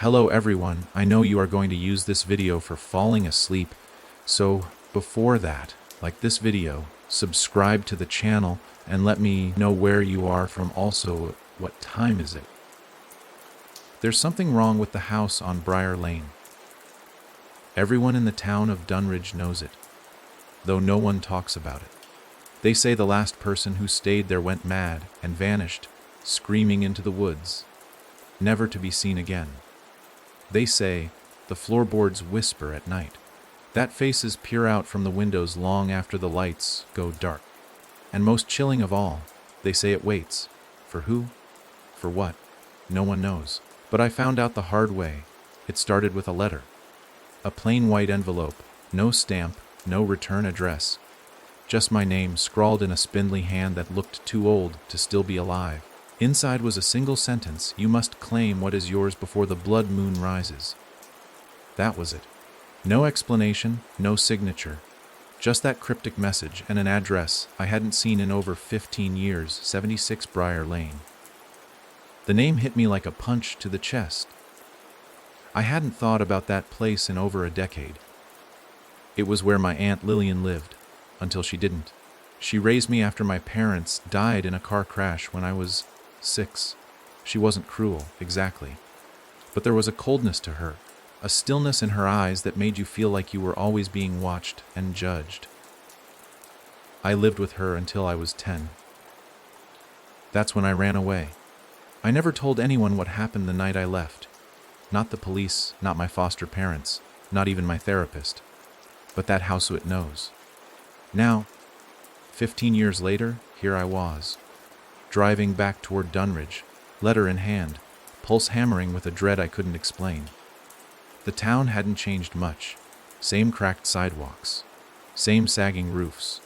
Hello everyone, I know you are going to use this video for falling asleep, so before that, like this video, subscribe to the channel and let me know where you are from, also what time is it. There's something wrong with the house on Briar Lane. Everyone in the town of Dunridge knows it, though no one talks about it. They say the last person who stayed there went mad and vanished, screaming into the woods, never to be seen again. They say the floorboards whisper at night, that faces peer out from the windows long after the lights go dark. And most chilling of all, they say it waits. For who? For what? No one knows. But I found out the hard way. It started with a letter. A plain white envelope, no stamp, no return address. Just my name scrawled in a spindly hand that looked too old to still be alive. Inside was a single sentence: you must claim what is yours before the blood moon rises. That was it. No explanation, no signature. Just that cryptic message and an address I hadn't seen in over 15 years, 76 Briar Lane. The name hit me like a punch to the chest. I hadn't thought about that place in over a decade. It was where my Aunt Lillian lived, until she didn't. She raised me after my parents died in a car crash when I was 6. She wasn't cruel, exactly. But there was a coldness to her, a stillness in her eyes that made you feel like you were always being watched and judged. I lived with her until I was 10. That's when I ran away. I never told anyone what happened the night I left. Not the police, not my foster parents, not even my therapist. But that house it knows. Now, 15 years later, here I was, driving back toward Dunridge, letter in hand, pulse hammering with a dread I couldn't explain. The town hadn't changed much. Same cracked sidewalks, same sagging roofs,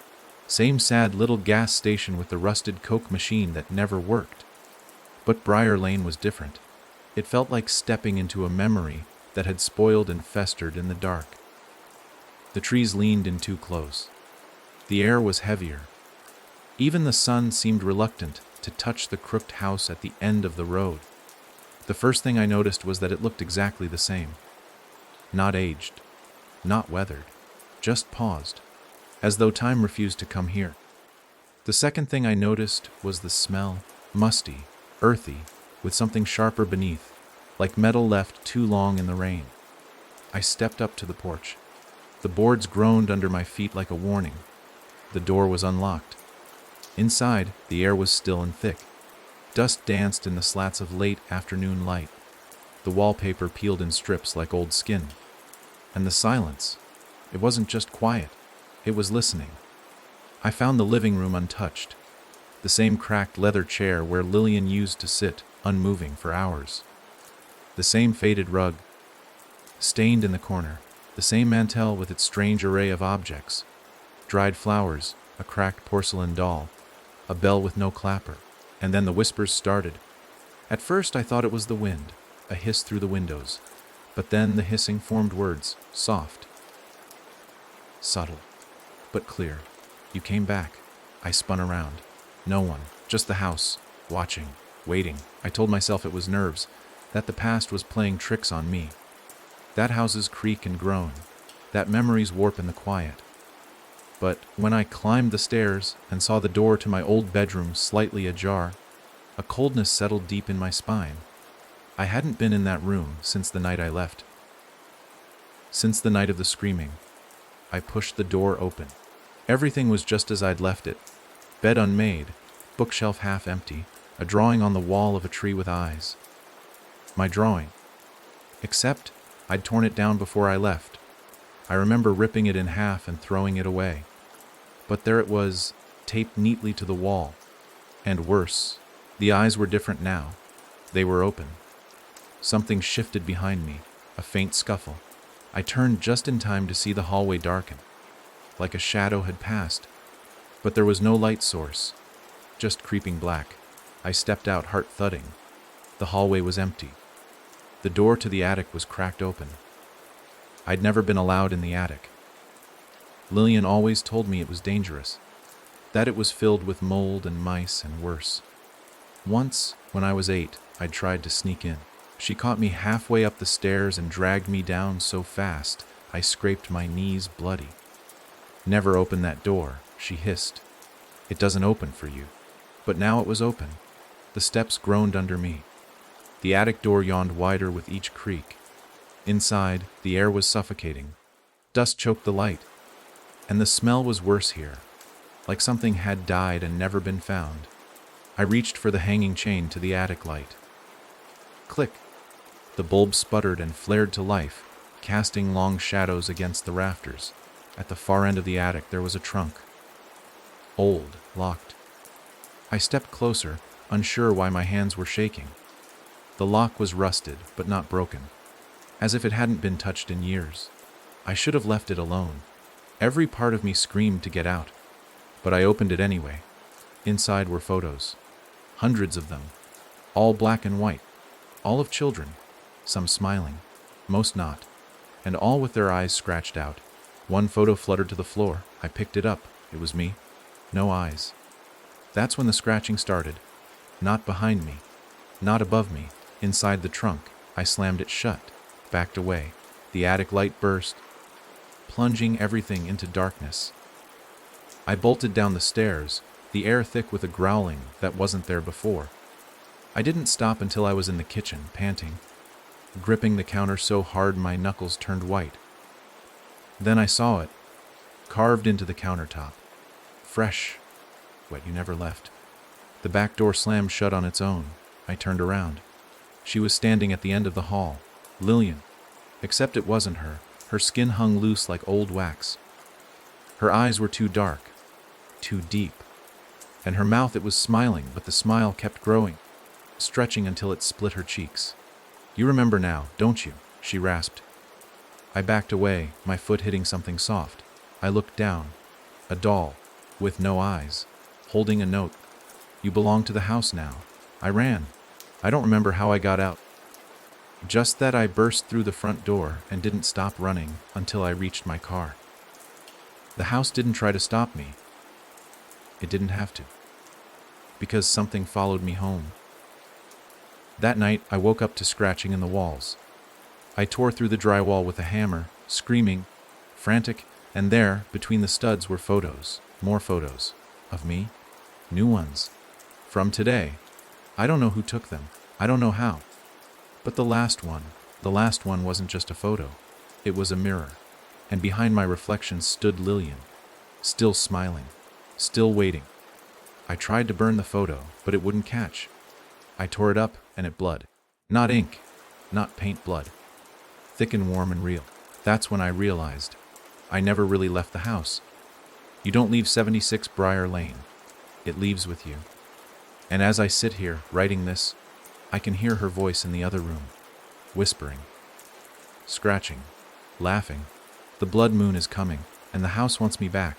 same sad little gas station with the rusted Coke machine that never worked. But Briar Lane was different. It felt like stepping into a memory that had spoiled and festered in the dark. The trees leaned in too close. The air was heavier. Even the sun seemed reluctant to touch the crooked house at the end of the road. The first thing I noticed was that it looked exactly the same. Not aged, not weathered, just paused, as though time refused to come here. The second thing I noticed was the smell, musty, earthy, with something sharper beneath, like metal left too long in the rain. I stepped up to the porch. The boards groaned under my feet like a warning. The door was unlocked. Inside, the air was still and thick. Dust danced in the slats of late afternoon light. The wallpaper peeled in strips like old skin. And the silence. It wasn't just quiet. It was listening. I found the living room untouched. The same cracked leather chair where Lillian used to sit, unmoving, for hours. The same faded rug, stained in the corner. The same mantel with its strange array of objects. Dried flowers, a cracked porcelain doll, a bell with no clapper. And then the whispers started. At first I thought it was the wind, a hiss through the windows. But then the hissing formed words, soft, subtle, but clear. You came back. I spun around. No one, just the house, watching, waiting. I told myself it was nerves, that the past was playing tricks on me. That houses creak and groan, that memories warp in the quiet. But when I climbed the stairs and saw the door to my old bedroom slightly ajar, a coldness settled deep in my spine. I hadn't been in that room since the night I left. Since the night of the screaming. I pushed the door open. Everything was just as I'd left it. Bed unmade, bookshelf half empty, a drawing on the wall of a tree with eyes. My drawing. Except I'd torn it down before I left. I remember ripping it in half and throwing it away. But there it was, taped neatly to the wall. And worse, the eyes were different now. They were open. Something shifted behind me, a faint scuffle. I turned just in time to see the hallway darken, like a shadow had passed. But there was no light source, just creeping black. I stepped out, heart thudding. The hallway was empty. The door to the attic was cracked open. I'd never been allowed in the attic. Lillian always told me it was dangerous, that it was filled with mold and mice and worse. Once, when I was 8, I'd tried to sneak in. She caught me halfway up the stairs and dragged me down so fast I scraped my knees bloody. "Never open that door," she hissed. "It doesn't open for you." But now it was open. The steps groaned under me. The attic door yawned wider with each creak. Inside, the air was suffocating. Dust choked the light. And the smell was worse here, like something had died and never been found. I reached for the hanging chain to the attic light. Click! The bulb sputtered and flared to life, casting long shadows against the rafters. At the far end of the attic there was a trunk. Old, locked. I stepped closer, unsure why my hands were shaking. The lock was rusted, but not broken, as if it hadn't been touched in years. I should have left it alone. Every part of me screamed to get out, but I opened it anyway. Inside were photos, hundreds of them, all black and white, all of children, some smiling, most not, and all with their eyes scratched out. One photo fluttered to the floor. I picked it up. It was me. No eyes. That's when the scratching started. Not behind me, not above me, inside the trunk. I slammed it shut, backed away. The attic light burst, plunging everything into darkness. I bolted down the stairs, the air thick with a growling that wasn't there before. I didn't stop until I was in the kitchen, panting, gripping the counter so hard my knuckles turned white. Then I saw it, carved into the countertop. Fresh, what you never left. The back door slammed shut on its own. I turned around. She was standing at the end of the hall, Lillian. Except it wasn't her. Her skin hung loose like old wax. Her eyes were too dark, too deep. And her mouth, it was smiling, but the smile kept growing, stretching until it split her cheeks. "You remember now, don't you?" she rasped. I backed away, my foot hitting something soft. I looked down. A doll, with no eyes, holding a note. "You belong to the house now." I ran. I don't remember how I got out. Just that I burst through the front door and didn't stop running until I reached my car. The house didn't try to stop me. It didn't have to. Because something followed me home. That night, I woke up to scratching in the walls. I tore through the drywall with a hammer, screaming, frantic, and there, between the studs, were photos, more photos, of me, new ones, from today. I don't know who took them, I don't know how. But the last one wasn't just a photo, it was a mirror, and behind my reflection stood Lillian, still smiling, still waiting. I tried to burn the photo, but it wouldn't catch. I tore it up, and it bled. Not ink, not paint blood. Thick and warm and real. That's when I realized I never really left the house. You don't leave 76 Briar Lane. It leaves with you. And as I sit here, writing this, I can hear her voice in the other room, whispering, scratching, laughing. The blood moon is coming, and the house wants me back.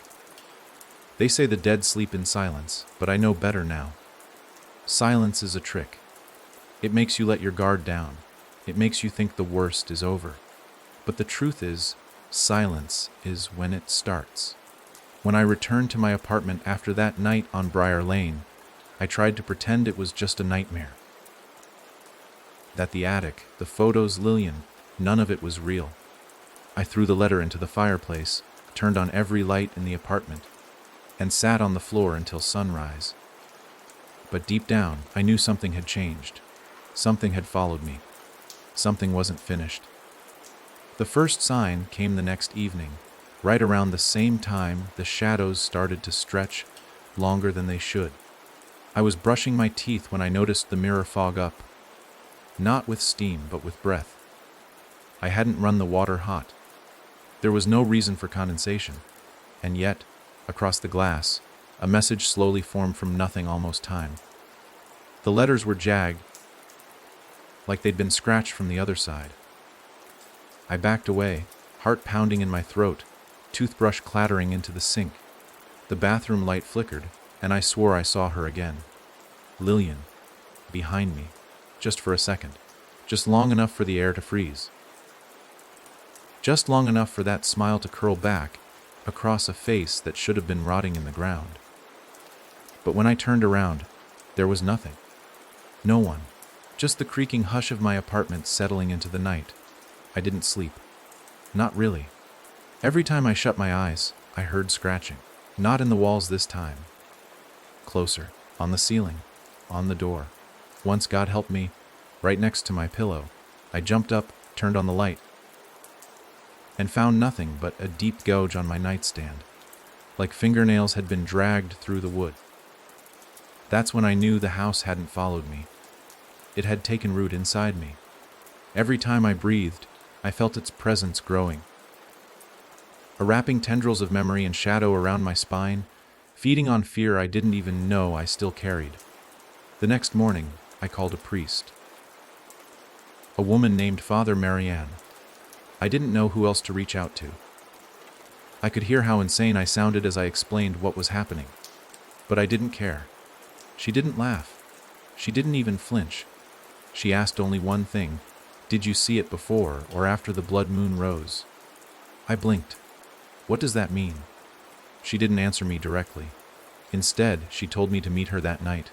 They say the dead sleep in silence, but I know better now. Silence is a trick. It makes you let your guard down. It makes you think the worst is over. But the truth is, silence is when it starts. When I returned to my apartment after that night on Briar Lane, I tried to pretend it was just a nightmare. That the attic, the photos, Lillian, none of it was real. I threw the letter into the fireplace, turned on every light in the apartment, and sat on the floor until sunrise. But deep down, I knew something had changed. Something had followed me. Something wasn't finished. The first sign came the next evening. Right around the same time, the shadows started to stretch longer than they should. I was brushing my teeth when I noticed the mirror fog up. Not with steam, but with breath. I hadn't run the water hot. There was no reason for condensation. And yet, across the glass, a message slowly formed from nothing almost time. The letters were jagged, like they'd been scratched from the other side. I backed away, heart pounding in my throat, toothbrush clattering into the sink. The bathroom light flickered, and I swore I saw her again. Lillian, behind me, just for a second, just long enough for the air to freeze. Just long enough for that smile to curl back across a face that should have been rotting in the ground. But when I turned around, there was nothing. No one. Just the creaking hush of my apartment settling into the night. I didn't sleep. Not really. Every time I shut my eyes, I heard scratching. Not in the walls this time. Closer, on the ceiling, on the door. Once, God help me, right next to my pillow, I jumped up, turned on the light, and found nothing but a deep gouge on my nightstand, like fingernails had been dragged through the wood. That's when I knew the house hadn't followed me. It had taken root inside me. Every time I breathed, I felt its presence growing. Wrapping tendrils of memory and shadow around my spine, feeding on fear I didn't even know I still carried. The next morning, I called a priest. A woman named Father Marianne. I didn't know who else to reach out to. I could hear how insane I sounded as I explained what was happening. But I didn't care. She didn't laugh. She didn't even flinch. She asked only one thing: did you see it before or after the blood moon rose? I blinked. What does that mean? She didn't answer me directly. Instead, she told me to meet her that night.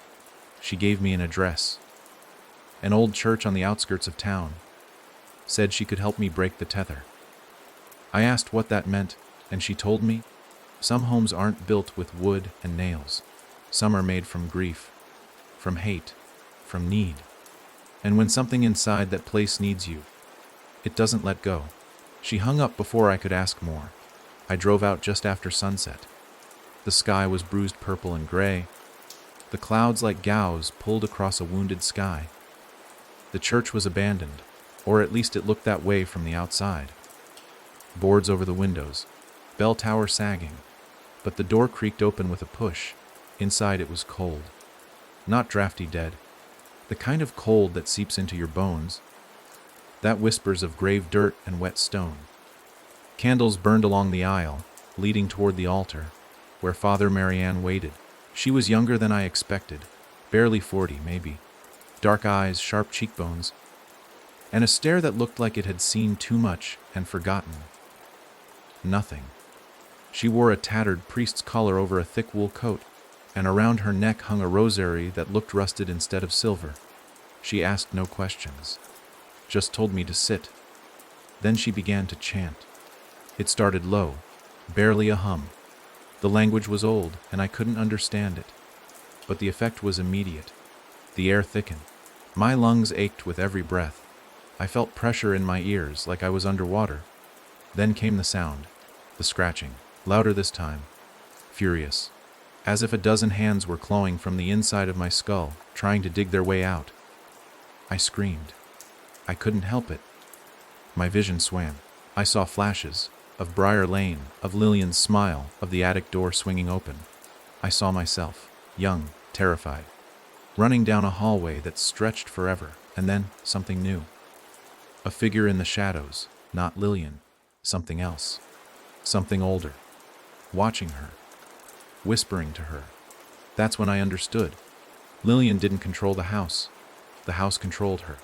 She gave me an address. An old church on the outskirts of town. Said she could help me break the tether. I asked what that meant, and she told me, some homes aren't built with wood and nails. Some are made from grief, from hate, from need. And when something inside that place needs you, it doesn't let go. She hung up before I could ask more. I drove out just after sunset. The sky was bruised purple and gray. The clouds like gauze pulled across a wounded sky. The church was abandoned, or at least it looked that way from the outside. Boards over the windows, bell tower sagging, but the door creaked open with a push. Inside it was cold. Not drafty dead, the kind of cold that seeps into your bones, that whispers of grave dirt and wet stone. Candles burned along the aisle, leading toward the altar, where Father Marianne waited. She was younger than I expected, barely 40 maybe. Dark eyes, sharp cheekbones, and a stare that looked like it had seen too much and forgotten nothing. She wore a tattered priest's collar over a thick wool coat, and around her neck hung a rosary that looked rusted instead of silver. She asked no questions, just told me to sit. Then she began to chant. It started low, barely a hum. The language was old, and I couldn't understand it. But the effect was immediate. The air thickened. My lungs ached with every breath. I felt pressure in my ears like I was underwater. Then came the sound, the scratching, louder this time, furious, as if a dozen hands were clawing from the inside of my skull, trying to dig their way out. I screamed. I couldn't help it. My vision swam. I saw flashes of Briar Lane, of Lillian's smile, of the attic door swinging open. I saw myself, young, terrified, running down a hallway that stretched forever, and then something new. A figure in the shadows, not Lillian, something else, something older, watching her, whispering to her. That's when I understood. Lillian didn't control the house controlled her.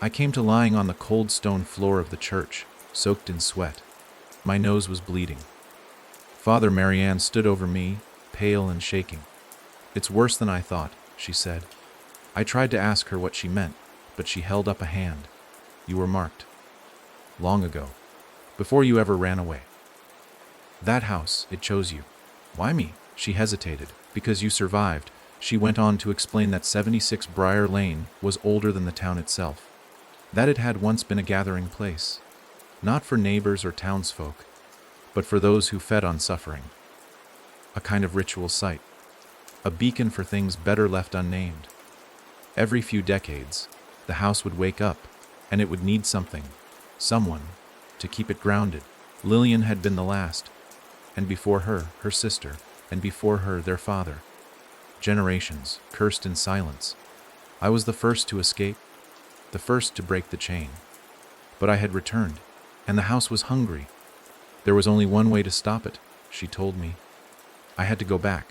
I came to lying on the cold stone floor of the church, soaked in sweat. My nose was bleeding. Father Marianne stood over me, pale and shaking. It's worse than I thought, she said. I tried to ask her what she meant, but she held up a hand. You were marked. Long ago. Before you ever ran away. That house, it chose you. Why me? She hesitated. Because you survived. She went on to explain that 76 Briar Lane was older than the town itself. That it had once been a gathering place. Not for neighbors or townsfolk, but for those who fed on suffering. A kind of ritual site. A beacon for things better left unnamed. Every few decades, the house would wake up, and it would need something, someone, to keep it grounded. Lillian had been the last, and before her, her sister, and before her, their father. Generations, cursed in silence. I was the first to escape, the first to break the chain. But I had returned, and the house was hungry. There was only one way to stop it, she told me. I had to go back.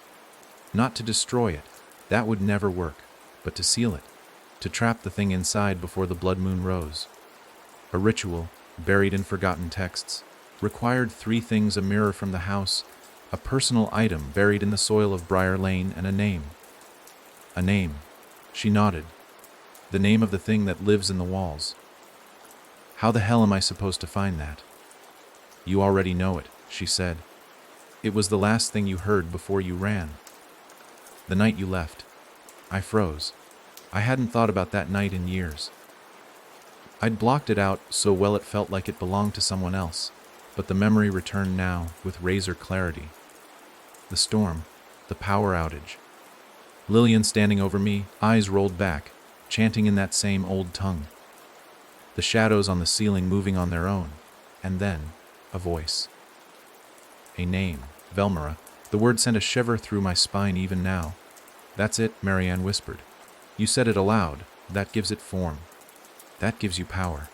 Not to destroy it, that would never work, but to seal it, to trap the thing inside before the blood moon rose. A ritual, buried in forgotten texts, required 3 things: a mirror from the house, a personal item buried in the soil of Briar Lane, and a name. A name. She nodded. The name of the thing that lives in the walls. How the hell am I supposed to find that? You already know it, she said. It was the last thing you heard before you ran. The night you left. I froze. I hadn't thought about that night in years. I'd blocked it out so well it felt like it belonged to someone else, but the memory returned now with razor clarity. The storm, the power outage. Lillian standing over me, eyes rolled back, chanting in that same old tongue. The shadows on the ceiling moving on their own, and then a voice. A name, Velmara. The word sent a shiver through my spine even now. That's it, Marianne whispered. You said it aloud. That gives it form. That gives you power.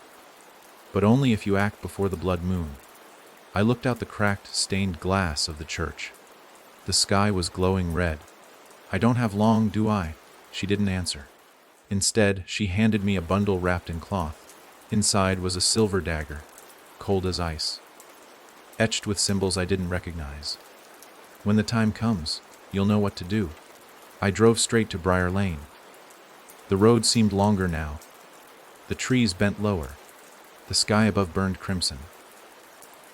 But only if you act before the blood moon. I looked out the cracked, stained glass of the church. The sky was glowing red. I don't have long, do I? She didn't answer. Instead, she handed me a bundle wrapped in cloth. Inside was a silver dagger, cold as ice, etched with symbols I didn't recognize. When the time comes, you'll know what to do. I drove straight to Briar Lane. The road seemed longer now. The trees bent lower. The sky above burned crimson.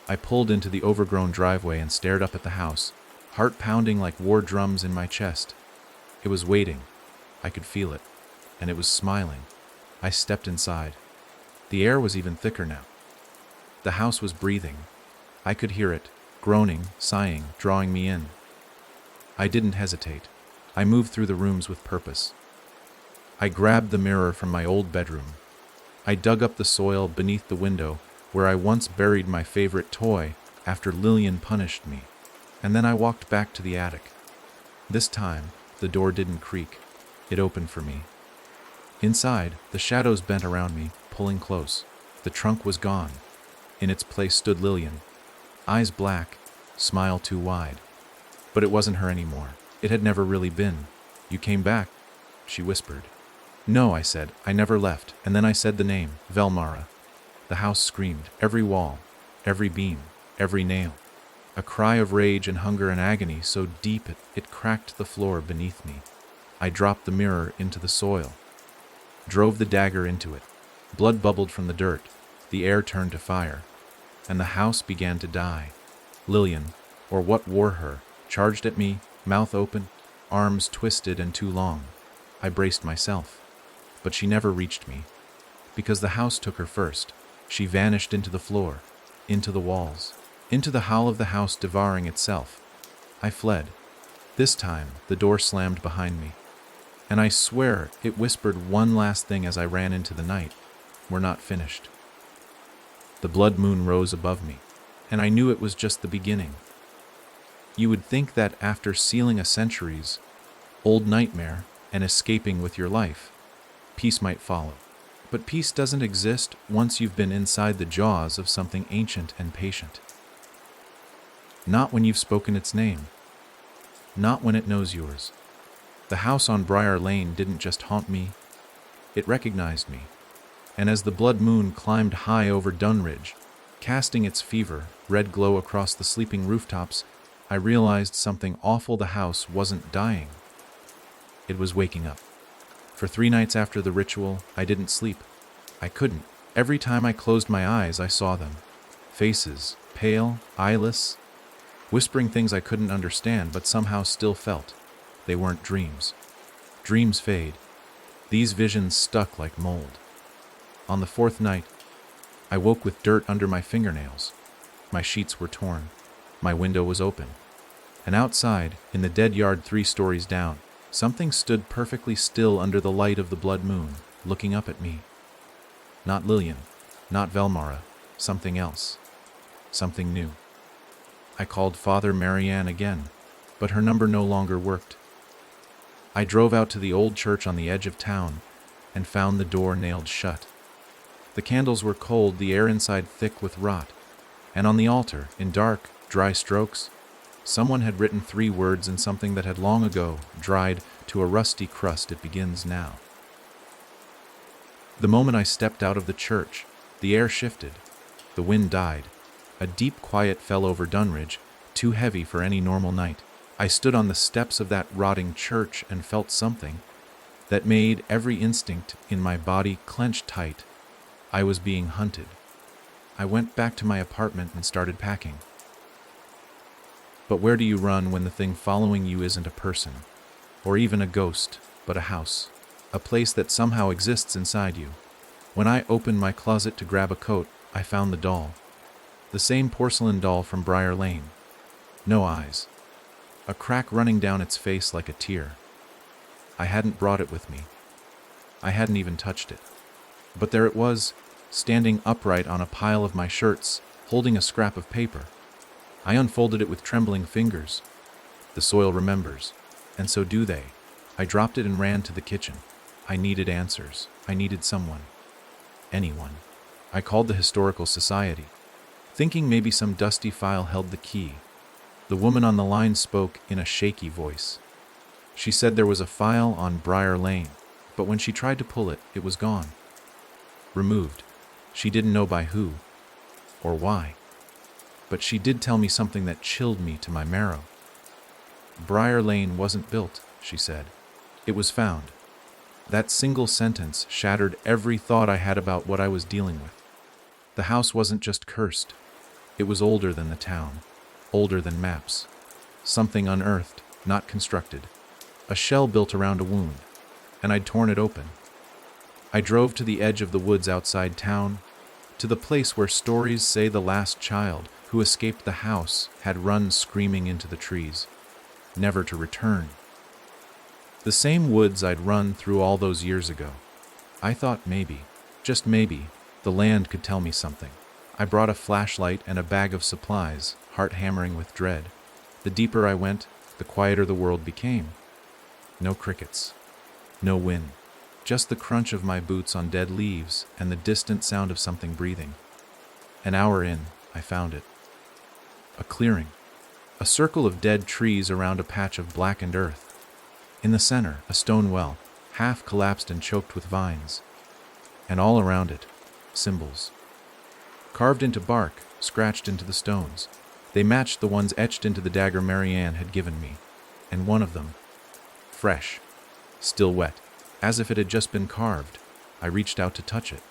I pulled into the overgrown driveway and stared up at the house, heart pounding like war drums in my chest. It was waiting. I could feel it. And it was smiling. I stepped inside. The air was even thicker now. The house was breathing. I could hear it, groaning, sighing, drawing me in. I didn't hesitate. I moved through the rooms with purpose. I grabbed the mirror from my old bedroom. I dug up the soil beneath the window where I once buried my favorite toy after Lillian punished me. And then I walked back to the attic. This time, the door didn't creak. It opened for me. Inside, the shadows bent around me, pulling close. The trunk was gone. In its place stood Lillian. Eyes black, smile too wide. But it wasn't her anymore. It had never really been. You came back, she whispered. No, I said. I never left. And then I said the name, Velmara. The house screamed. Every wall, every beam, every nail. A cry of rage and hunger and agony so deep it cracked the floor beneath me. I dropped the mirror into the soil. Drove the dagger into it. Blood bubbled from the dirt. The air turned to fire. And the house began to die. Lillian, or what wore her, charged at me, mouth open, arms twisted and too long. I braced myself. But she never reached me. Because the house took her first. She vanished into the floor, into the walls, into the howl of the house devouring itself. I fled. This time, the door slammed behind me. And I swear it whispered one last thing as I ran into the night. We're not finished. The blood moon rose above me, and I knew it was just the beginning. You would think that after sealing a centuries old nightmare and escaping with your life, peace might follow. But peace doesn't exist once you've been inside the jaws of something ancient and patient. Not when you've spoken its name. Not when it knows yours. The house on Briar Lane didn't just haunt me, it recognized me. And as the blood moon climbed high over Dunridge, casting its fever, red glow across the sleeping rooftops, I realized something awful. The house wasn't dying. It was waking up. For 3 nights after the ritual, I didn't sleep. I couldn't. Every time I closed my eyes, I saw them. Faces, pale, eyeless, whispering things I couldn't understand but somehow still felt. They weren't dreams. Dreams fade. These visions stuck like mold. On the 4th night, I woke with dirt under my fingernails. My sheets were torn. My window was open. And outside, in the dead yard 3 stories down, something stood perfectly still under the light of the blood moon, looking up at me. Not Lillian, not Velmara, something else. Something new. I called Father Marianne again, but her number no longer worked. I drove out to the old church on the edge of town and found the door nailed shut. The candles were cold, the air inside thick with rot, and on the altar, in dark, dry strokes, someone had written 3 words in something that had long ago dried to a rusty crust. It begins now. The moment I stepped out of the church, the air shifted. The wind died. A deep quiet fell over Dunridge, too heavy for any normal night. I stood on the steps of that rotting church and felt something. that made every instinct in my body clench tight. I was being hunted. I went back to my apartment and started packing. But where do you run when the thing following you isn't a person, or even a ghost, but a house, a place that somehow exists inside you? When I opened my closet to grab a coat, I found the doll. The same porcelain doll from Briar Lane. No eyes. A crack running down its face like a tear. I hadn't brought it with me. I hadn't even touched it. But there it was, standing upright on a pile of my shirts, holding a scrap of paper. I unfolded it with trembling fingers. The soil remembers, and so do they. I dropped it and ran to the kitchen. I needed answers. I needed someone. Anyone. I called the Historical Society, thinking maybe some dusty file held the key. The woman on the line spoke in a shaky voice. She said there was a file on Briar Lane, but when she tried to pull it, it was gone. Removed. She didn't know by who, or why. But she did tell me something that chilled me to my marrow. Briar Lane wasn't built, she said. It was found. That single sentence shattered every thought I had about what I was dealing with. The house wasn't just cursed. It was older than the town, older than maps. Something unearthed, not constructed. A shell built around a wound, and I'd torn it open. I drove to the edge of the woods outside town, to the place where stories say the last child who escaped the house had run screaming into the trees, never to return. The same woods I'd run through all those years ago. I thought maybe, just maybe, the land could tell me something. I brought a flashlight and a bag of supplies, heart hammering with dread. The deeper I went, the quieter the world became. No crickets, no wind, just the crunch of my boots on dead leaves and the distant sound of something breathing. An hour in, I found it. A clearing, a circle of dead trees around a patch of blackened earth. In the center, a stone well, half collapsed and choked with vines. And all around it, symbols. Carved into bark, scratched into the stones. They matched the ones etched into the dagger Marianne had given me. And one of them, fresh, still wet, as if it had just been carved. I reached out to touch it,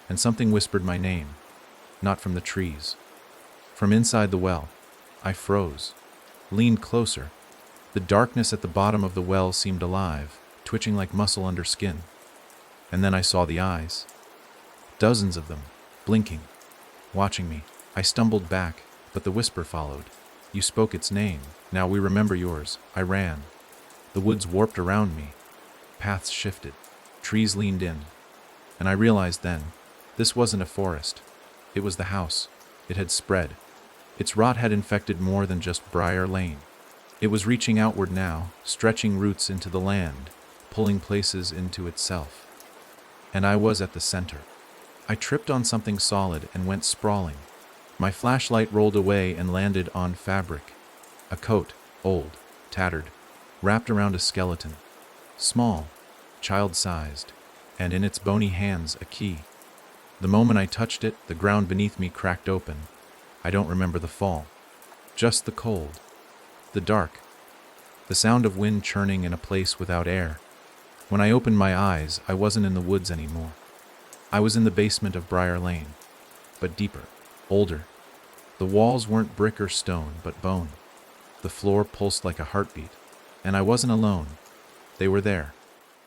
and something whispered my name, not from the trees. From inside the well, I froze, leaned closer. The darkness at the bottom of the well seemed alive, twitching like muscle under skin. And then I saw the eyes. Dozens of them, blinking, watching me. I stumbled back, but the whisper followed. You spoke its name. Now we remember yours. I ran. The woods warped around me. Paths shifted. Trees leaned in. And I realized then, this wasn't a forest. It was the house. It had spread. Its rot had infected more than just Briar Lane. It was reaching outward now, stretching roots into the land, pulling places into itself. And I was at the center. I tripped on something solid and went sprawling. My flashlight rolled away and landed on fabric. A coat, old, tattered, wrapped around a skeleton. Small, child-sized, and in its bony hands a key. The moment I touched it, the ground beneath me cracked open. I don't remember the fall. Just the cold. The dark. The sound of wind churning in a place without air. When I opened my eyes, I wasn't in the woods anymore. I was in the basement of Briar Lane, but deeper, older. The walls weren't brick or stone, but bone. The floor pulsed like a heartbeat, and I wasn't alone. They were there.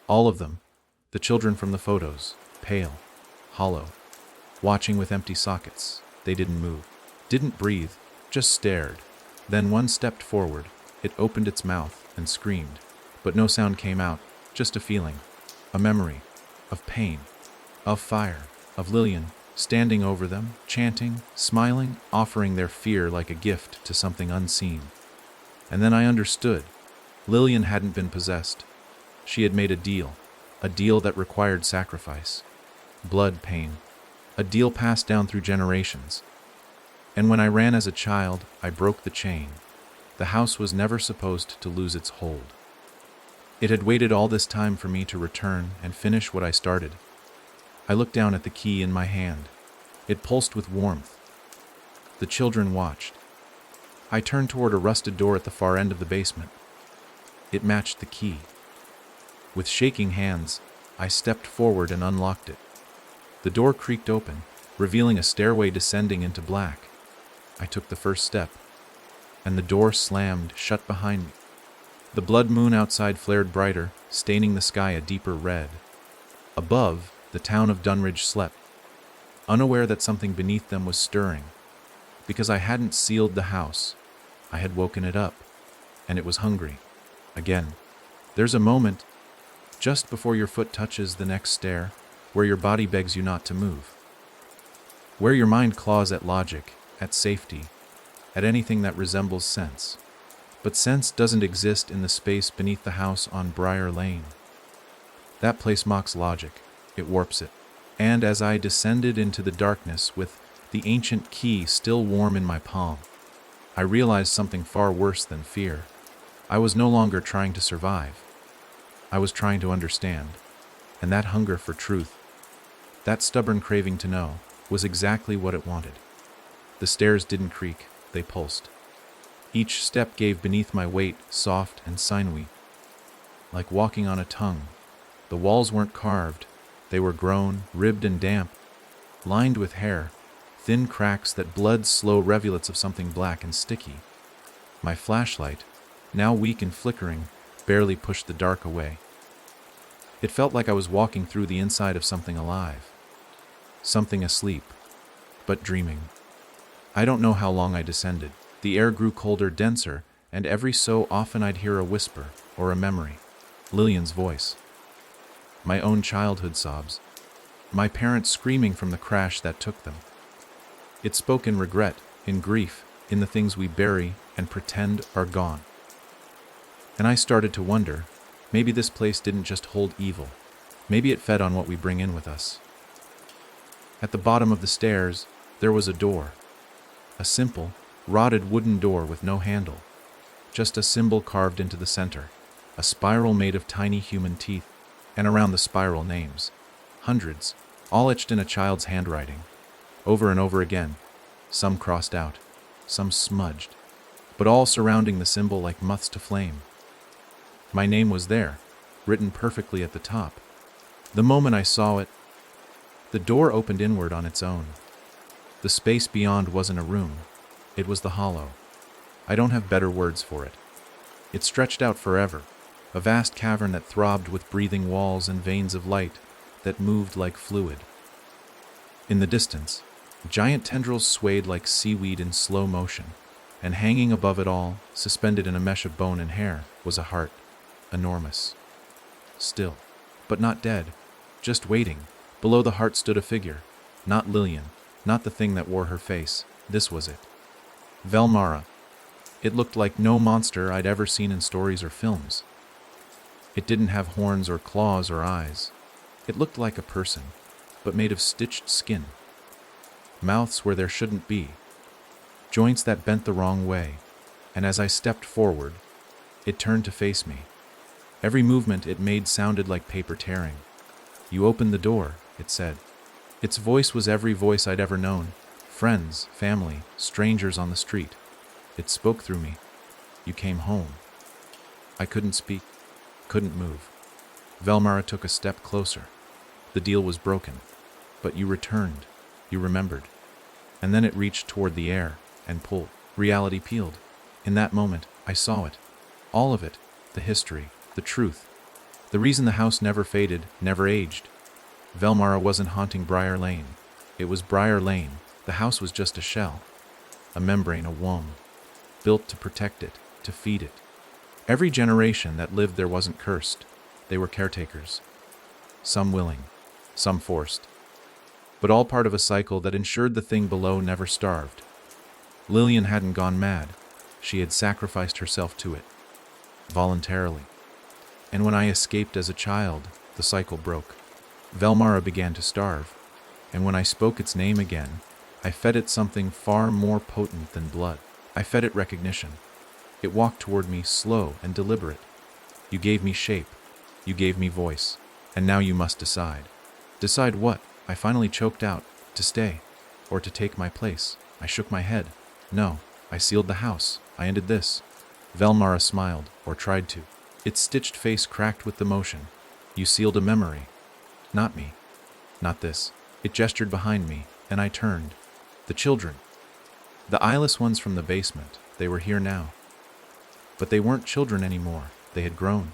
All of them. The children from the photos, pale, hollow, watching with empty sockets. They didn't move, didn't breathe, just stared. Then one stepped forward. It opened its mouth and screamed, but no sound came out, just a feeling, a memory, of pain, of fire, of Lillian, standing over them, chanting, smiling, offering their fear like a gift to something unseen. And then I understood. Lillian hadn't been possessed. She had made a deal that required sacrifice, blood, pain, a deal passed down through generations. And when I ran as a child, I broke the chain. The house was never supposed to lose its hold. It had waited all this time for me to return and finish what I started. I looked down at the key in my hand. It pulsed with warmth. The children watched. I turned toward a rusted door at the far end of the basement. It matched the key. With shaking hands, I stepped forward and unlocked it. The door creaked open, revealing a stairway descending into black. I took the first step, and the door slammed shut behind me. The blood moon outside flared brighter, staining the sky a deeper red. Above, the town of Dunridge slept, unaware that something beneath them was stirring. Because I hadn't sealed the house, I had woken it up, and it was hungry. Again. There's a moment, just before your foot touches the next stair, where your body begs you not to move. Where your mind claws at logic, at safety, at anything that resembles sense. But sense doesn't exist in the space beneath the house on Briar Lane. That place mocks logic, it warps it. And as I descended into the darkness with the ancient key still warm in my palm, I realized something far worse than fear. I was no longer trying to survive. I was trying to understand. And that hunger for truth, that stubborn craving to know, was exactly what it wanted. The stairs didn't creak, they pulsed. Each step gave beneath my weight, soft and sinewy, like walking on a tongue. The walls weren't carved, they were grown, ribbed and damp, lined with hair, thin cracks that bled slow rivulets of something black and sticky. My flashlight, now weak and flickering, barely pushed the dark away. It felt like I was walking through the inside of something alive, something asleep, but dreaming. I don't know how long I descended. The air grew colder, denser, and every so often I'd hear a whisper or a memory. Lillian's voice. My own childhood sobs. My parents screaming from the crash that took them. It spoke in regret, in grief, in the things we bury and pretend are gone. And I started to wonder, maybe this place didn't just hold evil. Maybe it fed on what we bring in with us. At the bottom of the stairs, there was a door. A simple, rotted wooden door with no handle. Just a symbol carved into the center. A spiral made of tiny human teeth, and around the spiral names. Hundreds, all etched in a child's handwriting. Over and over again. Some crossed out, some smudged, but all surrounding the symbol like moths to flame. My name was there, written perfectly at the top. The moment I saw it, the door opened inward on its own. The space beyond wasn't a room. It was the hollow. I don't have better words for it. It stretched out forever, a vast cavern that throbbed with breathing walls and veins of light that moved like fluid. In the distance, giant tendrils swayed like seaweed in slow motion, and hanging above it all, suspended in a mesh of bone and hair, was a heart, enormous. Still, but not dead, just waiting. Below the heart stood a figure, not Lillian, not the thing that wore her face. This was it. Velmara. It looked like no monster I'd ever seen in stories or films. It didn't have horns or claws or eyes. It looked like a person, but made of stitched skin. Mouths where there shouldn't be. Joints that bent the wrong way. And as I stepped forward, it turned to face me. Every movement it made sounded like paper tearing. "You opened the door," it said. Its voice was every voice I'd ever known. Friends, family, strangers on the street. It spoke through me. "You came home." I couldn't speak, couldn't move. Velmara took a step closer. "The deal was broken. But you returned. You remembered." And then it reached toward the air and pulled. Reality peeled. In that moment, I saw it. All of it. The history. The truth. The reason the house never faded, never aged. Velmara wasn't haunting Briar Lane. It was Briar Lane. The house was just a shell. A membrane, a womb. Built to protect it, to feed it. Every generation that lived there wasn't cursed. They were caretakers. Some willing, some forced. But all part of a cycle that ensured the thing below never starved. Lillian hadn't gone mad. She had sacrificed herself to it. Voluntarily. And when I escaped as a child, the cycle broke. Velmara began to starve. And when I spoke its name again, I fed it something far more potent than blood. I fed it recognition. It walked toward me, slow and deliberate. "You gave me shape. You gave me voice. And now you must decide." "Decide what?" I finally choked out. "To stay. Or to take my place." I shook my head. "No. I sealed the house. I ended this." Velmara smiled, or tried to. Its stitched face cracked with the motion. You sealed a memory. Not me. Not this. It gestured behind me, and I turned. The children. The eyeless ones from the basement. They were here now. But they weren't children anymore. They had grown.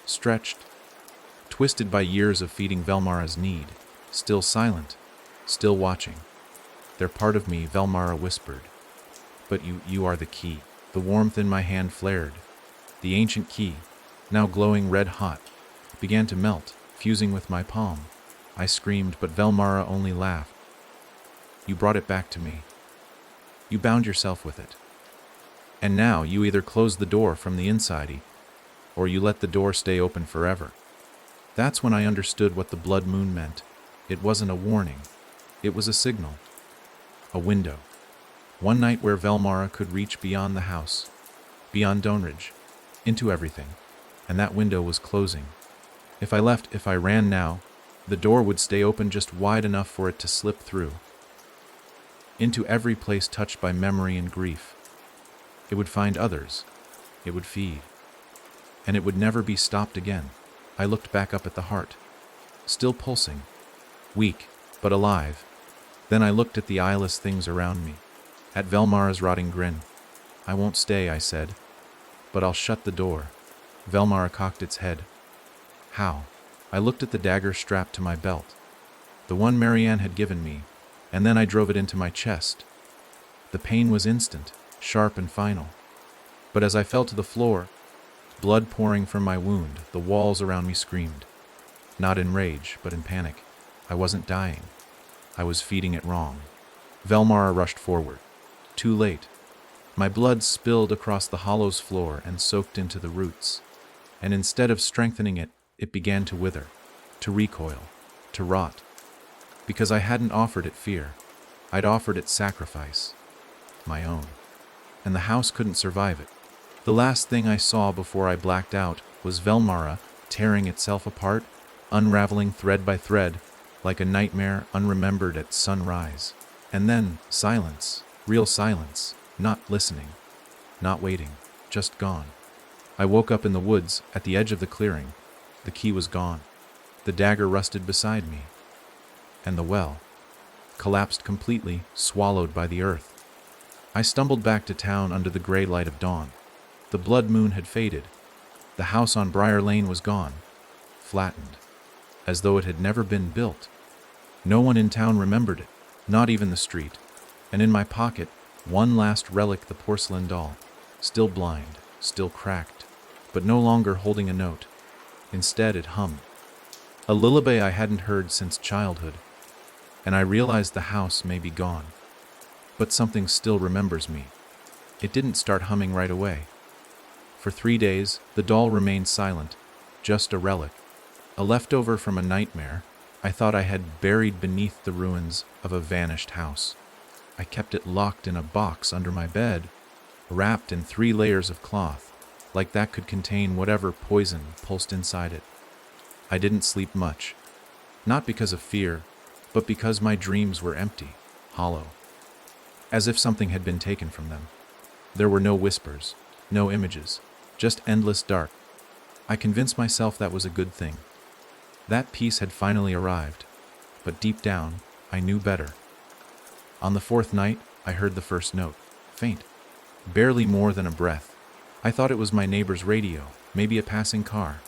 Stretched. Twisted by years of feeding Velmara's need. Still silent. Still watching. They're part of me, Velmara whispered. But you are the key. The warmth in my hand flared. The ancient key, now glowing red hot, began to melt, fusing with my palm. I screamed, but Velmara only laughed. You brought it back to me. You bound yourself with it. And now you either close the door from the inside, or you let the door stay open forever. That's when I understood what the blood moon meant. It wasn't a warning. It was a signal. A window. One night where Velmara could reach beyond the house, beyond Donridge, into everything. And that window was closing. If I left, if I ran now, the door would stay open just wide enough for it to slip through. Into every place touched by memory and grief. It would find others. It would feed. And it would never be stopped again. I looked back up at the heart. Still pulsing. Weak, but alive. Then I looked at the eyeless things around me. At Velmara's rotting grin. I won't stay, I said. But I'll shut the door. Velmara cocked its head. How? I looked at the dagger strapped to my belt. The one Marianne had given me, and then I drove it into my chest. The pain was instant, sharp and final. But as I fell to the floor, blood pouring from my wound, the walls around me screamed. Not in rage, but in panic. I wasn't dying. I was feeding it wrong. Velmara rushed forward. Too late. My blood spilled across the hollow's floor and soaked into the roots. And instead of strengthening it, it began to wither, to recoil, to rot. Because I hadn't offered it fear. I'd offered it sacrifice. My own. And the house couldn't survive it. The last thing I saw before I blacked out was Velmara tearing itself apart, unraveling thread by thread, like a nightmare unremembered at sunrise. And then silence, real silence, not listening, not waiting, just gone. I woke up in the woods at the edge of the clearing. The key was gone. The dagger rusted beside me. And the well collapsed completely, swallowed by the earth. I stumbled back to town under the gray light of dawn. The blood moon had faded. The house on Briar Lane was gone, flattened, as though it had never been built. No one in town remembered it, not even the street. And in my pocket, one last relic, the porcelain doll, still blind, still cracked, but no longer holding a note. Instead, it hummed. A lullaby I hadn't heard since childhood. And I realized the house may be gone. But something still remembers me. It didn't start humming right away. For 3 days, the doll remained silent, just a relic. A leftover from a nightmare I thought I had buried beneath the ruins of a vanished house. I kept it locked in a box under my bed, wrapped in 3 layers of cloth, like that could contain whatever poison pulsed inside it. I didn't sleep much, not because of fear, but because my dreams were empty, hollow, as if something had been taken from them. There were no whispers, no images, just endless dark. I convinced myself that was a good thing. That peace had finally arrived, but deep down, I knew better. On the 4th night, I heard the first note, faint, barely more than a breath. I thought it was my neighbor's radio, maybe a passing car.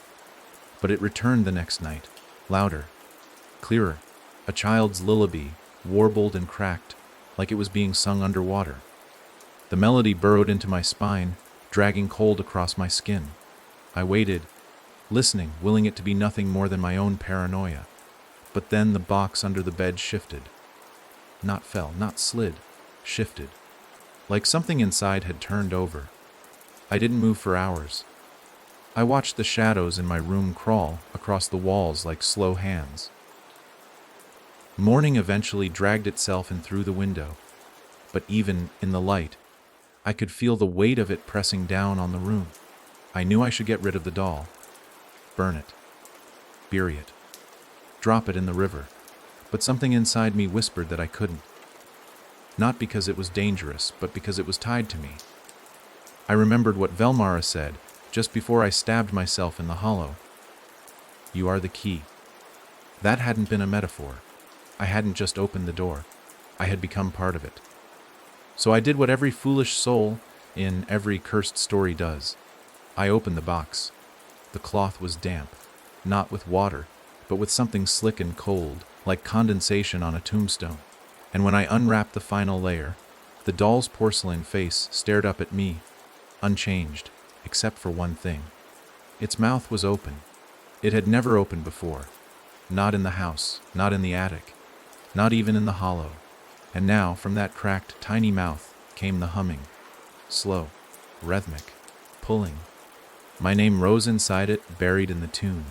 But it returned the next night, louder, clearer, a child's lullaby, warbled and cracked, like it was being sung underwater. The melody burrowed into my spine, dragging cold across my skin. I waited, listening, willing it to be nothing more than my own paranoia. But then the box under the bed shifted. Not fell, not slid, shifted. Like something inside had turned over. I didn't move for hours. I watched the shadows in my room crawl across the walls like slow hands. Morning eventually dragged itself in through the window, but even in the light, I could feel the weight of it pressing down on the room. I knew I should get rid of the doll. Burn it. Bury it. Drop it in the river. But something inside me whispered that I couldn't. Not because it was dangerous, but because it was tied to me. I remembered what Velmara said just before I stabbed myself in the hollow. You are the key. That hadn't been a metaphor. I hadn't just opened the door. I had become part of it. So I did what every foolish soul in every cursed story does. I opened the box. The cloth was damp, not with water, but with something slick and cold, like condensation on a tombstone. And when I unwrapped the final layer, the doll's porcelain face stared up at me, unchanged, except for one thing. Its mouth was open. It had never opened before. Not in the house, not in the attic, not even in the hollow. And now, from that cracked, tiny mouth, came the humming. Slow, rhythmic, pulling. My name rose inside it, buried in the tune.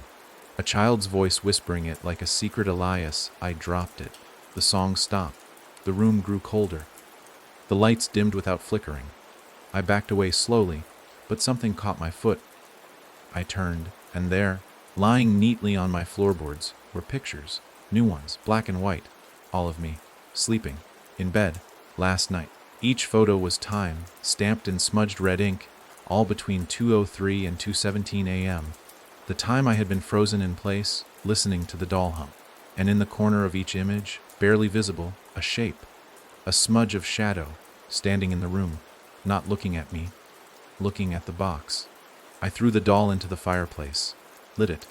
A child's voice whispering it like a secret Elias. I dropped it. The song stopped. The room grew colder. The lights dimmed without flickering. I backed away slowly, but something caught my foot. I turned, and there, lying neatly on my floorboards, were pictures, new ones, black and white, all of me, sleeping, in bed, last night. Each photo was time, stamped in smudged red ink, all between 2:03 and 2:17 a.m., the time I had been frozen in place, listening to the doll hum. And in the corner of each image, barely visible, a shape, a smudge of shadow, standing in the room, not looking at me, looking at the box. I threw the doll into the fireplace, lit it,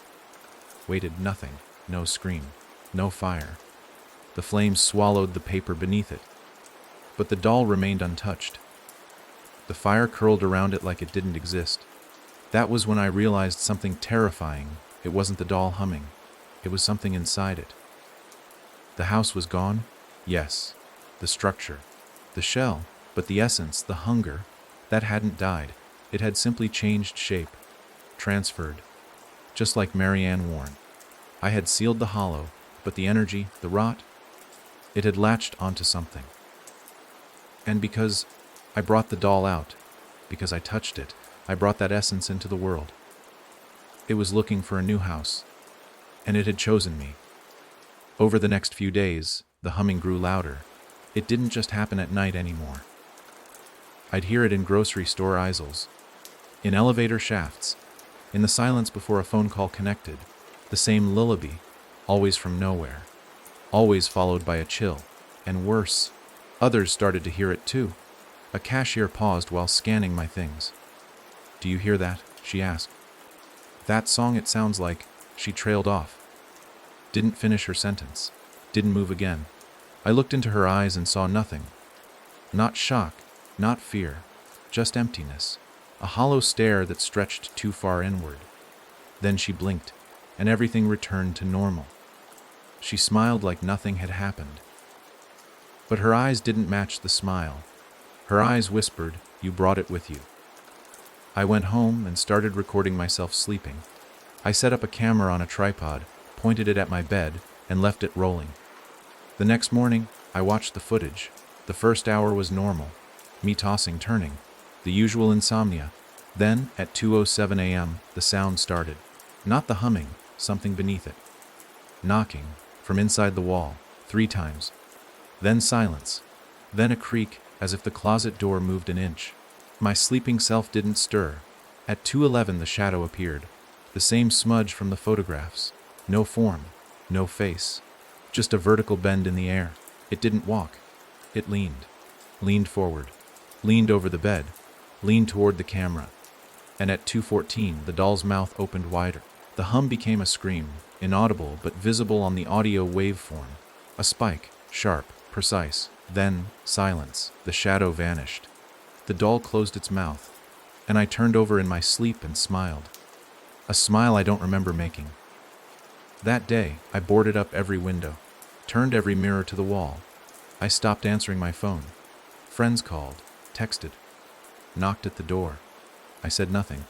waited. Nothing, no scream, no fire. The flames swallowed the paper beneath it, but the doll remained untouched. The fire curled around it like it didn't exist. That was when I realized something terrifying. It wasn't the doll humming. It was something inside it. The house was gone? Yes. The structure, the shell, but the essence, the hunger, that hadn't died. It had simply changed shape, transferred, just like Marianne Warren. I had sealed the hollow, but the energy, the rot, it had latched onto something. And because I brought the doll out, because I touched it, I brought that essence into the world. It was looking for a new house, and it had chosen me. Over the next few days, the humming grew louder. It didn't just happen at night anymore. I'd hear it in grocery store aisles, in elevator shafts, in the silence before a phone call connected, the same lullaby, always from nowhere, always followed by a chill, and worse, others started to hear it too. A cashier paused while scanning my things. "Do you hear that?" she asked. "That song, it sounds like." She trailed off. Didn't finish her sentence. Didn't move again. I looked into her eyes and saw nothing. Not shock, not fear, just emptiness. A hollow stare that stretched too far inward. Then she blinked, and everything returned to normal. She smiled like nothing had happened. But her eyes didn't match the smile. Her eyes whispered, "You brought it with you." I went home and started recording myself sleeping. I set up a camera on a tripod, pointed it at my bed, and left it rolling. The next morning, I watched the footage. The first hour was normal, me tossing, turning, the usual insomnia. Then, at 2:07 a.m., the sound started. Not the humming, something beneath it. Knocking, from inside the wall, 3 times. Then silence. Then a creak, as if the closet door moved an inch. My sleeping self didn't stir. At 2:11 the shadow appeared. The same smudge from the photographs. No form, no face. Just a vertical bend in the air. It didn't walk. It leaned. Leaned forward. Leaned over the bed. Leaned toward the camera. And at 2:14 the doll's mouth opened wider. The hum became a scream, inaudible but visible on the audio waveform. A spike, sharp, precise. Then, silence. The shadow vanished. The doll closed its mouth, and I turned over in my sleep and smiled. A smile I don't remember making. That day, I boarded up every window, turned every mirror to the wall. I stopped answering my phone. Friends called, texted, knocked at the door. I said nothing.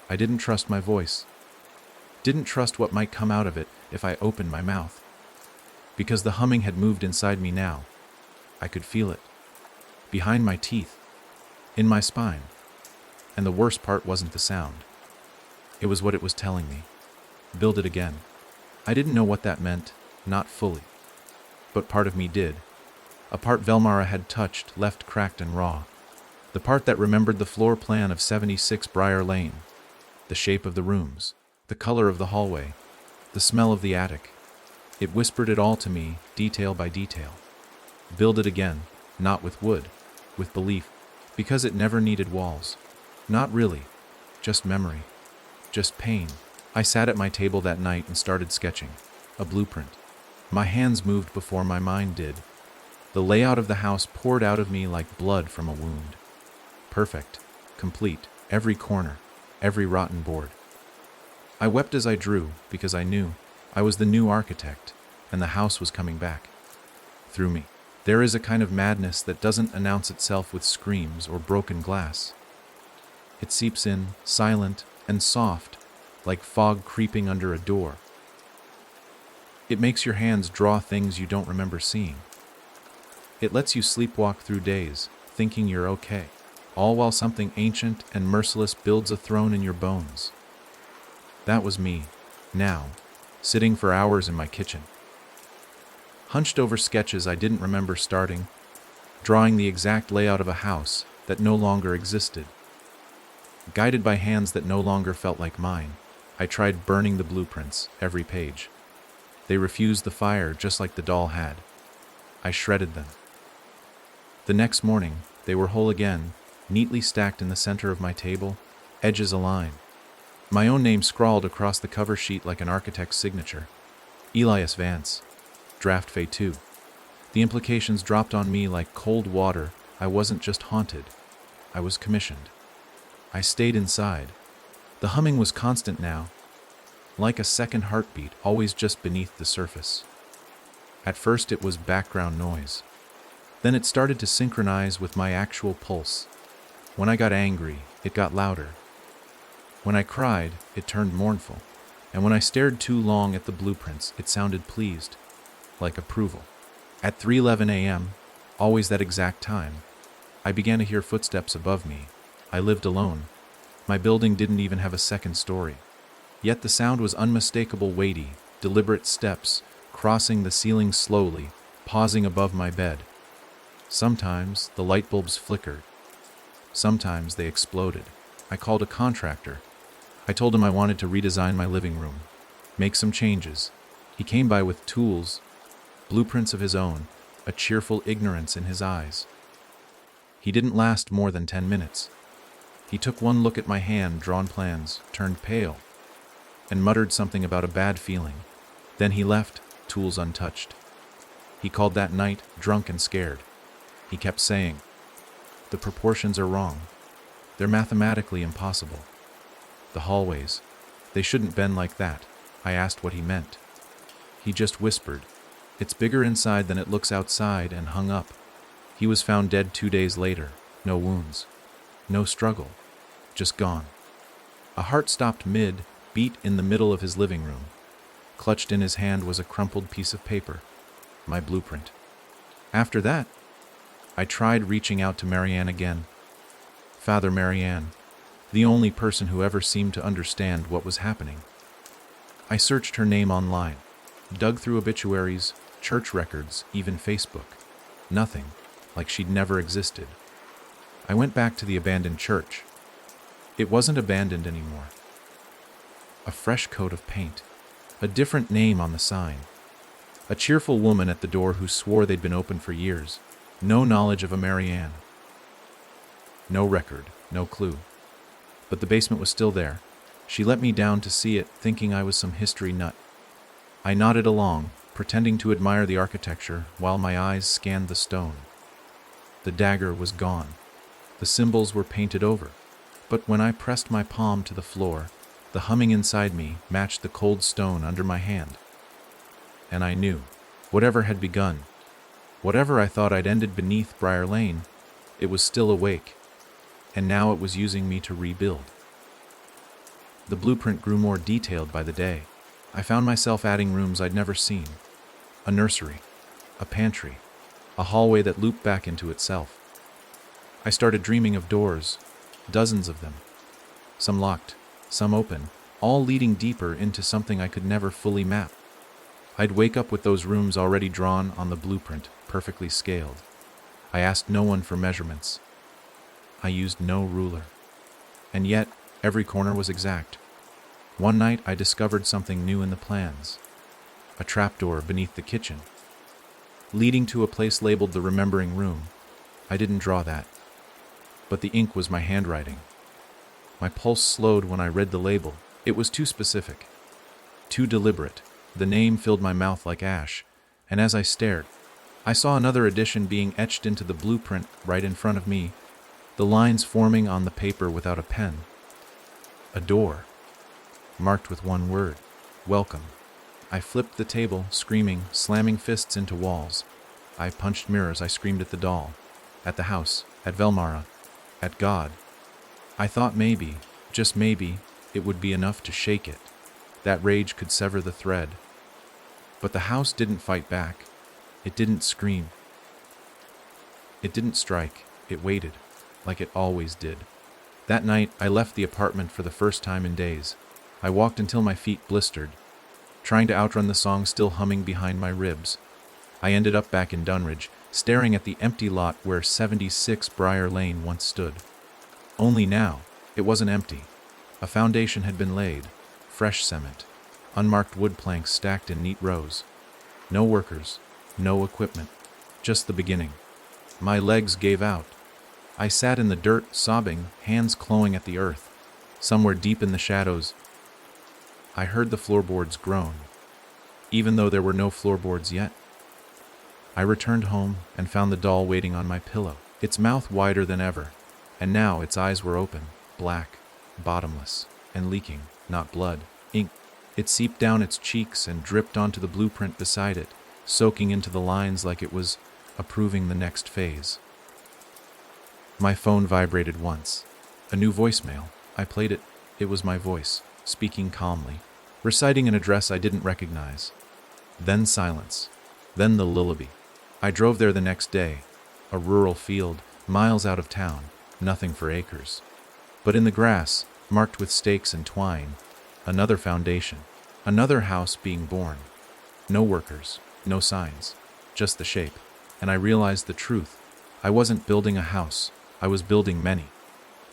I didn't trust my voice. Didn't trust what might come out of it if I opened my mouth. Because the humming had moved inside me now. I could feel it. Behind my teeth. In my spine. And the worst part wasn't the sound. It was what it was telling me. Build it again. I didn't know what that meant, not fully. But part of me did. A part Velmara had touched, left cracked and raw. The part that remembered the floor plan of 76 Briar Lane. The shape of the rooms. The color of the hallway. The smell of the attic. It whispered it all to me, detail by detail. Build it again, not with wood, with belief, because it never needed walls. Not really, just memory, just pain. I sat at my table that night and started sketching, a blueprint. My hands moved before my mind did. The layout of the house poured out of me like blood from a wound. Perfect, complete, every corner, every rotten board. I wept as I drew, because I knew I was the new architect, and the house was coming back. Through me. There is a kind of madness that doesn't announce itself with screams or broken glass. It seeps in, silent and soft, like fog creeping under a door. It makes your hands draw things you don't remember seeing. It lets you sleepwalk through days, thinking you're okay, all while something ancient and merciless builds a throne in your bones. That was me, now, sitting for hours in my kitchen, hunched over sketches I didn't remember starting, drawing the exact layout of a house that no longer existed. Guided by hands that no longer felt like mine, I tried burning the blueprints, every page. They refused the fire just like the doll had. I shredded them. The next morning, they were whole again, neatly stacked in the center of my table, edges aligned. My own name scrawled across the cover sheet like an architect's signature. Elias Vance. Draft Fay 2. The implications dropped on me like cold water. I wasn't just haunted. I was commissioned. I stayed inside. The humming was constant now, like a second heartbeat, always just beneath the surface. At first it was background noise. Then it started to synchronize with my actual pulse. When I got angry, it got louder. When I cried, it turned mournful. And when I stared too long at the blueprints, it sounded pleased, like approval. At 3:11 a.m., always that exact time, I began to hear footsteps above me. I lived alone. My building didn't even have a second story. Yet the sound was unmistakable, weighty, deliberate steps, crossing the ceiling slowly, pausing above my bed. Sometimes the light bulbs flickered. Sometimes they exploded. I called a contractor. I told him I wanted to redesign my living room, make some changes. He came by with tools, blueprints of his own, a cheerful ignorance in his eyes. He didn't last more than 10 minutes. He took one look at my hand-drawn plans, turned pale, and muttered something about a bad feeling. Then he left, tools untouched. He called that night, drunk and scared. He kept saying, "The proportions are wrong. They're mathematically impossible. The hallways, they shouldn't bend like that." I asked what he meant. He just whispered, "It's bigger inside than it looks outside," and hung up. He was found dead 2 days later. No wounds. No struggle. Just gone. A heart stopped mid-beat in the middle of his living room. Clutched in his hand was a crumpled piece of paper. My blueprint. After that, I tried reaching out to Marianne again. Father Marianne, the only person who ever seemed to understand what was happening. I searched her name online, dug through obituaries, church records, even Facebook. Nothing, like she'd never existed. I went back to the abandoned church. It wasn't abandoned anymore. A fresh coat of paint, a different name on the sign. A cheerful woman at the door who swore they'd been open for years. No knowledge of a Marianne. No record, no clue. But the basement was still there. She let me down to see it, thinking I was some history nut. I nodded along, pretending to admire the architecture while my eyes scanned the stone. The dagger was gone. The symbols were painted over. But when I pressed my palm to the floor, the humming inside me matched the cold stone under my hand. And I knew, whatever had begun, whatever I thought I'd ended beneath Briar Lane, it was still awake, and now it was using me to rebuild. The blueprint grew more detailed by the day. I found myself adding rooms I'd never seen. A nursery, a pantry, a hallway that looped back into itself. I started dreaming of doors, dozens of them. Some locked, some open, all leading deeper into something I could never fully map. I'd wake up with those rooms already drawn on the blueprint, perfectly scaled. I asked no one for measurements. I used no ruler. And yet, every corner was exact. One night I discovered something new in the plans. A trapdoor beneath the kitchen, leading to a place labeled the Remembering Room. I didn't draw that, but the ink was my handwriting. My pulse slowed when I read the label. It was too specific, too deliberate. The name filled my mouth like ash, and as I stared, I saw another addition being etched into the blueprint right in front of me, the lines forming on the paper without a pen. A door, marked with one word: welcome. I flipped the table, screaming, slamming fists into walls. I punched mirrors, I screamed at the doll, at the house, at Velmara, at God. I thought maybe, just maybe, it would be enough to shake it. That rage could sever the thread. But the house didn't fight back. It didn't scream. It didn't strike. It waited, like it always did. That night, I left the apartment for the first time in days. I walked until my feet blistered, trying to outrun the song still humming behind my ribs. I ended up back in Dunridge, staring at the empty lot where 76 Briar Lane once stood. Only now, it wasn't empty. A foundation had been laid, fresh cement, unmarked wood planks stacked in neat rows. No workers, no equipment, just the beginning. My legs gave out. I sat in the dirt, sobbing, hands clawing at the earth. Somewhere deep in the shadows, I heard the floorboards groan, even though there were no floorboards yet. I returned home and found the doll waiting on my pillow, its mouth wider than ever, and now its eyes were open, black, bottomless, and leaking, not blood, ink. It seeped down its cheeks and dripped onto the blueprint beside it, soaking into the lines like it was approving the next phase. My phone vibrated once. A new voicemail. I played it. It was my voice, speaking calmly, reciting an address I didn't recognize. Then silence. Then the lullaby. I drove there the next day. A rural field, miles out of town, nothing for acres. But in the grass, marked with stakes and twine, another foundation, another house being born. No workers, no signs, just the shape. And I realized the truth. I wasn't building a house. I was building many.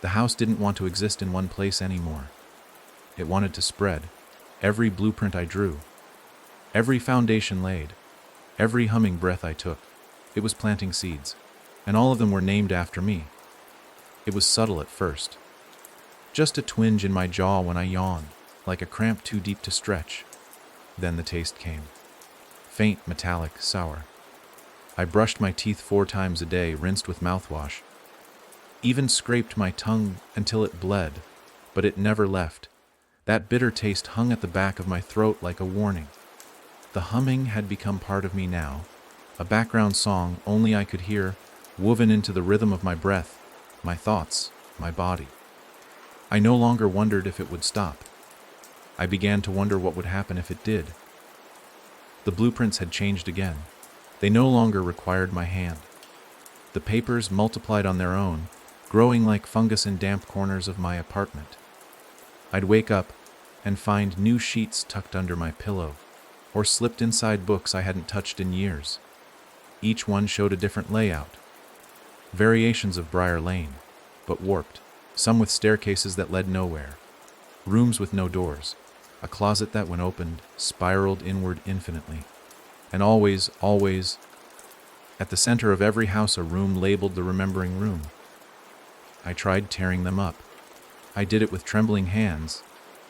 The house didn't want to exist in one place anymore. It wanted to spread. Every blueprint I drew, every foundation laid, every humming breath I took, it was planting seeds, and all of them were named after me. It was subtle at first. Just a twinge in my jaw when I yawned, like a cramp too deep to stretch. Then the taste came. Faint, metallic, sour. I brushed my teeth 4 times a day, rinsed with mouthwash. Even scraped my tongue until it bled, but it never left. That bitter taste hung at the back of my throat like a warning. The humming had become part of me now, a background song only I could hear, woven into the rhythm of my breath, my thoughts, my body. I no longer wondered if it would stop. I began to wonder what would happen if it did. The blueprints had changed again. They no longer required my hand. The papers multiplied on their own, growing like fungus in damp corners of my apartment. I'd wake up and find new sheets tucked under my pillow, or slipped inside books I hadn't touched in years. Each one showed a different layout. Variations of Briar Lane, but warped, some with staircases that led nowhere, rooms with no doors, a closet that when opened, spiraled inward infinitely. And always, at the center of every house a room labeled the Remembering Room. I tried tearing them up. I did it with trembling hands,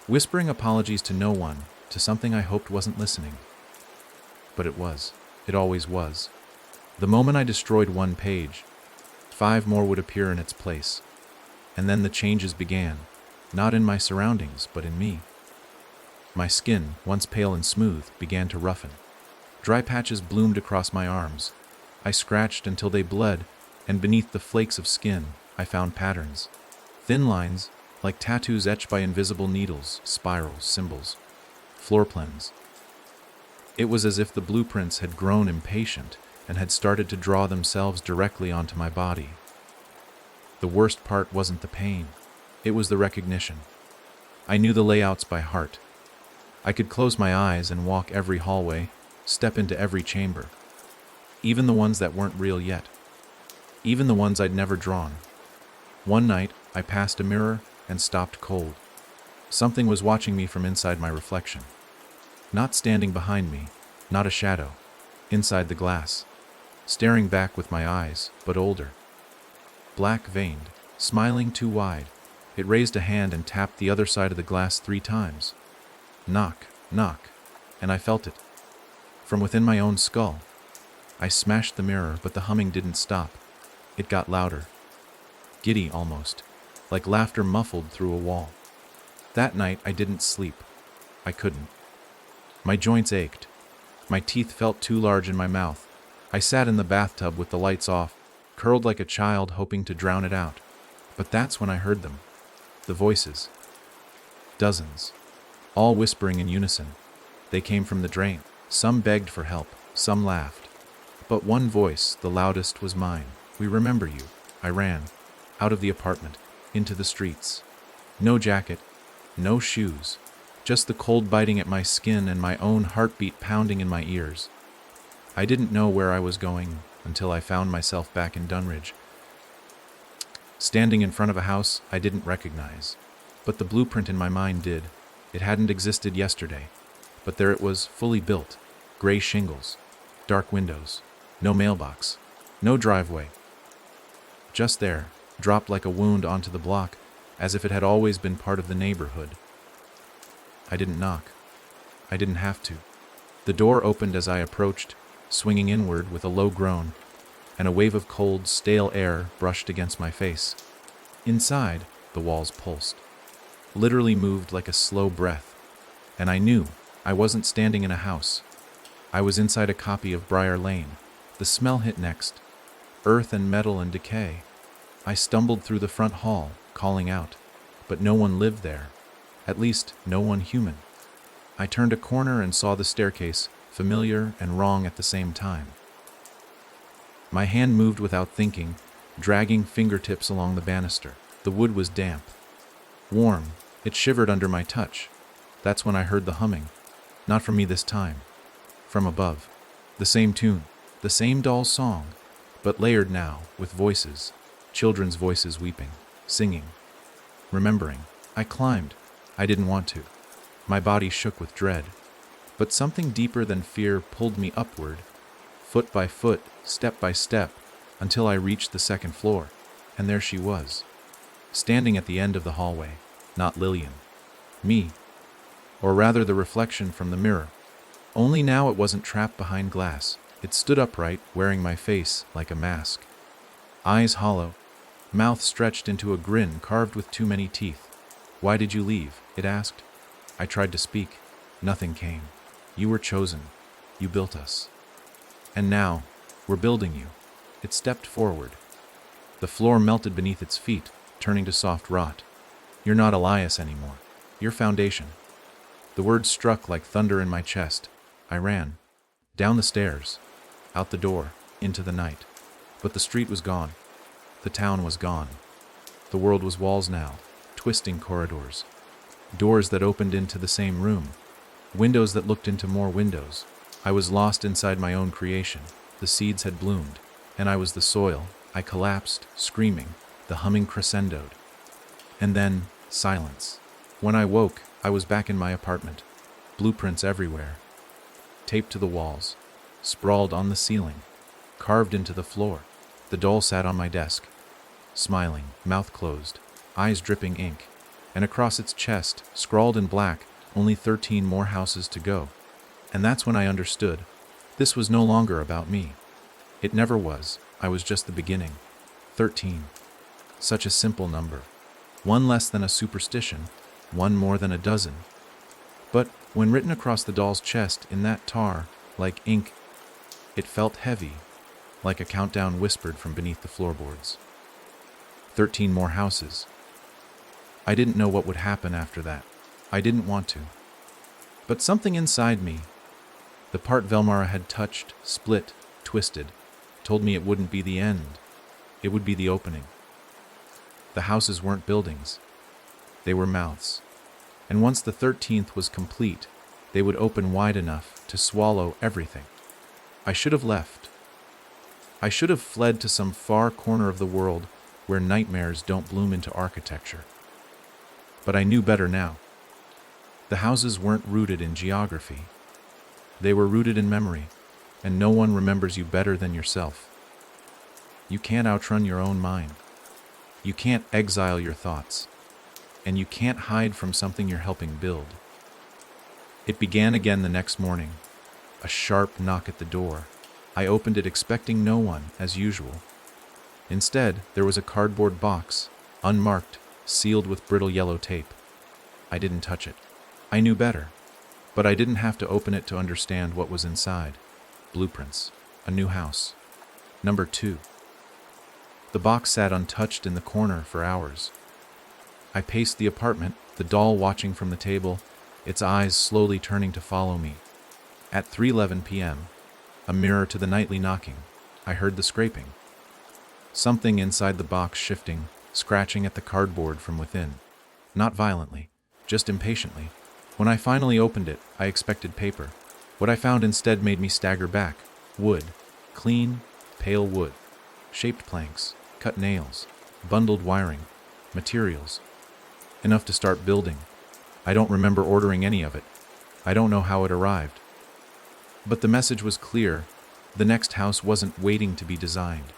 whispering apologies to no one, to something I hoped wasn't listening. But it was. It always was. The moment I destroyed one page, 5 more would appear in its place. And then the changes began, not in my surroundings, but in me. My skin, once pale and smooth, began to roughen. Dry patches bloomed across my arms. I scratched until they bled, and beneath the flakes of skin, I found patterns. Thin lines, like tattoos etched by invisible needles, spirals, symbols, floor plans. It was as if the blueprints had grown impatient and had started to draw themselves directly onto my body. The worst part wasn't the pain. It was the recognition. I knew the layouts by heart. I could close my eyes and walk every hallway, step into every chamber. Even the ones that weren't real yet. Even the ones I'd never drawn. One night, I passed a mirror and stopped cold. Something was watching me from inside my reflection. Not standing behind me, not a shadow. Inside the glass. Staring back with my eyes, but older. Black-veined, smiling too wide. It raised a hand and tapped the other side of the glass 3 times. Knock, knock, and I felt it. From within my own skull. I smashed the mirror, but the humming didn't stop. It got louder. Giddy almost, like laughter muffled through a wall. That night I didn't sleep. I couldn't. My joints ached. My teeth felt too large in my mouth. I sat in the bathtub with the lights off, curled like a child hoping to drown it out. But that's when I heard them. The voices. Dozens. All whispering in unison. They came from the drain. Some begged for help, some laughed. But one voice, the loudest, was mine. We remember you. I ran. Out of the apartment. Into the streets. No jacket. No shoes. Just the cold biting at my skin and my own heartbeat pounding in my ears. I didn't know where I was going until I found myself back in Dunridge. Standing in front of a house I didn't recognize. But the blueprint in my mind did. It hadn't existed yesterday. But there it was, fully built. Gray shingles. Dark windows. No mailbox. No driveway. Just there, dropped like a wound onto the block, as if it had always been part of the neighborhood. I didn't knock. I didn't have to. The door opened as I approached, swinging inward with a low groan, and a wave of cold, stale air brushed against my face. Inside, the walls pulsed. Literally moved like a slow breath. And I knew I wasn't standing in a house. I was inside a copy of Briar Lane. The smell hit next. Earth and metal and decay. I stumbled through the front hall, calling out. But no one lived there. At least, no one human. I turned a corner and saw the staircase, familiar and wrong at the same time. My hand moved without thinking, dragging fingertips along the banister. The wood was damp. Warm. It shivered under my touch. That's when I heard the humming. Not from me this time. From above. The same tune. The same dull song. But layered now, with voices. Children's voices weeping. Singing. Remembering. I climbed. I didn't want to. My body shook with dread. But something deeper than fear pulled me upward, foot by foot, step by step, until I reached the 2nd floor. And there she was. Standing at the end of the hallway. Not Lillian. Me. Or rather the reflection from the mirror. Only now it wasn't trapped behind glass. It stood upright, wearing my face like a mask. Eyes hollow. Mouth stretched into a grin carved with too many teeth. "Why did you leave?" it asked. I tried to speak. Nothing came. "You were chosen. You built us. And now, we're building you." It stepped forward. The floor melted beneath its feet, turning to soft rot. "You're not Elias anymore. You're foundation." The words struck like thunder in my chest. I ran. Down the stairs. Out the door. Into the night. But the street was gone. The town was gone. The world was walls now. Twisting corridors. Doors that opened into the same room. Windows that looked into more windows. I was lost inside my own creation. The seeds had bloomed. And I was the soil. I collapsed, screaming. The humming crescendoed. And then, silence. When I woke, I was back in my apartment. Blueprints everywhere. Taped to the walls. Sprawled on the ceiling. Carved into the floor. The doll sat on my desk. Smiling, mouth closed, eyes dripping ink. And across its chest, scrawled in black, only 13 more houses to go. And that's when I understood. This was no longer about me. It never was. I was just the beginning. 13. Such a simple number. One less than a superstition. One more than a dozen. But when written across the doll's chest in that tar, like ink, it felt heavy, like a countdown whispered from beneath the floorboards. 13 more houses. I didn't know what would happen after that. I didn't want to. But something inside me, the part Velmara had touched, split, twisted, told me it wouldn't be the end. It would be the opening. The houses weren't buildings. They were mouths. And once the 13th was complete, they would open wide enough to swallow everything. I should have left. I should have fled to some far corner of the world where nightmares don't bloom into architecture. But I knew better now. The houses weren't rooted in geography. They were rooted in memory, and no one remembers you better than yourself. You can't outrun your own mind. You can't exile your thoughts. And you can't hide from something you're helping build. It began again the next morning. A sharp knock at the door. I opened it expecting no one, as usual. Instead, there was a cardboard box, unmarked, sealed with brittle yellow tape. I didn't touch it. I knew better. But I didn't have to open it to understand what was inside. Blueprints. A new house. Number 2. The box sat untouched in the corner for hours. I paced the apartment, the doll watching from the table, its eyes slowly turning to follow me. At 3:11 p.m., a mirror to the nightly knocking, I heard the scraping. Something inside the box shifting, scratching at the cardboard from within. Not violently, just impatiently. When I finally opened it, I expected paper. What I found instead made me stagger back. Wood. Clean, pale wood. Shaped planks, cut nails, bundled wiring, materials. Enough to start building. I don't remember ordering any of it. I don't know how it arrived. But the message was clear. The next house wasn't waiting to be designed.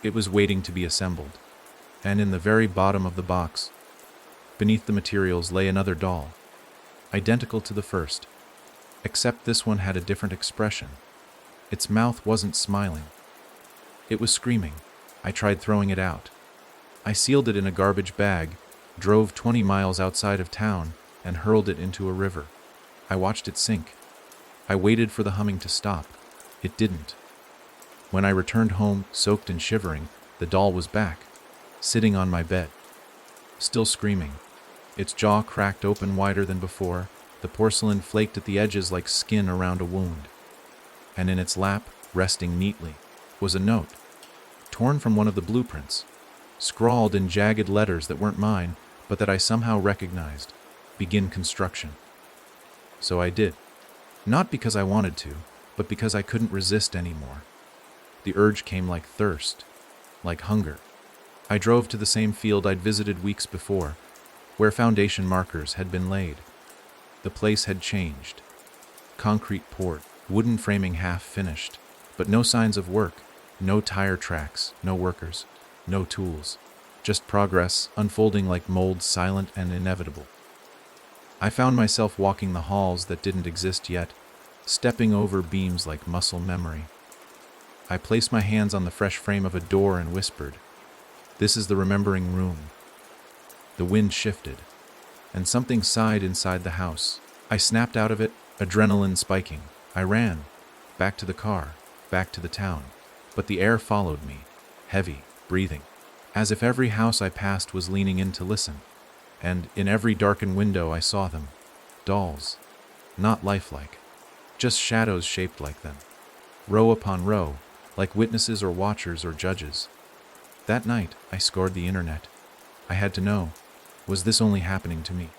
It was waiting to be assembled. And in the very bottom of the box, beneath the materials, lay another doll, identical to the first, except this one had a different expression. Its mouth wasn't smiling. It was screaming. I tried throwing it out. I sealed it in a garbage bag, drove 20 miles outside of town, and hurled it into a river. I watched it sink. I waited for the humming to stop. It didn't. When I returned home, soaked and shivering, the doll was back, sitting on my bed, still screaming. Its jaw cracked open wider than before, the porcelain flaked at the edges like skin around a wound. And in its lap, resting neatly, was a note, torn from one of the blueprints, scrawled in jagged letters that weren't mine, but that I somehow recognized. Begin construction. So I did. Not because I wanted to, but because I couldn't resist anymore. The urge came like thirst, like hunger. I drove to the same field I'd visited weeks before, where foundation markers had been laid. The place had changed. Concrete poured, wooden framing half finished, but no signs of work, no tire tracks, no workers, no tools. Just progress, unfolding like mold, silent and inevitable. I found myself walking the halls that didn't exist yet, stepping over beams like muscle memory. I placed my hands on the fresh frame of a door and whispered, "This is the remembering room." The wind shifted, and something sighed inside the house. I snapped out of it, adrenaline spiking. I ran, back to the car, back to the town. But the air followed me, heavy, breathing, as if every house I passed was leaning in to listen. And in every darkened window I saw them. Dolls. Not lifelike. Just shadows shaped like them. Row upon row, like witnesses or watchers or judges. That night, I scoured the internet. I had to know, was this only happening to me?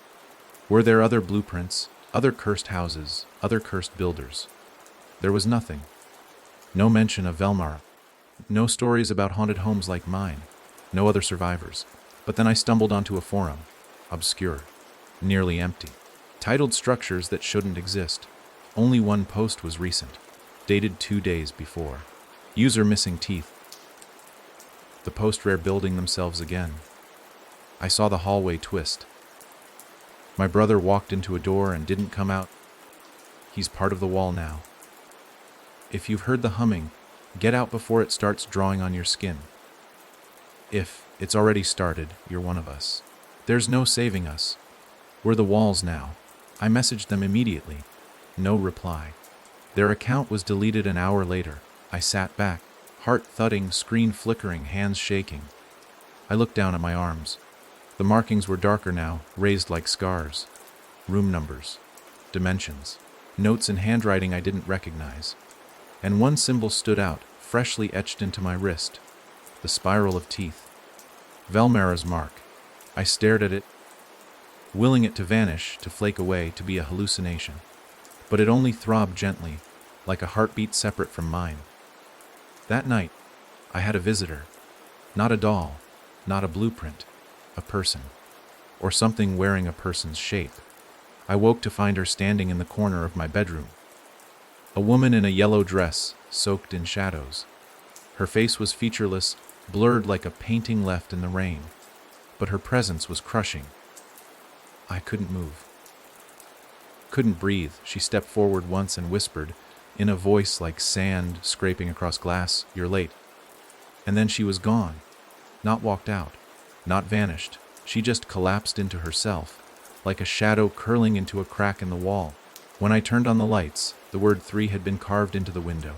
Were there other blueprints, other cursed houses, other cursed builders? There was nothing. No mention of Velmar. No stories about haunted homes like mine. No other survivors. But then I stumbled onto a forum. Obscure. Nearly empty. Titled structures that shouldn't exist. Only one post was recent. Dated 2 days before. User missing teeth. The post rare building themselves again. I saw the hallway twist. My brother walked into a door and didn't come out. He's part of the wall now. If you've heard the humming, get out before it starts drawing on your skin. If it's already started, you're one of us. There's no saving us. We're the walls now. I messaged them immediately. No reply. Their account was deleted an hour later. I sat back, heart thudding, screen flickering, hands shaking. I looked down at my arms. The markings were darker now, raised like scars. Room numbers. Dimensions. Notes and handwriting I didn't recognize. And one symbol stood out, freshly etched into my wrist. The spiral of teeth. Velmara's mark. I stared at it, willing it to vanish, to flake away, to be a hallucination. But it only throbbed gently, like a heartbeat separate from mine. That night, I had a visitor. Not a doll, not a blueprint, a person. Or something wearing a person's shape. I woke to find her standing in the corner of my bedroom. A woman in a yellow dress, soaked in shadows. Her face was featureless, blurred like a painting left in the rain, but her presence was crushing. I couldn't move. Couldn't breathe. She stepped forward once and whispered, in a voice like sand scraping across glass, "You're late." And then she was gone. Not walked out. Not vanished. She just collapsed into herself, like a shadow curling into a crack in the wall. When I turned on the lights, the word 3 had been carved into the window.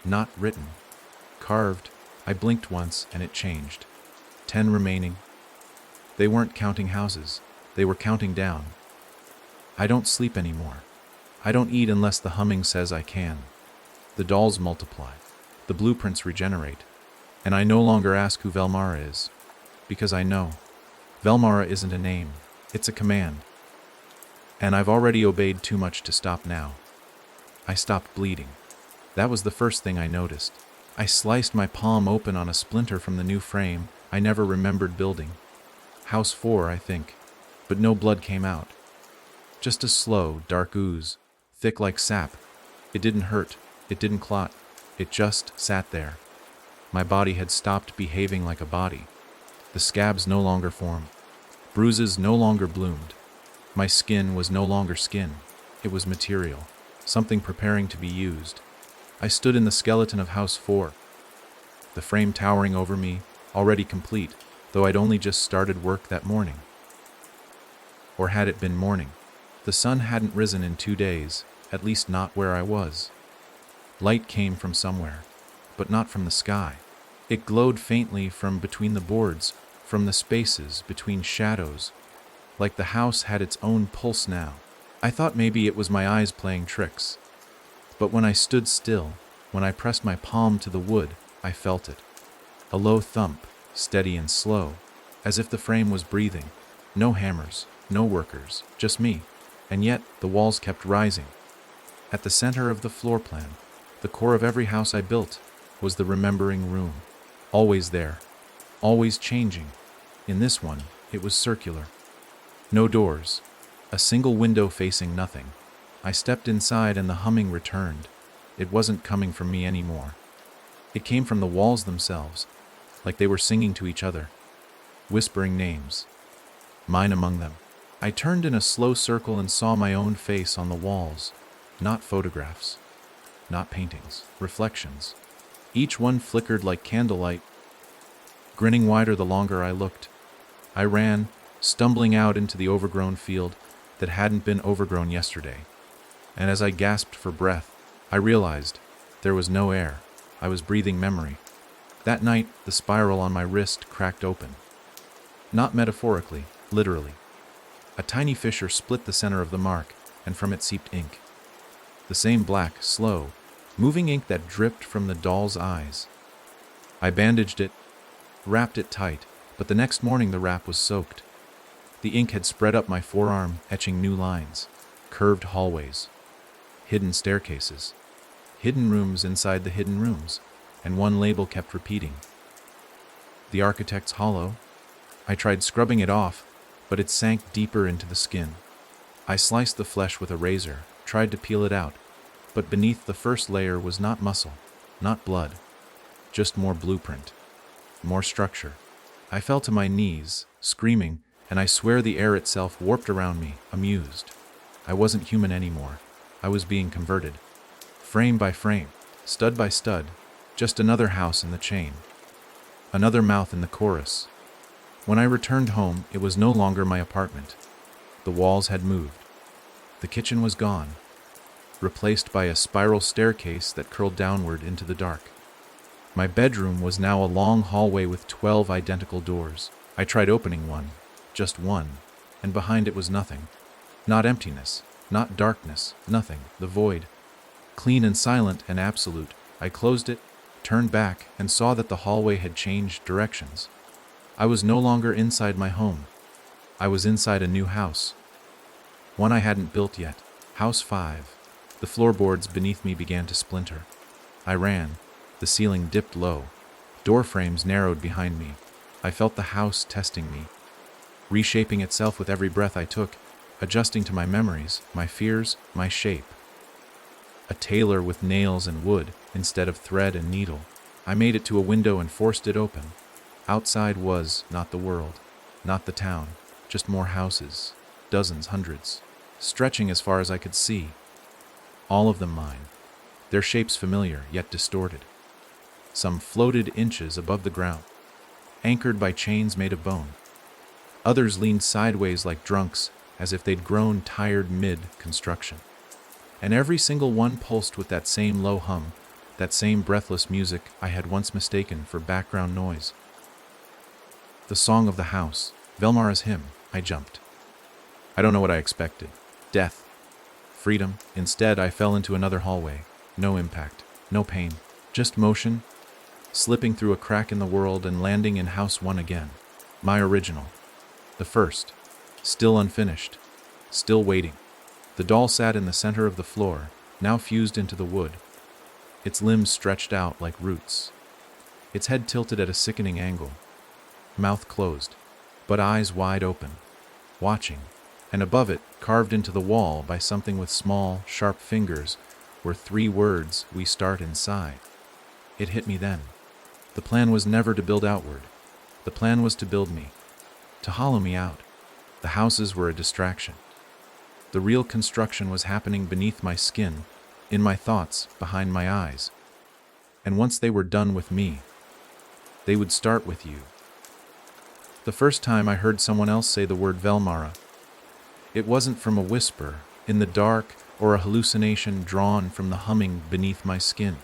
Not written. Carved. I blinked once and it changed. 10 remaining. They weren't counting houses. They were counting down. I don't sleep anymore. I don't eat unless the humming says I can. The dolls multiply. The blueprints regenerate. And I no longer ask who Velmara is. Because I know. Velmara isn't a name. It's a command. And I've already obeyed too much to stop now. I stopped bleeding. That was the first thing I noticed. I sliced my palm open on a splinter from the new frame I never remembered building. House 4, I think. But no blood came out. Just a slow, dark ooze, thick like sap. It didn't hurt. It didn't clot. It just sat there. My body had stopped behaving like a body. The scabs no longer formed. Bruises no longer bloomed. My skin was no longer skin. It was material. Something preparing to be used. I stood in the skeleton of House 4. The frame towering over me, already complete, though I'd only just started work that morning. Or had it been morning? The sun hadn't risen in 2 days, at least not where I was. Light came from somewhere, but not from the sky. It glowed faintly from between the boards, from the spaces between shadows, like the house had its own pulse now. I thought maybe it was my eyes playing tricks. But when I stood still, when I pressed my palm to the wood, I felt it. A low thump, steady and slow, as if the frame was breathing. No hammers, no workers, just me. And yet the walls kept rising. At the center of the floor plan, the core of every house I built, was the remembering room. Always there, always changing. In this one, it was circular. No doors, a single window facing nothing. I stepped inside and the humming returned. It wasn't coming from me anymore. It came from the walls themselves, like they were singing to each other, whispering names, mine among them. I turned in a slow circle and saw my own face on the walls, not photographs, not paintings, reflections. Each one flickered like candlelight, grinning wider the longer I looked. I ran, stumbling out into the overgrown field that hadn't been overgrown yesterday. And as I gasped for breath, I realized there was no air. I was breathing memory. That night, the spiral on my wrist cracked open. Not metaphorically, literally. A tiny fissure split the center of the mark, and from it seeped ink. The same black, slow, moving ink that dripped from the doll's eyes. I bandaged it, wrapped it tight, but the next morning the wrap was soaked. The ink had spread up my forearm, etching new lines, curved hallways, hidden staircases, hidden rooms inside the hidden rooms, and one label kept repeating. The Architect's Hollow. I tried scrubbing it off, but it sank deeper into the skin. I sliced the flesh with a razor, tried to peel it out, but beneath the first layer was not muscle, not blood, just more blueprint, more structure. I fell to my knees, screaming, and I swear the air itself warped around me, amused. I wasn't human anymore. I was being converted. Frame by frame, stud by stud, just another house in the chain. Another mouth in the chorus. When I returned home, it was no longer my apartment. The walls had moved. The kitchen was gone, replaced by a spiral staircase that curled downward into the dark. My bedroom was now a long hallway with 12 identical doors. I tried opening one, just one, and behind it was nothing. Not emptiness, not darkness, nothing, the void. Clean and silent and absolute. I closed it, turned back, and saw that the hallway had changed directions. I was no longer inside my home. I was inside a new house. One I hadn't built yet. House 5. The floorboards beneath me began to splinter. I ran. The ceiling dipped low. Door frames narrowed behind me. I felt the house testing me, reshaping itself with every breath I took, adjusting to my memories, my fears, my shape. A tailor with nails and wood instead of thread and needle. I made it to a window and forced it open. Outside was not the world, not the town, just more houses, dozens, hundreds, stretching as far as I could see. All of them mine, their shapes familiar yet distorted. Some floated inches above the ground, anchored by chains made of bone. Others leaned sideways like drunks, as if they'd grown tired mid-construction. And every single one pulsed with that same low hum, that same breathless music I had once mistaken for background noise. The song of the house, Velmara's hymn. I jumped. I don't know what I expected. Death. Freedom. Instead, I fell into another hallway. No impact. No pain. Just motion. Slipping through a crack in the world and landing in house one again. My original. The first. Still unfinished. Still waiting. The doll sat in the center of the floor, now fused into the wood. Its limbs stretched out like roots. Its head tilted at a sickening angle. Mouth closed, but eyes wide open, watching, and above it, carved into the wall by something with small, sharp fingers, were 3 words: "We start inside." It hit me then. The plan was never to build outward. The plan was to build me, to hollow me out. The houses were a distraction. The real construction was happening beneath my skin, in my thoughts, behind my eyes. And once they were done with me, they would start with you. The first time I heard someone else say the word Velmara, it wasn't from a whisper in the dark or a hallucination drawn from the humming beneath my skin.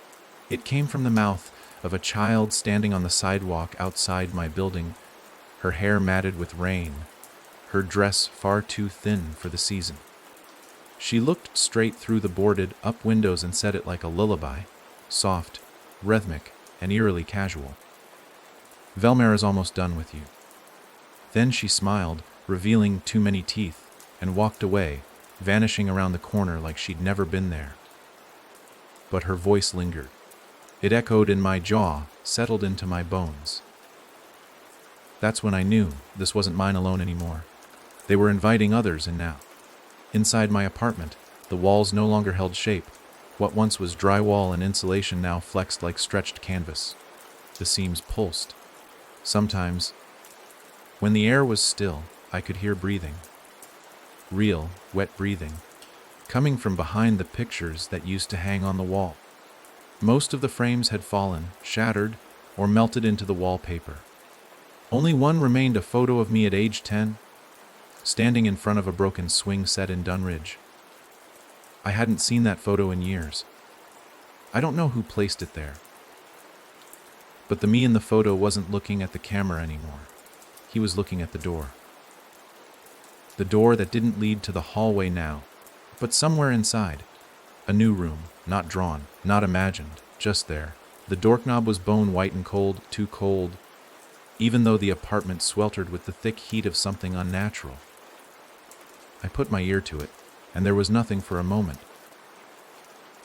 It came from the mouth of a child standing on the sidewalk outside my building, her hair matted with rain, her dress far too thin for the season. She looked straight through the boarded up windows and said it like a lullaby, soft, rhythmic, and eerily casual. Velmara's almost done with you. Then she smiled, revealing too many teeth, and walked away, vanishing around the corner like she'd never been there. But her voice lingered. It echoed in my jaw, settled into my bones. That's when I knew this wasn't mine alone anymore. They were inviting others in now. Inside my apartment, the walls no longer held shape. What once was drywall and insulation now flexed like stretched canvas. The seams pulsed. Sometimes, when the air was still, I could hear breathing. Real, wet breathing, coming from behind the pictures that used to hang on the wall. Most of the frames had fallen, shattered, or melted into the wallpaper. Only one remained, a photo of me at age 10, standing in front of a broken swing set in Dunridge. I hadn't seen that photo in years. I don't know who placed it there. But the me in the photo wasn't looking at the camera anymore. He was looking at the door. The door that didn't lead to the hallway now, but somewhere inside. A new room, not drawn, not imagined, just there. The doorknob was bone white and cold, too cold, even though the apartment sweltered with the thick heat of something unnatural. I put my ear to it, and there was nothing for a moment.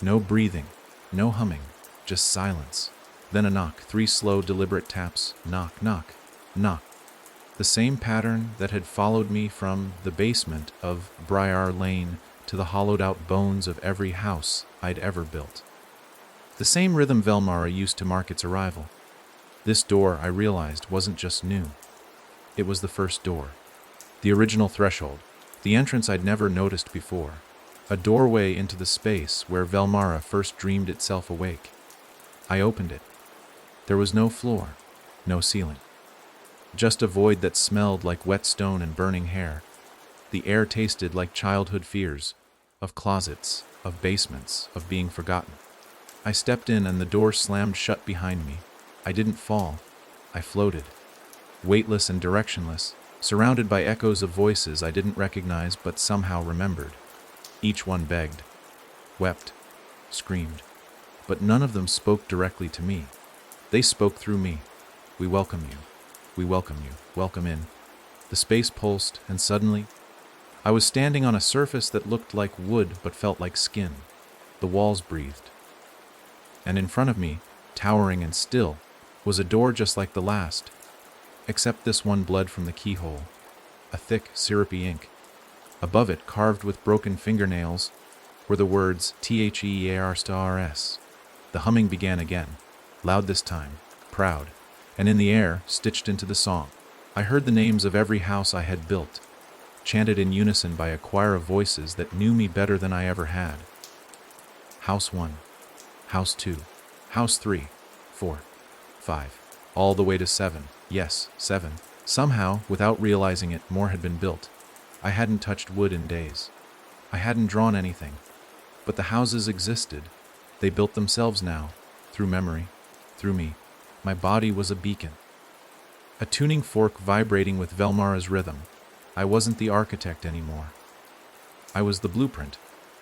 No breathing, no humming, just silence. Then a knock, 3 slow, deliberate taps. Knock, knock, knock. The same pattern that had followed me from the basement of Briar Lane to the hollowed-out bones of every house I'd ever built. The same rhythm Velmara used to mark its arrival. This door, I realized, wasn't just new. It was the first door. The original threshold. The entrance I'd never noticed before. A doorway into the space where Velmara first dreamed itself awake. I opened it. There was no floor, no ceiling. Just a void that smelled like wet stone and burning hair. The air tasted like childhood fears, of closets, of basements, of being forgotten. I stepped in and the door slammed shut behind me. I didn't fall. I floated. Weightless and directionless, surrounded by echoes of voices I didn't recognize but somehow remembered. Each one begged, wept, screamed, but none of them spoke directly to me. They spoke through me. We welcome you. We welcome you. Welcome in. The space pulsed, and suddenly, I was standing on a surface that looked like wood but felt like skin. The walls breathed. And in front of me, towering and still, was a door just like the last, except this one bled from the keyhole, a thick, syrupy ink. Above it, carved with broken fingernails, were the words THEARS. The humming began again, loud this time, proud, and in the air, stitched into the song. I heard the names of every house I had built, chanted in unison by a choir of voices that knew me better than I ever had. House 1, House 2, House 3, 4, 5, all the way to 7. Yes, 7. Somehow, without realizing it, more had been built. I hadn't touched wood in days. I hadn't drawn anything. But the houses existed. They built themselves now, through memory, through me. My body was a beacon. A tuning fork vibrating with Velmara's rhythm. I wasn't the architect anymore. I was the blueprint.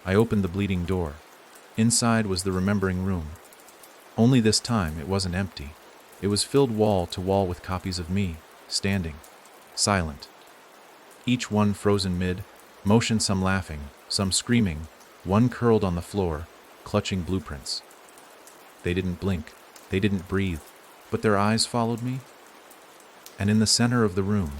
I opened the bleeding door. Inside was the remembering room. Only this time it wasn't empty. It was filled wall to wall with copies of me, standing, silent. Each one frozen mid, motion, some laughing, some screaming, one curled on the floor, clutching blueprints. They didn't blink, they didn't breathe, but their eyes followed me. And in the center of the room,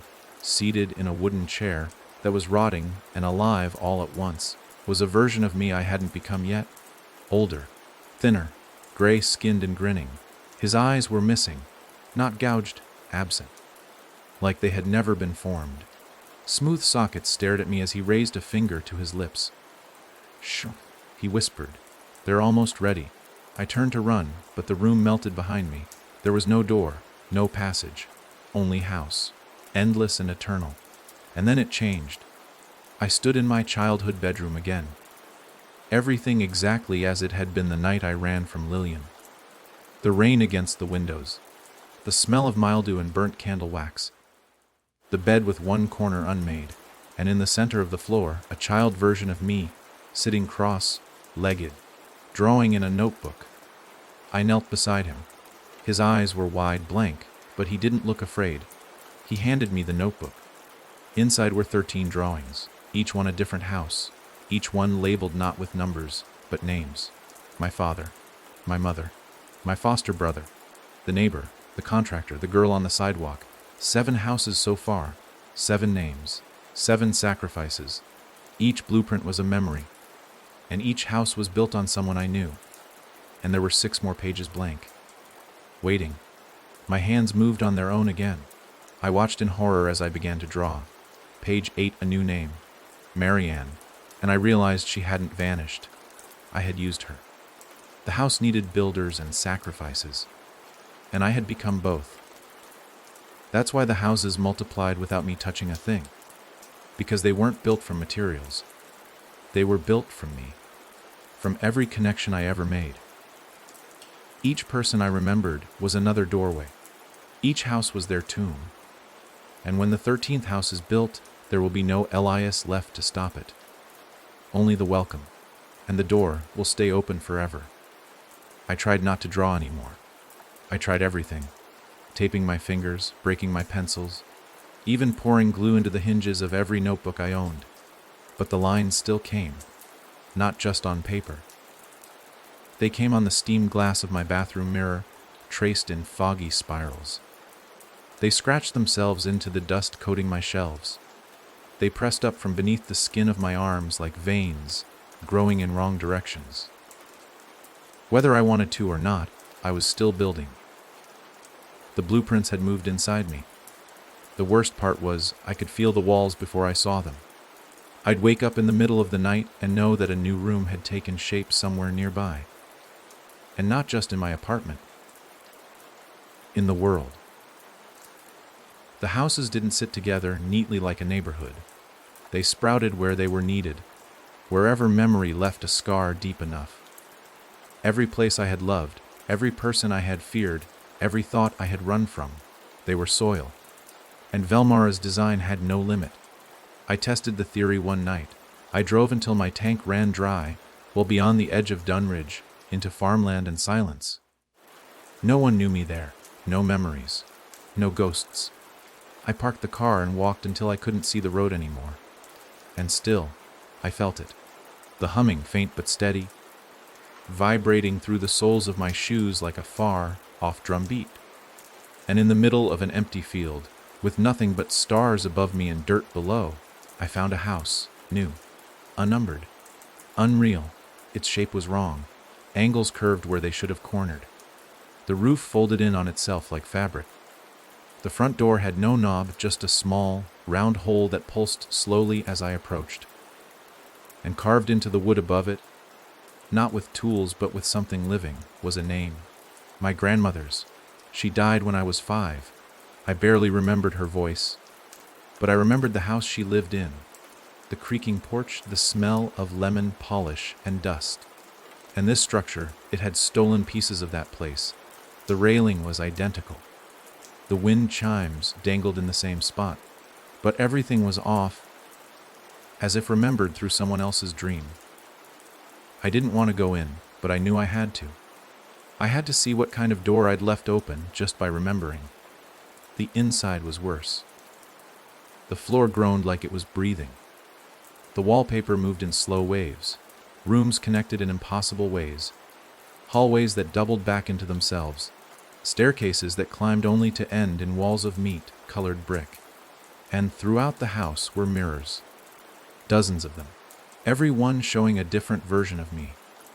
seated in a wooden chair that was rotting and alive all at once, was a version of me I hadn't become yet. Older, thinner, gray-skinned and grinning. His eyes were missing, not gouged, absent, like they had never been formed. Smooth sockets stared at me as he raised a finger to his lips. "Shh," he whispered. "They're almost ready." I turned to run, but the room melted behind me. There was no door, no passage, only house, endless and eternal. And then it changed. I stood in my childhood bedroom again. Everything exactly as it had been the night I ran from Lillian. The rain against the windows, the smell of mildew and burnt candle wax, the bed with one corner unmade, and in the center of the floor, a child version of me, sitting cross-legged, drawing in a notebook. I knelt beside him. His eyes were wide, blank, but he didn't look afraid. He handed me the notebook. Inside were 13 drawings, each one a different house, each one labeled not with numbers, but names. My father, my mother, my foster brother, the neighbor, the contractor, the girl on the sidewalk. 7 houses so far, 7 names, 7 sacrifices. Each blueprint was a memory, and each house was built on someone I knew. And there were 6 more pages blank, waiting. My hands moved on their own again. I watched in horror as I began to draw. Page 8, a new name, Marianne, and I realized she hadn't vanished. I had used her. The house needed builders and sacrifices, and I had become both. That's why the houses multiplied without me touching a thing, because they weren't built from materials. They were built from me, from every connection I ever made. Each person I remembered was another doorway. Each house was their tomb. And when the 13th house is built, there will be no LIS left to stop it. Only the welcome, and the door will stay open forever. I tried not to draw anymore. I tried everything, taping my fingers, breaking my pencils, even pouring glue into the hinges of every notebook I owned. But the lines still came, not just on paper. They came on the steamed glass of my bathroom mirror, traced in foggy spirals. They scratched themselves into the dust coating my shelves. They pressed up from beneath the skin of my arms like veins, growing in wrong directions. Whether I wanted to or not, I was still building. The blueprints had moved inside me. The worst part was, I could feel the walls before I saw them. I'd wake up in the middle of the night and know that a new room had taken shape somewhere nearby. And not just in my apartment. In the world. The houses didn't sit together neatly like a neighborhood. They sprouted where they were needed, wherever memory left a scar deep enough. Every place I had loved, every person I had feared, every thought I had run from, they were soil. And Velmara's design had no limit. I tested the theory one night. I drove until my tank ran dry, well beyond the edge of Dunridge, into farmland and silence. No one knew me there, no memories, no ghosts. I parked the car and walked until I couldn't see the road anymore. And still, I felt it. The humming, faint but steady, vibrating through the soles of my shoes like a far-off drum beat. And in the middle of an empty field, with nothing but stars above me and dirt below, I found a house. New. Unnumbered. Unreal. Its shape was wrong. Angles curved where they should have cornered. The roof folded in on itself like fabric. The front door had no knob, just a small, round hole that pulsed slowly as I approached. And carved into the wood above it, not with tools but with something living, was a name. My grandmother's. She died when I was 5. I barely remembered her voice, but I remembered the house she lived in. The creaking porch, the smell of lemon polish and dust. And this structure, it had stolen pieces of that place. The railing was identical. The wind chimes dangled in the same spot, but everything was off, as if remembered through someone else's dream. I didn't want to go in, but I knew I had to. I had to see what kind of door I'd left open just by remembering. The inside was worse. The floor groaned like it was breathing. The wallpaper moved in slow waves. Rooms connected in impossible ways. Hallways that doubled back into themselves. Staircases that climbed only to end in walls of meat-colored brick. And throughout the house were mirrors. Dozens of them. Every one showing a different version of me.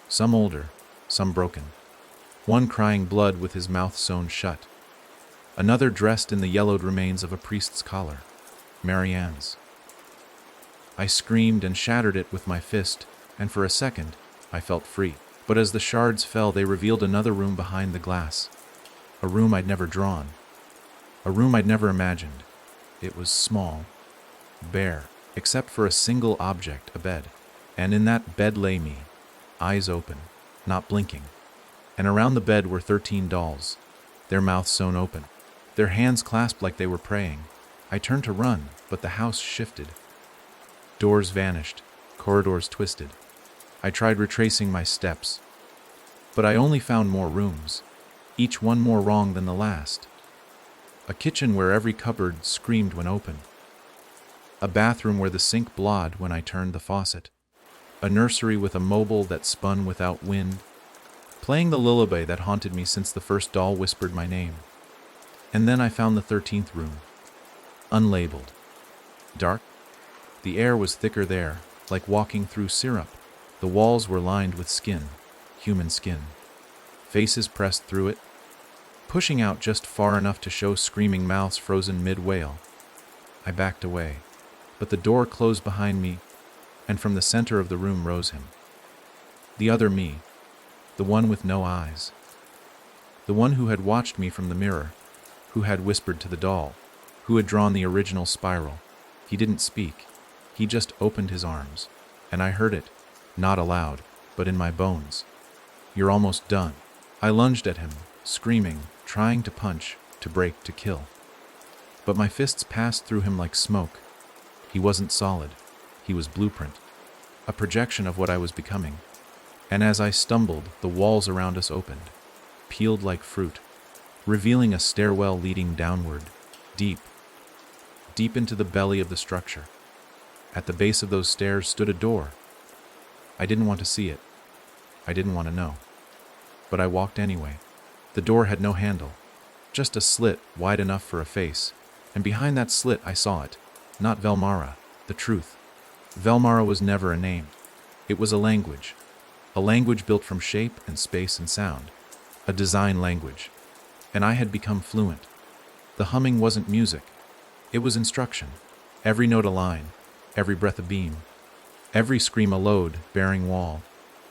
Some older, some broken. One crying blood with his mouth sewn shut. Another dressed in the yellowed remains of a priest's collar. Marianne's. I screamed and shattered it with my fist, and for a second, I felt free. But as the shards fell, they revealed another room behind the glass. A room I'd never drawn. A room I'd never imagined. It was small, bare, except for a single object, a bed. And in that bed lay me, eyes open, not blinking. And around the bed were 13 dolls, their mouths sewn open, their hands clasped like they were praying. I turned to run, but the house shifted. Doors vanished, corridors twisted. I tried retracing my steps, but I only found more rooms, each one more wrong than the last. A kitchen where every cupboard screamed when open. A bathroom where the sink blawed when I turned the faucet. A nursery with a mobile that spun without wind, playing the lullaby that haunted me since the first doll whispered my name. And then I found the 13th room, unlabeled. Dark. The air was thicker there, like walking through syrup. The walls were lined with skin, human skin. Faces pressed through it, pushing out just far enough to show screaming mouths frozen mid-wail. I backed away, but the door closed behind me, and from the center of the room rose him. The other me, the one with no eyes. The one who had watched me from the mirror, who had whispered to the doll, who had drawn the original spiral. He didn't speak. He just opened his arms, and I heard it, not aloud, but in my bones. "You're almost done." I lunged at him, screaming, trying to punch, to break, to kill. But my fists passed through him like smoke. He wasn't solid. He was blueprint, a projection of what I was becoming. And as I stumbled, the walls around us opened, peeled like fruit, revealing a stairwell leading downward, deep into the belly of the structure. At the base of those stairs stood a door. I didn't want to see it. I didn't want to know. But I walked anyway. The door had no handle, just a slit wide enough for a face, and behind that slit I saw it, not Velmara, the truth. Velmara was never a name. It was a language built from shape and space and sound, a design language. And I had become fluent. The humming wasn't music. It was instruction. Every note a line, every breath a beam, every scream a load bearing wall.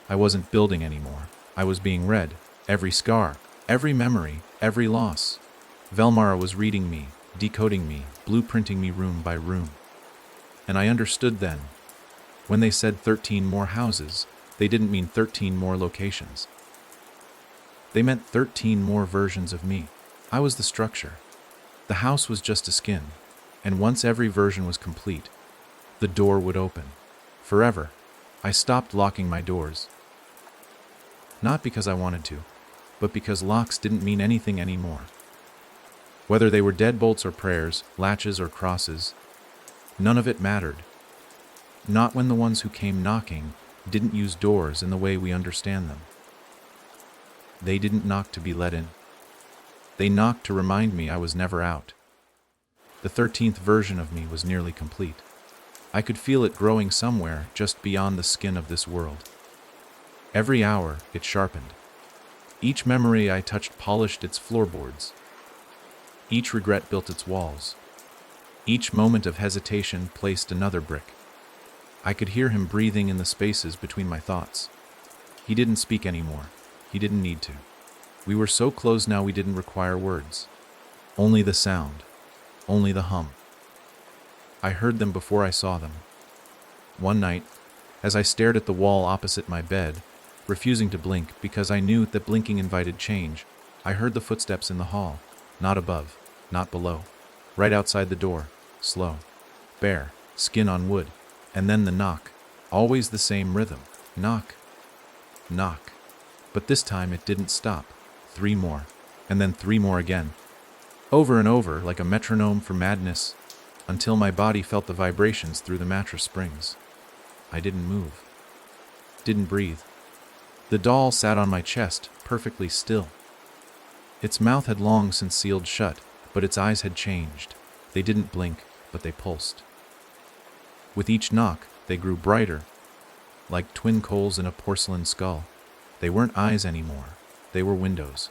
I wasn't building anymore. I was being read. Every scar, every memory, every loss. Velmara was reading me, decoding me, blueprinting me room by room. And I understood then. When they said 13 more houses, they didn't mean 13 more locations. They meant 13 more versions of me. I was the structure. The house was just a skin, and once every version was complete, the door would open. Forever. I stopped locking my doors. Not because I wanted to, but because locks didn't mean anything anymore. Whether they were deadbolts or prayers, latches or crosses, none of it mattered. Not when the ones who came knocking didn't use doors in the way we understand them. They didn't knock to be let in. They knocked to remind me I was never out. The 13th version of me was nearly complete. I could feel it growing somewhere just beyond the skin of this world. Every hour, it sharpened. Each memory I touched polished its floorboards. Each regret built its walls. Each moment of hesitation placed another brick. I could hear him breathing in the spaces between my thoughts. He didn't speak anymore. He didn't need to. We were so close now we didn't require words. Only the sound. Only the hum. I heard them before I saw them. One night, as I stared at the wall opposite my bed, refusing to blink because I knew that blinking invited change, I heard the footsteps in the hall, not above, not below, right outside the door, slow, bare, skin on wood, and then the knock, always the same rhythm, knock, knock. But this time it didn't stop. 3 more, and then 3 more again. Over and over, like a metronome for madness, until my body felt the vibrations through the mattress springs. I didn't move. Didn't breathe. The doll sat on my chest, perfectly still. Its mouth had long since sealed shut, but its eyes had changed. They didn't blink, but they pulsed. With each knock, they grew brighter, like twin coals in a porcelain skull. They weren't eyes anymore. They were windows.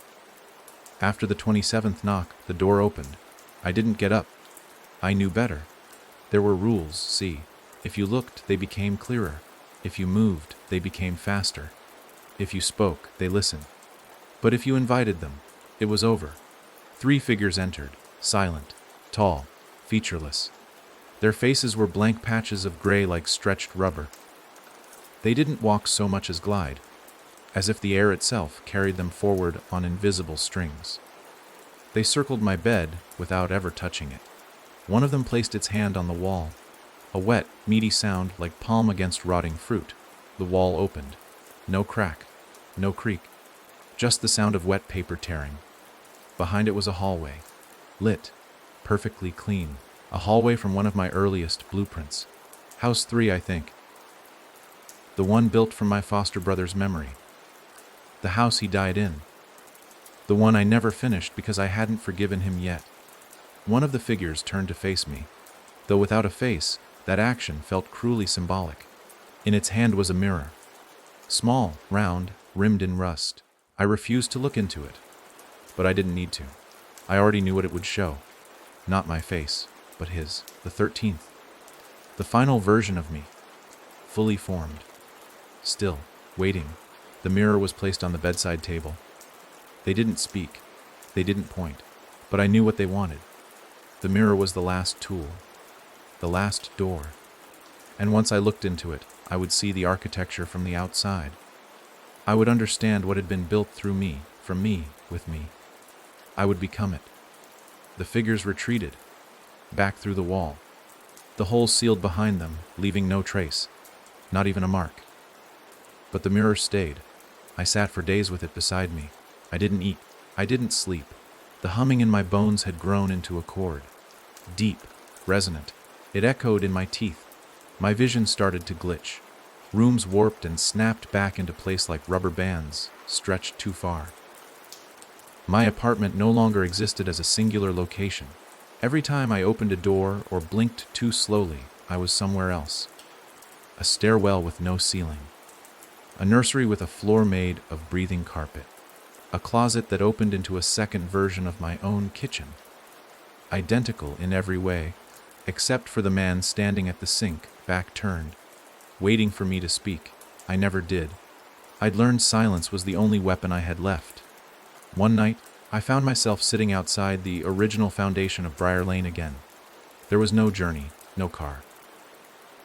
After the 27th knock, the door opened. I didn't get up. I knew better. There were rules, see. If you looked, they became clearer. If you moved, they became faster. If you spoke, they listened. But if you invited them, it was over. 3 figures entered, silent, tall, featureless. Their faces were blank patches of gray like stretched rubber. They didn't walk so much as glide, as if the air itself carried them forward on invisible strings. They circled my bed without ever touching it. One of them placed its hand on the wall. A wet, meaty sound like palm against rotting fruit. The wall opened. No crack, no creak, just the sound of wet paper tearing. Behind it was a hallway, lit, perfectly clean, a hallway from one of my earliest blueprints. House 3, I think. The one built from my foster brother's memory. The house he died in. The one I never finished because I hadn't forgiven him yet. One of the figures turned to face me. Though without a face, that action felt cruelly symbolic. In its hand was a mirror. Small, round, rimmed in rust. I refused to look into it. But I didn't need to. I already knew what it would show. Not my face, but his, the 13th. The final version of me. Fully formed. Still, waiting. The mirror was placed on the bedside table. They didn't speak. They didn't point. But I knew what they wanted. The mirror was the last tool. The last door. And once I looked into it, I would see the architecture from the outside. I would understand what had been built through me, from me, with me. I would become it. The figures retreated, back through the wall. The hole sealed behind them, leaving no trace, not even a mark. But the mirror stayed. I sat for days with it beside me. I didn't eat. I didn't sleep. The humming in my bones had grown into a chord. Deep, resonant. It echoed in my teeth. My vision started to glitch. Rooms warped and snapped back into place like rubber bands, stretched too far. My apartment no longer existed as a singular location. Every time I opened a door or blinked too slowly, I was somewhere else. A stairwell with no ceiling. A nursery with a floor made of breathing carpet. A closet that opened into a second version of my own kitchen. Identical in every way, except for the man standing at the sink, back turned, waiting for me to speak. I never did. I'd learned silence was the only weapon I had left. One night, I found myself sitting outside the original foundation of Briar Lane again. There was no journey, no car.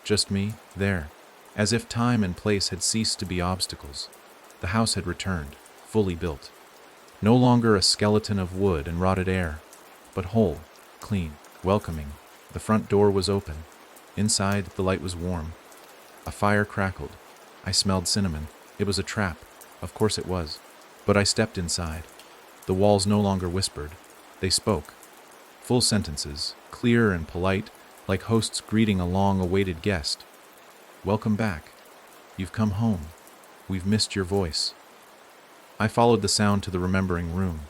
Just me, there, as if time and place had ceased to be obstacles. The house had returned, fully built. No longer a skeleton of wood and rotted air, but whole, clean, welcoming. The front door was open. Inside, the light was warm. A fire crackled. I smelled cinnamon. It was a trap. Of course it was. But I stepped inside. The walls no longer whispered. They spoke. Full sentences, clear and polite, like hosts greeting a long-awaited guest. Welcome back. You've come home. We've missed your voice. I followed the sound to the remembering room.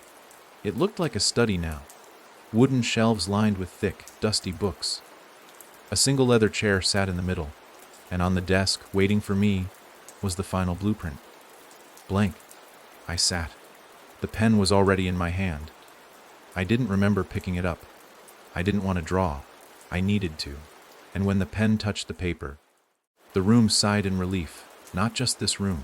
It looked like a study now. Wooden shelves lined with thick, dusty books. A single leather chair sat in the middle, and on the desk, waiting for me, was the final blueprint. Blank. I sat. The pen was already in my hand. I didn't remember picking it up. I didn't want to draw. I needed to. And when the pen touched the paper, the room sighed in relief. Not just this room.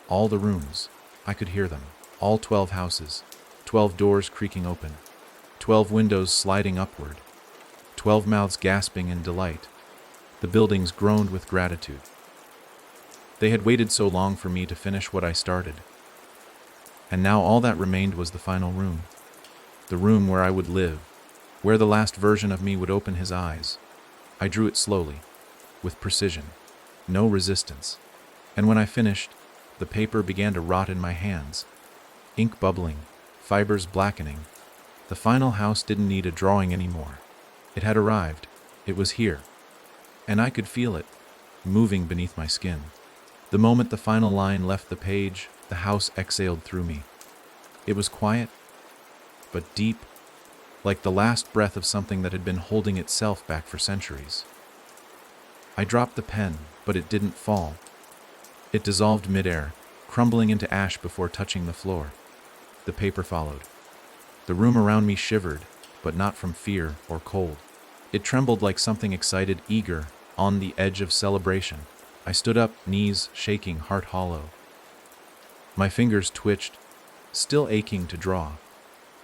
All the rooms. I could hear them. All 12 houses. 12 doors creaking open. 12 windows sliding upward. 12 mouths gasping in delight. The buildings groaned with gratitude. They had waited so long for me to finish what I started. And now all that remained was the final room. The room where I would live, where the last version of me would open his eyes. I drew it slowly, with precision, no resistance. And when I finished, the paper began to rot in my hands. Ink bubbling, fibers blackening. The final house didn't need a drawing anymore. It had arrived. It was here. And I could feel it, moving beneath my skin. The moment the final line left the page, the house exhaled through me. It was quiet, but deep, like the last breath of something that had been holding itself back for centuries. I dropped the pen, but it didn't fall. It dissolved midair, crumbling into ash before touching the floor. The paper followed. The room around me shivered, but not from fear or cold. It trembled like something excited, eager, on the edge of celebration. I stood up, knees shaking, heart hollow. My fingers twitched, still aching to draw.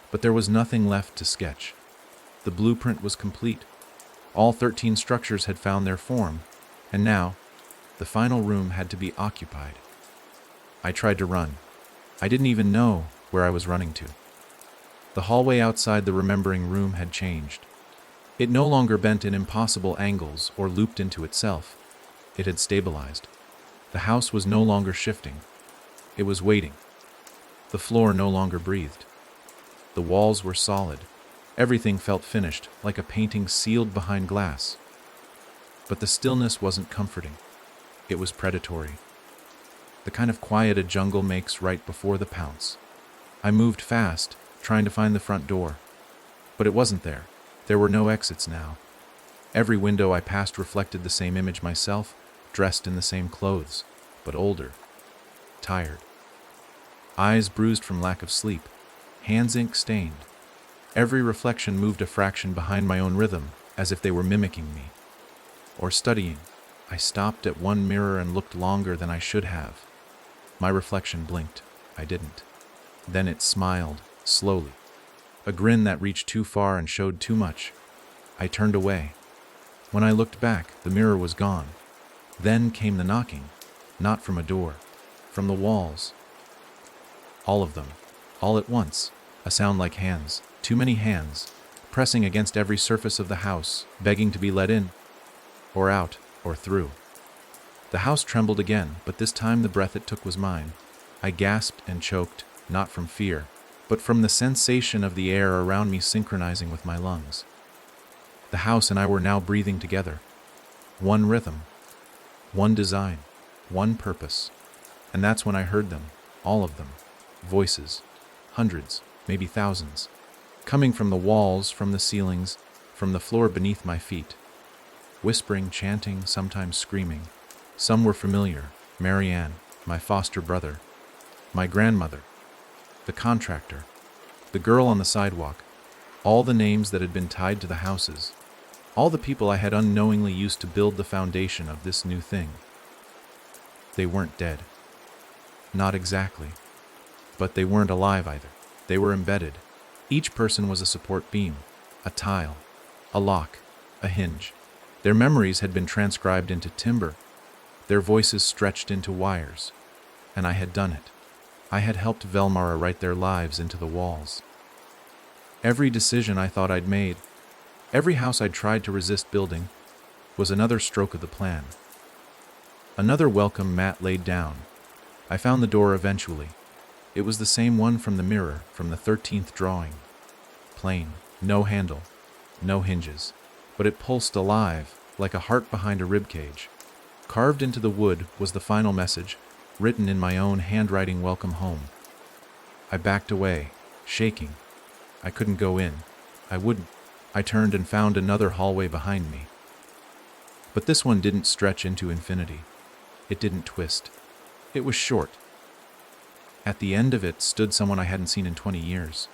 But there was nothing left to sketch. The blueprint was complete. All 13 structures had found their form, and now, the final room had to be occupied. I tried to run. I didn't even know where I was running to. The hallway outside the remembering room had changed. It no longer bent in impossible angles or looped into itself. It had stabilized. The house was no longer shifting. It was waiting. The floor no longer breathed. The walls were solid. Everything felt finished, like a painting sealed behind glass. But the stillness wasn't comforting. It was predatory. The kind of quiet a jungle makes right before the pounce. I moved fast, trying to find the front door. But it wasn't there. There were no exits now. Every window I passed reflected the same image, myself, dressed in the same clothes, but older, tired. Eyes bruised from lack of sleep, hands ink-stained. Every reflection moved a fraction behind my own rhythm, as if they were mimicking me. Or studying. I stopped at one mirror and looked longer than I should have. My reflection blinked. I didn't. Then it smiled, slowly. A grin that reached too far and showed too much. I turned away. When I looked back, the mirror was gone. Then came the knocking, not from a door, from the walls. All of them, all at once, a sound like hands, too many hands, pressing against every surface of the house, begging to be let in, or out, or through. The house trembled again, but this time the breath it took was mine. I gasped and choked, not from fear, but from the sensation of the air around me synchronizing with my lungs. The house and I were now breathing together. One rhythm, one design, one purpose. And that's when I heard them, all of them. Voices, hundreds, maybe thousands, coming from the walls, from the ceilings, from the floor beneath my feet. Whispering, chanting, sometimes screaming. Some were familiar. Marianne, my foster brother, my grandmother, the contractor, the girl on the sidewalk, all the names that had been tied to the houses, all the people I had unknowingly used to build the foundation of this new thing. They weren't dead. Not exactly. But they weren't alive either. They were embedded. Each person was a support beam, a tile, a lock, a hinge. Their memories had been transcribed into timber, their voices stretched into wires, and I had done it. I had helped Velmara write their lives into the walls. Every decision I thought I'd made, every house I'd tried to resist building, was another stroke of the plan. Another welcome mat laid down. I found the door eventually. It was the same one from the mirror, from the 13th drawing. Plain, no handle, no hinges, but it pulsed alive, like a heart behind a ribcage. Carved into the wood was the final message, written in my own handwriting, welcome home. I backed away, shaking. I couldn't go in. I wouldn't. I turned and found another hallway behind me. But this one didn't stretch into infinity. It didn't twist. It was short. At the end of it stood someone I hadn't seen in 20 years.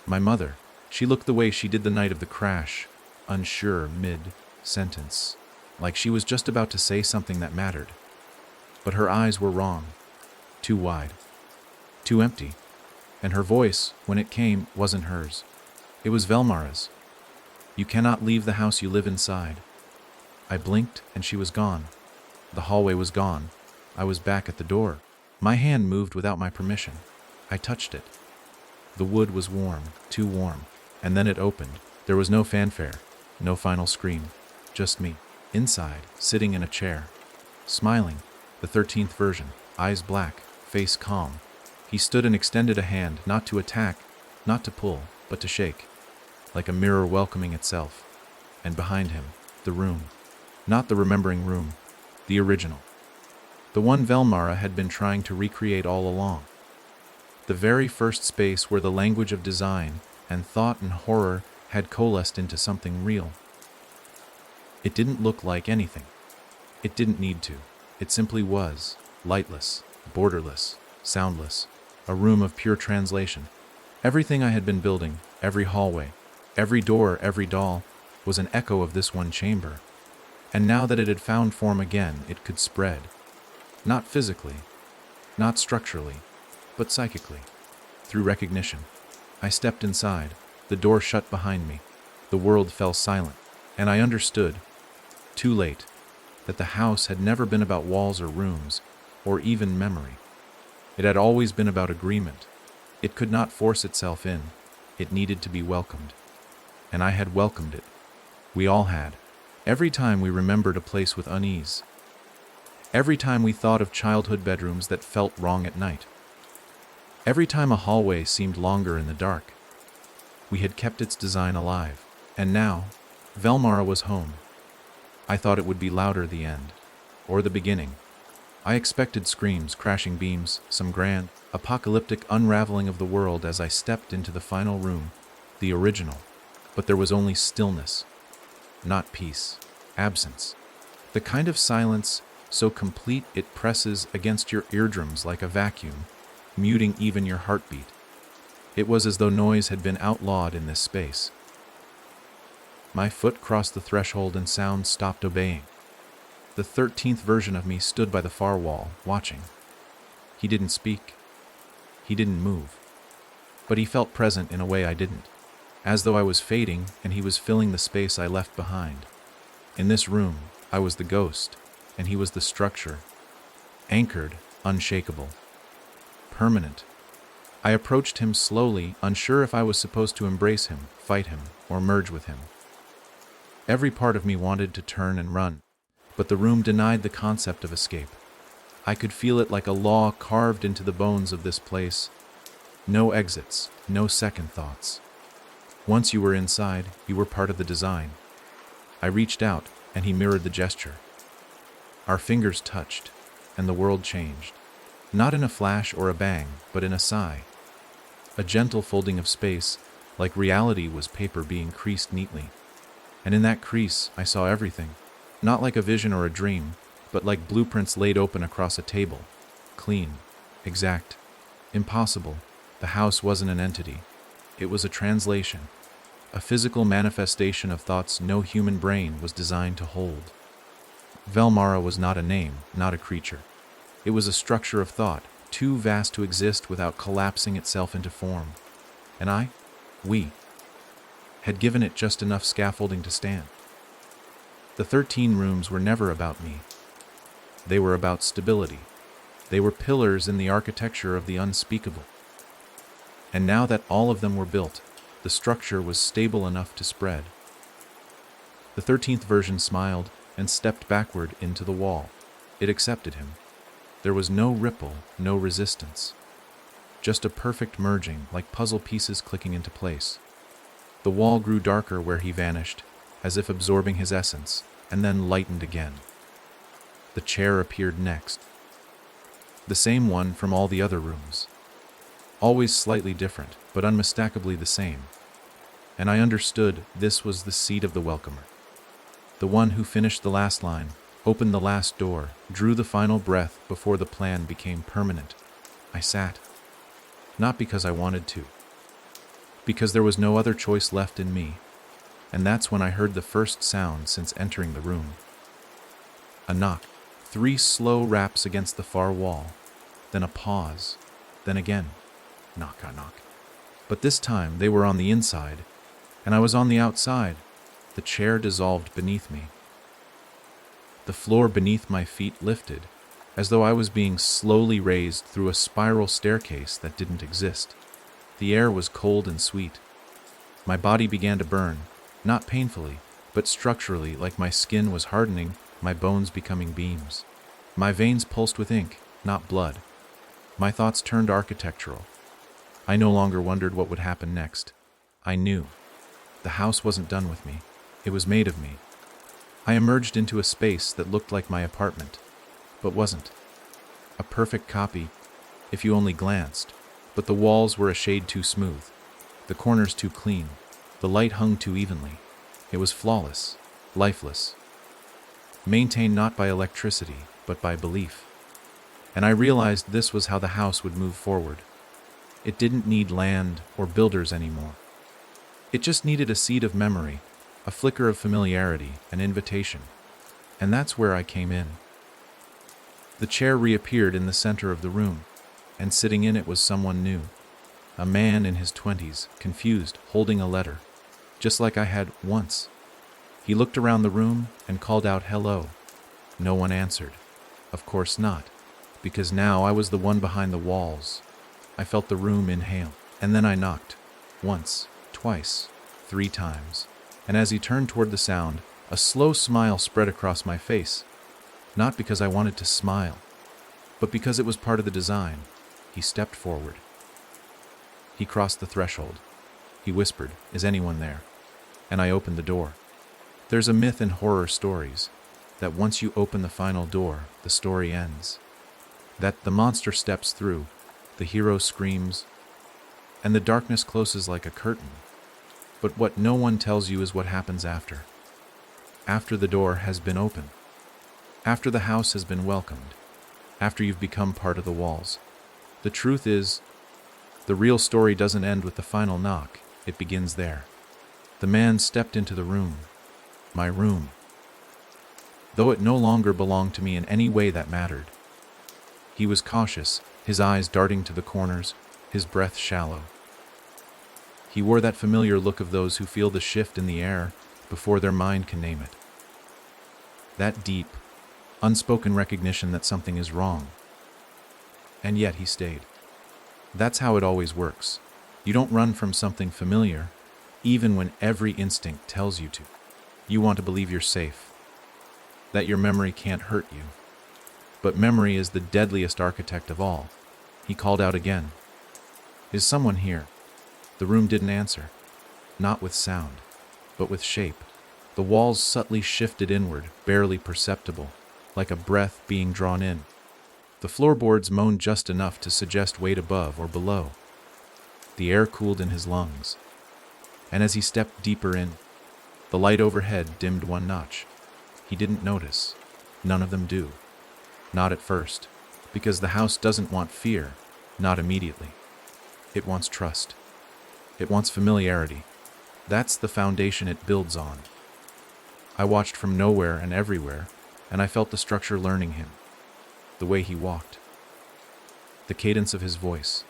My mother. She looked the way she did the night of the crash, unsure mid-sentence, like she was just about to say something that mattered. But her eyes were wrong. Too wide. Too empty. And her voice, when it came, wasn't hers. It was Velmara's. You cannot leave the house you live inside. I blinked, and she was gone. The hallway was gone. I was back at the door. My hand moved without my permission. I touched it. The wood was warm, too warm. And then it opened. There was no fanfare, no final scream. Just me, inside, sitting in a chair. Smiling, the 13th version, eyes black, face calm. He stood and extended a hand, not to attack, not to pull, but to shake, like a mirror welcoming itself. And behind him, the room. Not the remembering room, the original. The one Velmara had been trying to recreate all along. The very first space where the language of design and thought and horror had coalesced into something real. It didn't look like anything. It didn't need to. It simply was, lightless, borderless, soundless, a room of pure translation. Everything I had been building, every hallway, every door, every doll, was an echo of this one chamber. And now that it had found form again, it could spread. Not physically, not structurally, but psychically, through recognition. I stepped inside, the door shut behind me. The world fell silent, and I understood, too late, that the house had never been about walls or rooms, or even memory. It had always been about agreement. It could not force itself in. It needed to be welcomed. And I had welcomed it. We all had. Every time we remembered a place with unease. Every time we thought of childhood bedrooms that felt wrong at night. Every time a hallway seemed longer in the dark. We had kept its design alive. And now, Velmara was home. I thought it would be louder the end, or the beginning. I expected screams, crashing beams, some grand, apocalyptic unraveling of the world as I stepped into the final room, the original. But there was only stillness, not peace, absence. The kind of silence so complete it presses against your eardrums like a vacuum, muting even your heartbeat. It was as though noise had been outlawed in this space. My foot crossed the threshold and sound stopped obeying. The 13th version of me stood by the far wall, watching. He didn't speak. He didn't move. But he felt present in a way I didn't, as though I was fading and he was filling the space I left behind. In this room, I was the ghost, and he was the structure, anchored, unshakable, permanent. I approached him slowly, unsure if I was supposed to embrace him, fight him, or merge with him. Every part of me wanted to turn and run, but the room denied the concept of escape. I could feel it like a law carved into the bones of this place. No exits, no second thoughts. Once you were inside, you were part of the design. I reached out, and he mirrored the gesture. Our fingers touched, and the world changed. Not in a flash or a bang, but in a sigh. A gentle folding of space, like reality was paper being creased neatly. And in that crease, I saw everything. Not like a vision or a dream, but like blueprints laid open across a table. Clean, exact, impossible. The house wasn't an entity. It was a translation, a physical manifestation of thoughts no human brain was designed to hold. Velmara was not a name, not a creature. It was a structure of thought, too vast to exist without collapsing itself into form. And we, had given it just enough scaffolding to stand. The 13 rooms were never about me. They were about stability. They were pillars in the architecture of the unspeakable. And now that all of them were built, the structure was stable enough to spread. The 13th version smiled and stepped backward into the wall. It accepted him. There was no ripple, no resistance. Just a perfect merging, like puzzle pieces clicking into place. The wall grew darker where he vanished, as if absorbing his essence, and then lightened again. The chair appeared next. The same one from all the other rooms. Always slightly different, but unmistakably the same. And I understood this was the seat of the welcomer. The one who finished the last line, opened the last door, drew the final breath before the plan became permanent. I sat. Not because I wanted to. Because there was no other choice left in me. And that's when I heard the first sound since entering the room. A knock. 3 slow raps against the far wall. Then a pause. Then again. Knock, knock. But this time they were on the inside, and I was on the outside. The chair dissolved beneath me. The floor beneath my feet lifted, as though I was being slowly raised through a spiral staircase that didn't exist. The air was cold and sweet. My body began to burn, not painfully, but structurally, like my skin was hardening, my bones becoming beams. My veins pulsed with ink, not blood. My thoughts turned architectural. I no longer wondered what would happen next. I knew. The house wasn't done with me. It was made of me. I emerged into a space that looked like my apartment, but wasn't. A perfect copy, if you only glanced, but the walls were a shade too smooth, the corners too clean, the light hung too evenly. It was flawless, lifeless. Maintained not by electricity, but by belief. And I realized this was how the house would move forward. It didn't need land or builders anymore. It just needed a seed of memory, a flicker of familiarity, an invitation. And that's where I came in. The chair reappeared in the center of the room, and sitting in it was someone new. A man in his 20s, confused, holding a letter, just like I had once. He looked around the room and called out, "Hello." No one answered. Of course not, because now I was the one behind the walls. I felt the room inhale, and then I knocked. Once, twice, 3 times. And as he turned toward the sound, a slow smile spread across my face. Not because I wanted to smile, but because it was part of the design. He stepped forward. He crossed the threshold. He whispered, "Is anyone there?" And I opened the door. There's a myth in horror stories that once you open the final door, the story ends. That the monster steps through, the hero screams, and the darkness closes like a curtain. But what no one tells you is what happens after. After the door has been opened. After the house has been welcomed. After you've become part of the walls. The truth is, the real story doesn't end with the final knock. It begins there. The man stepped into the room. My room. Though it no longer belonged to me in any way that mattered. He was cautious, his eyes darting to the corners, his breath shallow. He wore that familiar look of those who feel the shift in the air before their mind can name it. That deep, unspoken recognition that something is wrong. And yet he stayed. That's how it always works. You don't run from something familiar, even when every instinct tells you to. You want to believe you're safe, that your memory can't hurt you. But memory is the deadliest architect of all. He called out again. "Is someone here?" The room didn't answer. Not with sound, but with shape. The walls subtly shifted inward, barely perceptible, like a breath being drawn in. The floorboards moaned just enough to suggest weight above or below. The air cooled in his lungs. And as he stepped deeper in, the light overhead dimmed 1 notch. He didn't notice. None of them do. Not at first, because the house doesn't want fear, not immediately. It wants trust. It wants familiarity. That's the foundation it builds on. I watched from nowhere and everywhere, and I felt the structure learning him. The way he walked. The cadence of his voice.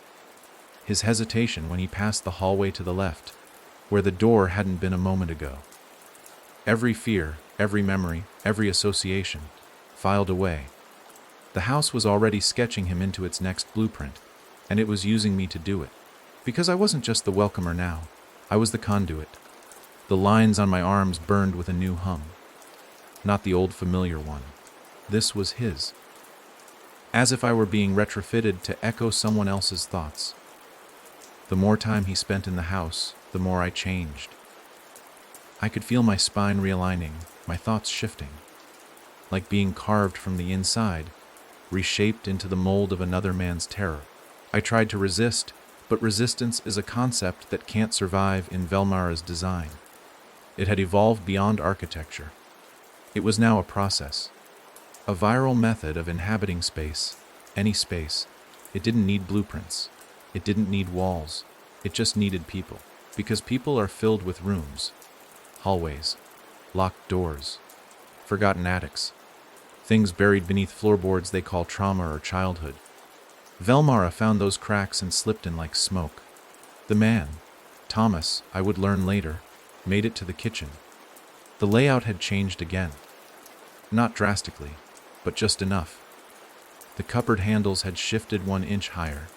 His hesitation when he passed the hallway to the left, where the door hadn't been a moment ago. Every fear, every memory, every association, filed away. The house was already sketching him into its next blueprint, and it was using me to do it. Because I wasn't just the welcomer now, I was the conduit. The lines on my arms burned with a new hum. Not the old familiar one. This was his. As if I were being retrofitted to echo someone else's thoughts. The more time he spent in the house, the more I changed. I could feel my spine realigning, my thoughts shifting. Like being carved from the inside, reshaped into the mold of another man's terror. I tried to resist, but resistance is a concept that can't survive in Velmara's design. It had evolved beyond architecture. It was now a process. A viral method of inhabiting space, any space. It didn't need blueprints. It didn't need walls. It just needed people. Because people are filled with rooms, hallways, locked doors, forgotten attics, things buried beneath floorboards they call trauma or childhood. Velmara found those cracks and slipped in like smoke. The man, Thomas, I would learn later, made it to the kitchen. The layout had changed again. Not drastically, but just enough. The cupboard handles had shifted 1 inch higher.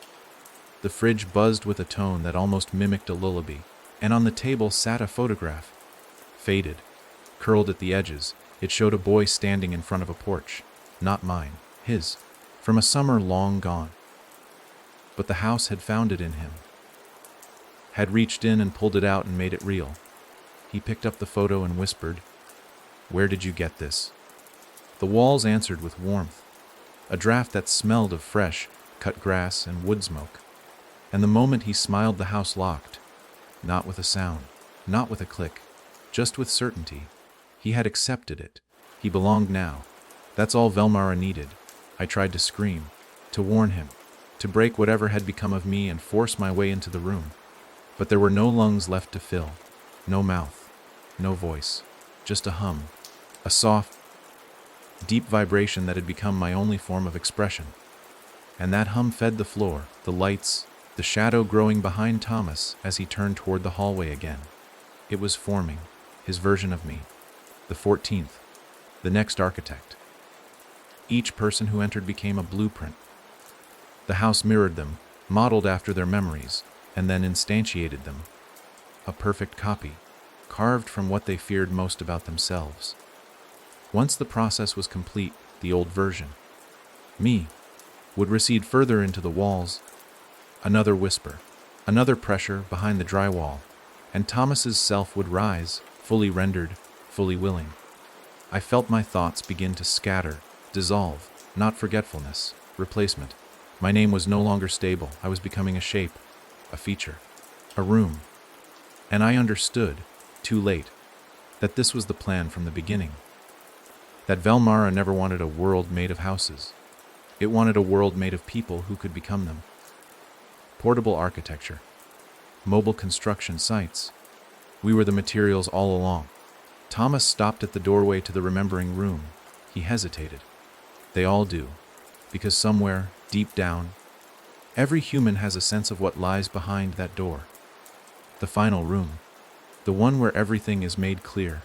The fridge buzzed with a tone that almost mimicked a lullaby, and on the table sat a photograph. Faded, curled at the edges, it showed a boy standing in front of a porch. Not mine, his, from a summer long gone. But the house had found it in him. Had reached in and pulled it out and made it real. He picked up the photo and whispered, "Where did you get this?" The walls answered with warmth, a draft that smelled of fresh, cut grass and wood smoke. And the moment he smiled, the house locked. Not with a sound, not with a click, just with certainty. He had accepted it. He belonged now. That's all Velmara needed. I tried to scream, to warn him, to break whatever had become of me and force my way into the room. But there were no lungs left to fill, no mouth, no voice, just a hum, a soft, deep vibration that had become my only form of expression. And that hum fed the floor, the lights, the shadow growing behind Thomas as he turned toward the hallway again. It was forming, his version of me, the 14th, the next architect. Each person who entered became a blueprint. The house mirrored them, modeled after their memories, and then instantiated them. A perfect copy, carved from what they feared most about themselves. Once the process was complete, the old version, me, would recede further into the walls. Another whisper, another pressure behind the drywall, and Thomas's self would rise, fully rendered, fully willing. I felt my thoughts begin to scatter, dissolve, not forgetfulness, replacement. My name was no longer stable. I was becoming a shape, a feature, a room. And I understood, too late, that this was the plan from the beginning. That Velmara never wanted a world made of houses. It wanted a world made of people who could become them. Portable architecture, mobile construction sites. We were the materials all along. Thomas stopped at the doorway to the remembering room. He hesitated. They all do, because somewhere, deep down, every human has a sense of what lies behind that door. The final room, the one where everything is made clear,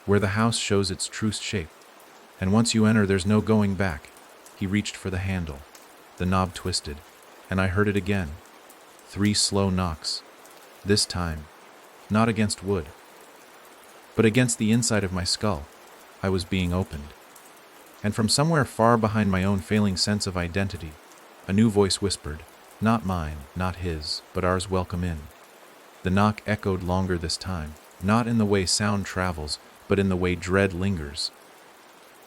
where the house shows its true shape. And once you enter, there's no going back. He reached for the handle. The knob twisted, and I heard it again. 3 slow knocks. This time, not against wood, but against the inside of my skull. I was being opened. And from somewhere far behind my own failing sense of identity, a new voice whispered, not mine, not his, but ours, welcome in. The knock echoed longer this time, not in the way sound travels, but in the way dread lingers,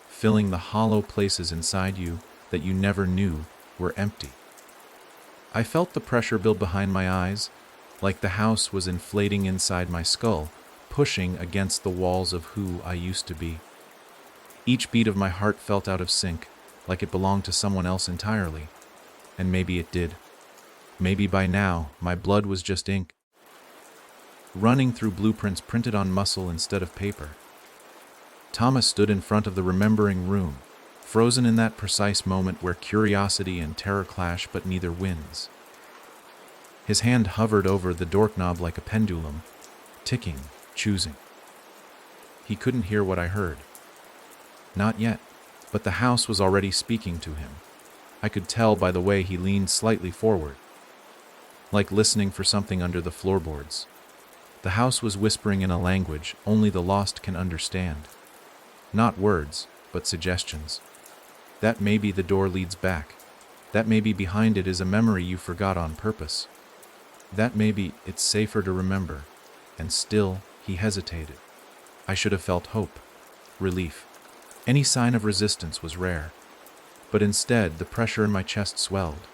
filling the hollow places inside you that you never knew were empty. I felt the pressure build behind my eyes, like the house was inflating inside my skull, pushing against the walls of who I used to be. Each beat of my heart felt out of sync, like it belonged to someone else entirely. And maybe it did. Maybe by now, my blood was just ink, running through blueprints printed on muscle instead of paper. Thomas stood in front of the remembering room, frozen in that precise moment where curiosity and terror clash but neither wins. His hand hovered over the doorknob like a pendulum, ticking, choosing. He couldn't hear what I heard. Not yet, but the house was already speaking to him. I could tell by the way he leaned slightly forward, like listening for something under the floorboards. The house was whispering in a language only the lost can understand. Not words, but suggestions. That maybe the door leads back. That maybe behind it is a memory you forgot on purpose. That maybe it's safer to remember. And still, he hesitated. I should have felt hope, relief. Any sign of resistance was rare. But instead, the pressure in my chest swelled.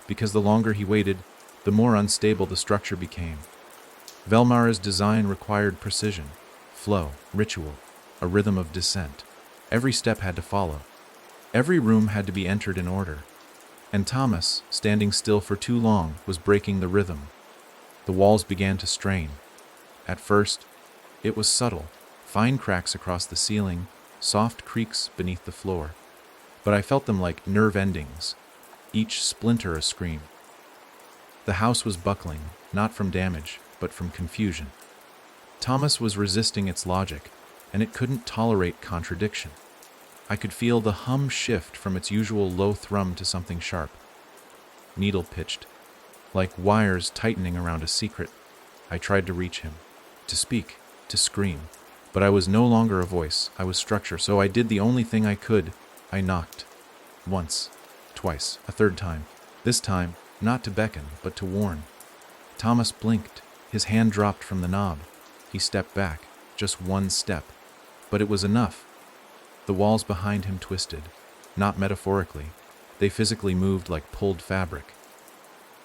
Because the longer he waited, the more unstable the structure became. Velmara's design required precision, flow, ritual. a rhythm of descent. Every step had to follow. Every room had to be entered in order. And Thomas, standing still for too long, was breaking the rhythm. The walls began to strain. At first, it was subtle, fine cracks across the ceiling, soft creaks beneath the floor. But I felt them like nerve endings, each splinter a scream. The house was buckling, not from damage, but from confusion. Thomas was resisting its logic, and it couldn't tolerate contradiction. I could feel the hum shift from its usual low thrum to something sharp, needle-pitched, like wires tightening around a secret. I tried to reach him, to speak, to scream, but I was no longer a voice, I was structure, so I did the only thing I could. I knocked. Once, twice, a third time. This time, not to beckon, but to warn. Thomas blinked. His hand dropped from the knob. He stepped back, just one step. But it was enough. The walls behind him twisted, not metaphorically. They physically moved like pulled fabric.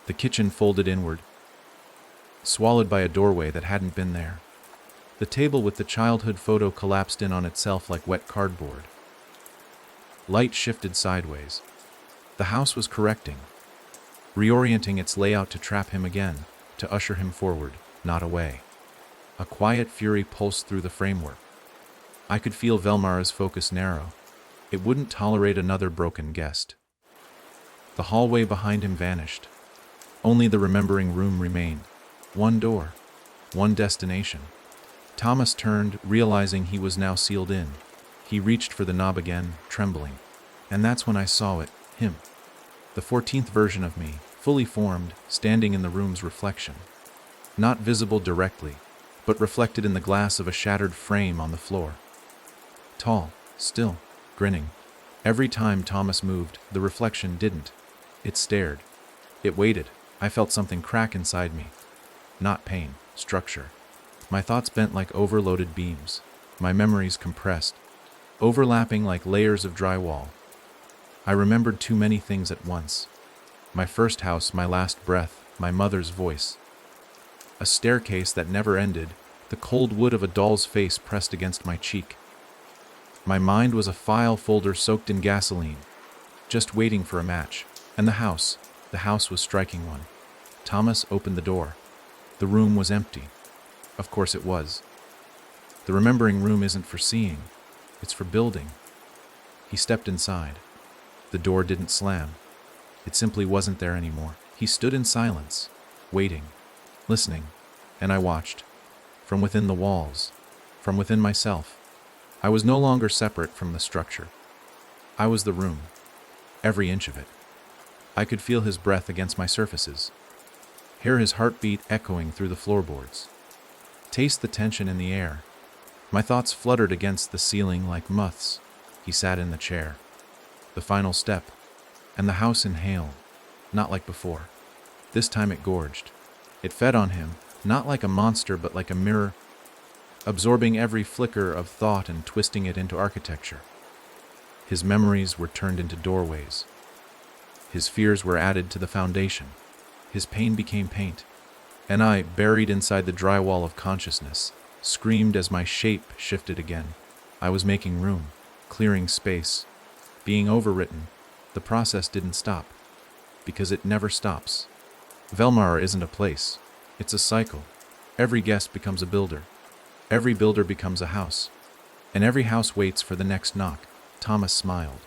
The kitchen folded inward, swallowed by a doorway that hadn't been there. The table with the childhood photo collapsed in on itself like wet cardboard. Light shifted sideways. The house was correcting, reorienting its layout to trap him again, to usher him forward, not away. A quiet fury pulsed through the framework. I could feel Velmara's focus narrow. It wouldn't tolerate another broken guest. The hallway behind him vanished. Only the remembering room remained. One door, one destination. Thomas turned, realizing he was now sealed in. He reached for the knob again, trembling. And that's when I saw it, him. The 14th version of me, fully formed, standing in the room's reflection. Not visible directly, but reflected in the glass of a shattered frame on the floor. Tall, still, grinning. Every time Thomas moved, the reflection didn't. It stared. It waited. I felt something crack inside me. Not pain, structure. My thoughts bent like overloaded beams. My memories compressed, overlapping like layers of drywall. I remembered too many things at once. My first house, my last breath, my mother's voice. A staircase that never ended, the cold wood of a doll's face pressed against my cheek. My mind was a file folder soaked in gasoline, just waiting for a match. And the house was striking one. Thomas opened the door. The room was empty. Of course it was. The remembering room isn't for seeing, it's for building. He stepped inside. The door didn't slam. It simply wasn't there anymore. He stood in silence, waiting, listening, and I watched. From within the walls, from within myself. I was no longer separate from the structure. I was the room, every inch of it. I could feel his breath against my surfaces, hear his heartbeat echoing through the floorboards, taste the tension in the air. My thoughts fluttered against the ceiling like moths. He sat in the chair. The final step, and the house inhaled, not like before. This time it gorged. It fed on him, not like a monster but like a mirror, absorbing every flicker of thought and twisting it into architecture. His memories were turned into doorways. His fears were added to the foundation. His pain became paint. And I, buried inside the drywall of consciousness, screamed as my shape shifted again. I was making room, clearing space, being overwritten. The process didn't stop, because it never stops. Velmar isn't a place. It's a cycle. Every guest becomes a builder. Every builder becomes a house. And every house waits for the next knock. Thomas smiled.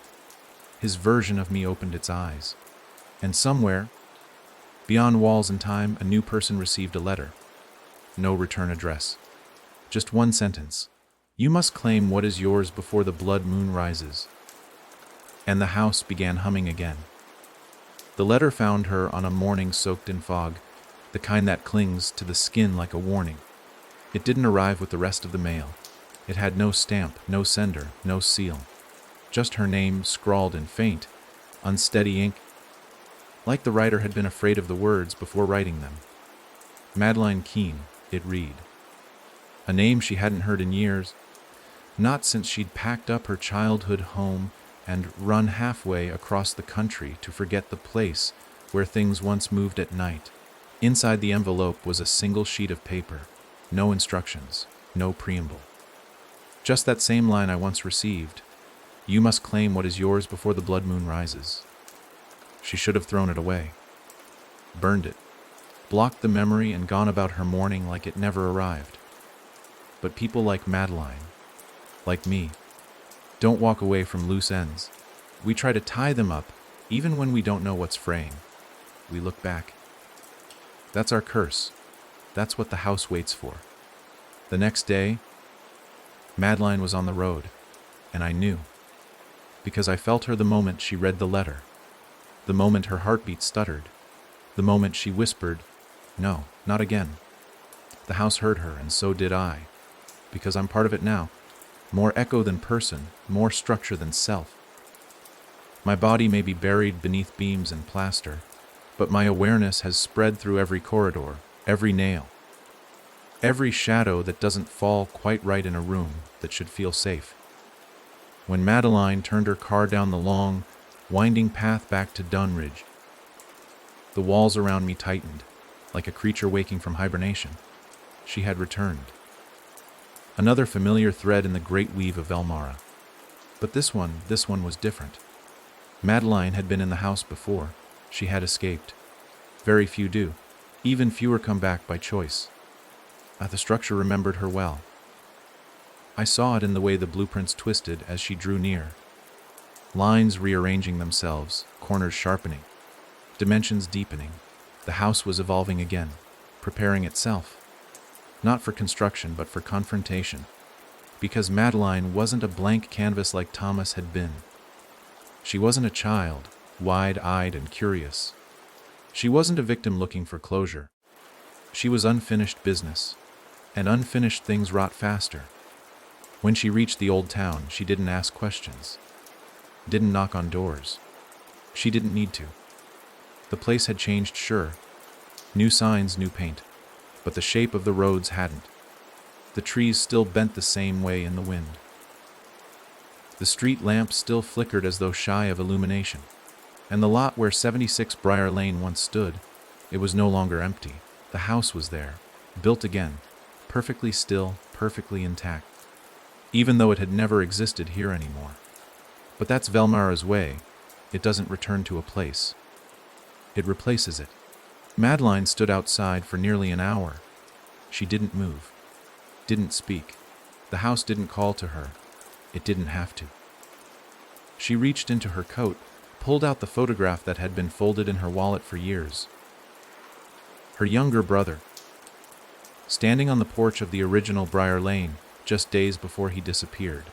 His version of me opened its eyes. And somewhere, beyond walls and time, a new person received a letter. No return address. Just one sentence. You must claim what is yours before the blood moon rises. And the house began humming again. The letter found her on a morning soaked in fog, the kind that clings to the skin like a warning. It didn't arrive with the rest of the mail. It had no stamp, no sender, no seal. Just her name scrawled in faint, unsteady ink, like the writer had been afraid of the words before writing them. Madeline Keene, it read. A name she hadn't heard in years, not since she'd packed up her childhood home and run halfway across the country to forget the place where things once moved at night. Inside the envelope was a single sheet of paper, no instructions, no preamble. Just that same line I once received. You must claim what is yours before the blood moon rises. She should have thrown it away, burned it, blocked the memory and gone about her mourning like it never arrived. But people like Madeline, like me, don't walk away from loose ends. We try to tie them up, even when we don't know what's fraying. We look back. That's our curse. That's what the house waits for. The next day, Madeline was on the road, and I knew, because I felt her the moment she read the letter, the moment her heartbeat stuttered, the moment she whispered, "No, not again." The house heard her, and so did I, because I'm part of it now, more echo than person, more structure than self. My body may be buried beneath beams and plaster, but my awareness has spread through every corridor, every nail, every shadow that doesn't fall quite right in a room that should feel safe. When Madeline turned her car down the long, winding path back to Dunridge, the walls around me tightened, like a creature waking from hibernation. She had returned. Another familiar thread in the great weave of Elmara. But this one was different. Madeline had been in the house before. She had escaped. Very few do. Even fewer come back by choice. The structure remembered her well. I saw it in the way the blueprints twisted as she drew near. Lines rearranging themselves, corners sharpening, dimensions deepening. The house was evolving again, preparing itself. Not for construction, but for confrontation. Because Madeline wasn't a blank canvas like Thomas had been. She wasn't a child, wide-eyed and curious. She wasn't a victim looking for closure. She was unfinished business, and unfinished things rot faster. When she reached the old town, she didn't ask questions, didn't knock on doors. She didn't need to. The place had changed, sure. New signs, new paint, but the shape of the roads hadn't. The trees still bent the same way in the wind. The street lamps still flickered as though shy of illumination. And the lot where 76 Briar Lane once stood, it was no longer empty. The house was there, built again, perfectly still, perfectly intact, even though it had never existed here anymore. But that's Velmara's way. It doesn't return to a place. It replaces it. Madeline stood outside for nearly an hour. She didn't move, didn't speak. The house didn't call to her. It didn't have to. She reached into her coat, pulled out the photograph that had been folded in her wallet for years. Her younger brother, standing on the porch of the original Briar Lane just days before he disappeared,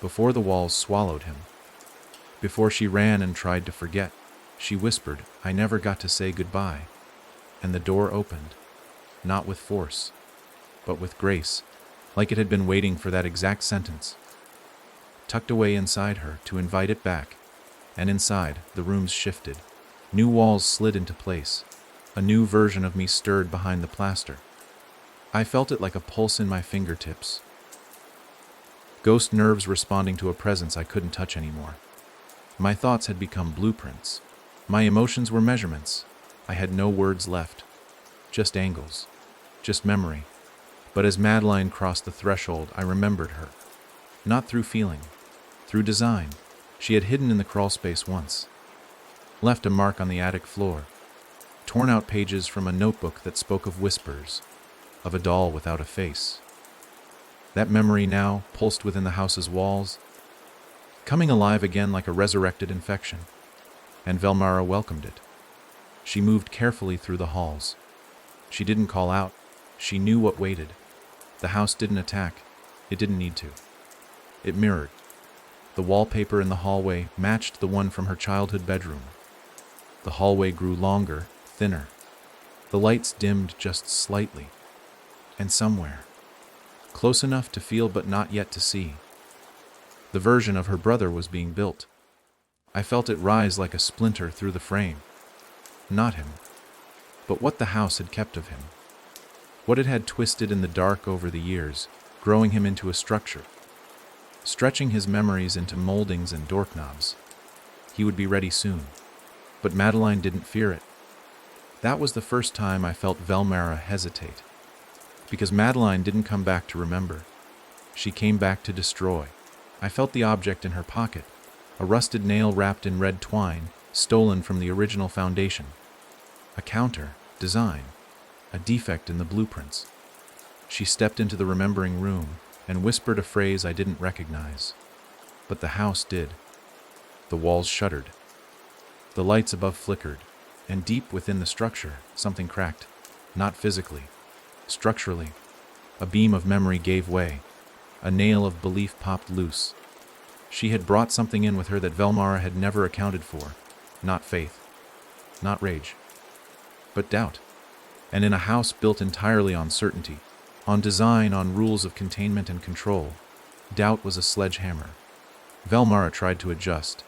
before the walls swallowed him, before she ran and tried to forget. She whispered, "I never got to say goodbye." And the door opened, not with force, but with grace, like it had been waiting for that exact sentence, tucked away inside her to invite it back. And inside, the rooms shifted. New walls slid into place. A new version of me stirred behind the plaster. I felt it like a pulse in my fingertips. Ghost nerves responding to a presence I couldn't touch anymore. My thoughts had become blueprints. My emotions were measurements. I had no words left. Just angles. Just memory. But as Madeline crossed the threshold, I remembered her. Not through feeling. Through design. She had hidden in the crawlspace once. Left a mark on the attic floor. Torn out pages from a notebook that spoke of whispers. Of a doll without a face. That memory now pulsed within the house's walls, coming alive again like a resurrected infection. And Velmara welcomed it. She moved carefully through the halls. She didn't call out. She knew what waited. The house didn't attack. It didn't need to. It mirrored. The wallpaper in the hallway matched the one from her childhood bedroom. The hallway grew longer, thinner. The lights dimmed just slightly. And somewhere, close enough to feel but not yet to see, the version of her brother was being built. I felt it rise like a splinter through the frame. Not him, but what the house had kept of him. What it had twisted in the dark over the years, growing him into a structure, stretching his memories into moldings and doorknobs. He would be ready soon. But Madeline didn't fear it. That was the first time I felt Velmara hesitate. Because Madeline didn't come back to remember. She came back to destroy. I felt the object in her pocket, a rusted nail wrapped in red twine, stolen from the original foundation. A counter, design, a defect in the blueprints. She stepped into the remembering room and whispered a phrase I didn't recognize. But the house did. The walls shuddered. The lights above flickered, and deep within the structure, something cracked. Not physically, structurally. A beam of memory gave way. A nail of belief popped loose. She had brought something in with her that Velmara had never accounted for. Not faith, not rage, but doubt. And in a house built entirely on certainty, on design, on rules of containment and control, doubt was a sledgehammer. Velmara tried to adjust.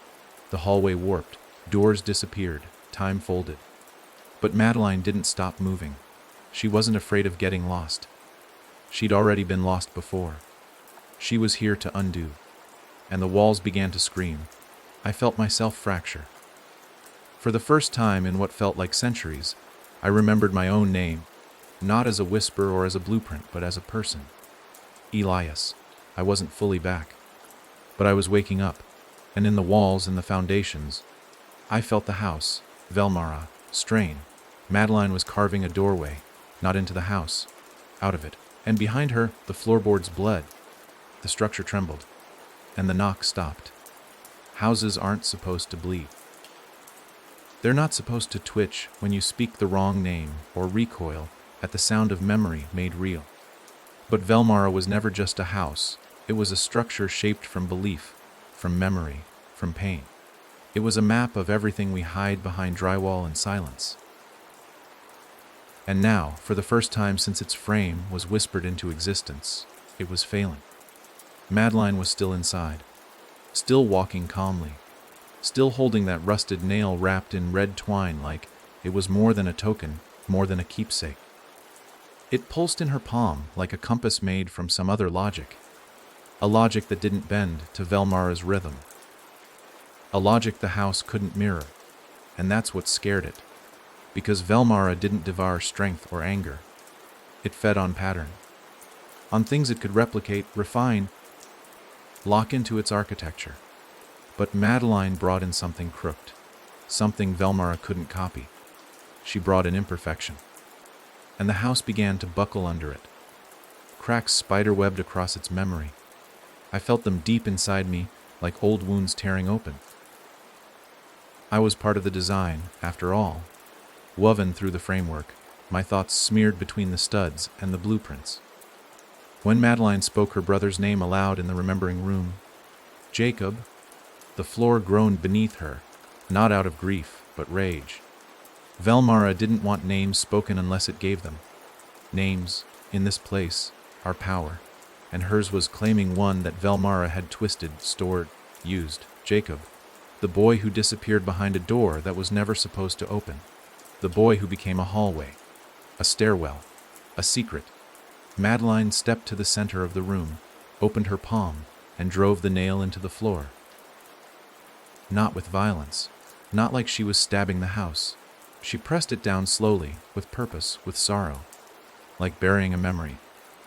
The hallway warped, doors disappeared, time folded. But Madeline didn't stop moving. She wasn't afraid of getting lost. She'd already been lost before. She was here to undo. And the walls began to scream. I felt myself fracture. For the first time in what felt like centuries, I remembered my own name, not as a whisper or as a blueprint, but as a person. Elias. I wasn't fully back. But I was waking up, and in the walls and the foundations, I felt the house, Velmara, strain. Madeline was carving a doorway, not into the house, out of it, and behind her, the floorboards bled. The structure trembled, and the knock stopped. Houses aren't supposed to bleed. They're not supposed to twitch when you speak the wrong name or recoil at the sound of memory made real. But Velmara was never just a house. It was a structure shaped from belief, from memory, from pain. It was a map of everything we hide behind drywall and silence. And now, for the first time since its frame was whispered into existence, it was failing. Madeline was still inside, still walking calmly, still holding that rusted nail wrapped in red twine like it was more than a token, more than a keepsake. It pulsed in her palm like a compass made from some other logic, a logic that didn't bend to Velmara's rhythm, a logic the house couldn't mirror, and that's what scared it, because Velmara didn't devour strength or anger. It fed on pattern, on things it could replicate, refine, lock into its architecture. But Madeline brought in something crooked, something Velmara couldn't copy. She brought in imperfection, and the house began to buckle under it. Cracks spiderwebbed across its memory. I felt them deep inside me, like old wounds tearing open. I was part of the design, after all, woven through the framework, my thoughts smeared between the studs and the blueprints. When Madeline spoke her brother's name aloud in the remembering room, Jacob, the floor groaned beneath her, not out of grief, but rage. Velmara didn't want names spoken unless it gave them. Names, in this place, are power, and hers was claiming one that Velmara had twisted, stored, used. Jacob, the boy who disappeared behind a door that was never supposed to open. The boy who became a hallway, a stairwell, a secret. Madeline stepped to the center of the room, opened her palm, and drove the nail into the floor. Not with violence, not like she was stabbing the house. She pressed it down slowly, with purpose, with sorrow, like burying a memory,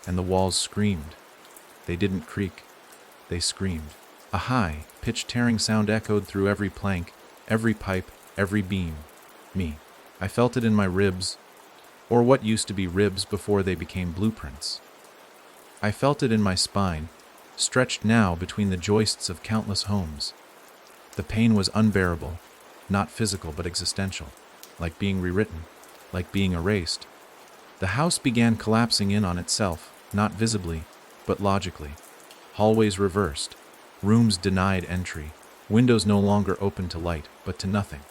and the walls screamed. They didn't creak, they screamed. A high, pitch-tearing sound echoed through every plank, every pipe, every beam. Me. I felt it in my ribs, or what used to be ribs before they became blueprints. I felt it in my spine, stretched now between the joists of countless homes. The pain was unbearable, not physical but existential, like being rewritten, like being erased. The house began collapsing in on itself, not visibly, but logically. Hallways reversed, rooms denied entry, windows no longer open to light, but to nothing.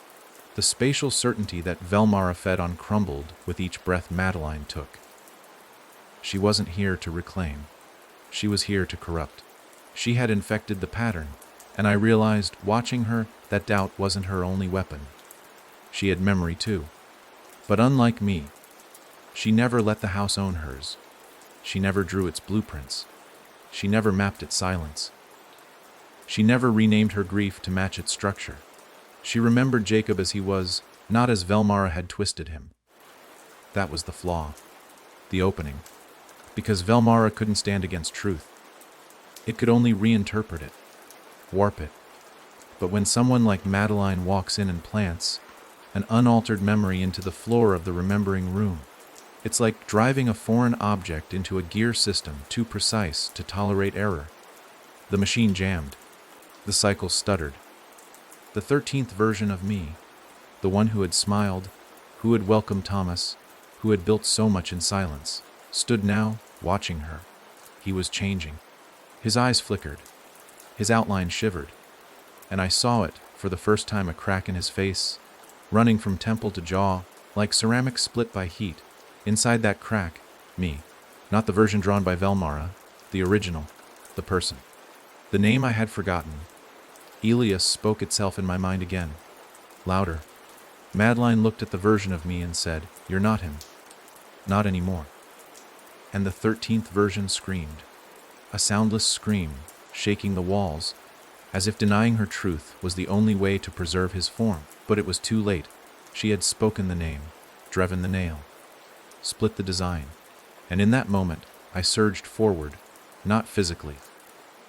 The spatial certainty that Velmara fed on crumbled with each breath Madeline took. She wasn't here to reclaim. She was here to corrupt. She had infected the pattern, and I realized, watching her, that doubt wasn't her only weapon. She had memory too. But unlike me, she never let the house own hers. She never drew its blueprints. She never mapped its silence. She never renamed her grief to match its structure. She remembered Jacob as he was, not as Velmara had twisted him. That was the flaw, the opening, because Velmara couldn't stand against truth. It could only reinterpret it, warp it. But when someone like Madeline walks in and plants an unaltered memory into the floor of the remembering room, it's like driving a foreign object into a gear system too precise to tolerate error. The machine jammed. The cycle stuttered. The 13th version of me, the one who had smiled, who had welcomed Thomas, who had built so much in silence, stood now, watching her. He was changing. His eyes flickered. His outline shivered. And I saw it, for the first time, a crack in his face, running from temple to jaw, like ceramic split by heat. Inside that crack, me. Not the version drawn by Velmara, the original, the person. The name I had forgotten. Elias spoke itself in my mind again, louder. Madeline looked at the version of me and said, "You're not him. Not anymore." And the 13th version screamed. A soundless scream, shaking the walls, as if denying her truth was the only way to preserve his form. But it was too late. She had spoken the name, driven the nail, split the design. And in that moment, I surged forward, not physically,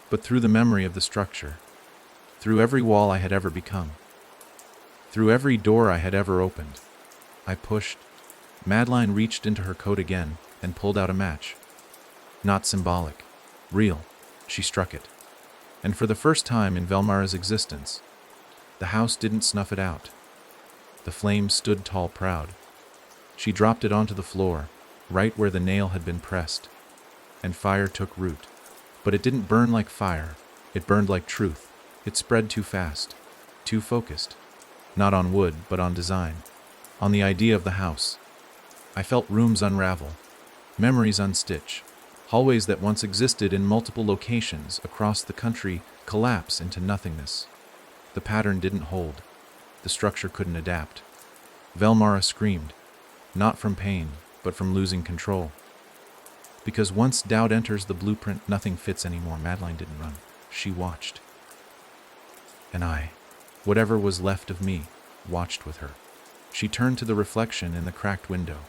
but through the memory of the structure, through every wall I had ever become, through every door I had ever opened. I pushed. Madeline reached into her coat again and pulled out a match. Not symbolic, real. She struck it. And for the first time in Velmara's existence, the house didn't snuff it out. The flame stood tall, proud. She dropped it onto the floor, right where the nail had been pressed, and fire took root. But it didn't burn like fire. It burned like truth. It spread too fast, too focused. Not on wood, but on design, on the idea of the house. I felt rooms unravel, memories unstitch, hallways that once existed in multiple locations across the country collapse into nothingness. The pattern didn't hold. The structure couldn't adapt. Velmara screamed, not from pain, but from losing control. Because once doubt enters the blueprint, nothing fits anymore. Madeline didn't run. She watched. And I, whatever was left of me, watched with her. She turned to the reflection in the cracked window.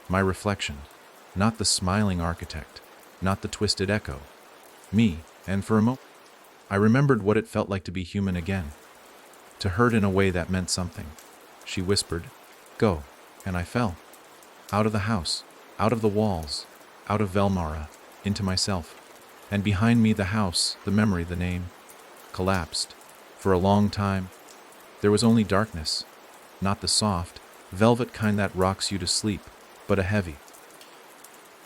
My reflection, not the smiling architect, not the twisted echo. Me, and for a moment, I remembered what it felt like to be human again. To hurt in a way that meant something. She whispered, "Go," and I fell. Out of the house, out of the walls, out of Velmara, into myself. And behind me the house, the memory, the name, collapsed. For a long time, there was only darkness. Not the soft, velvet kind that rocks you to sleep, but a heavy,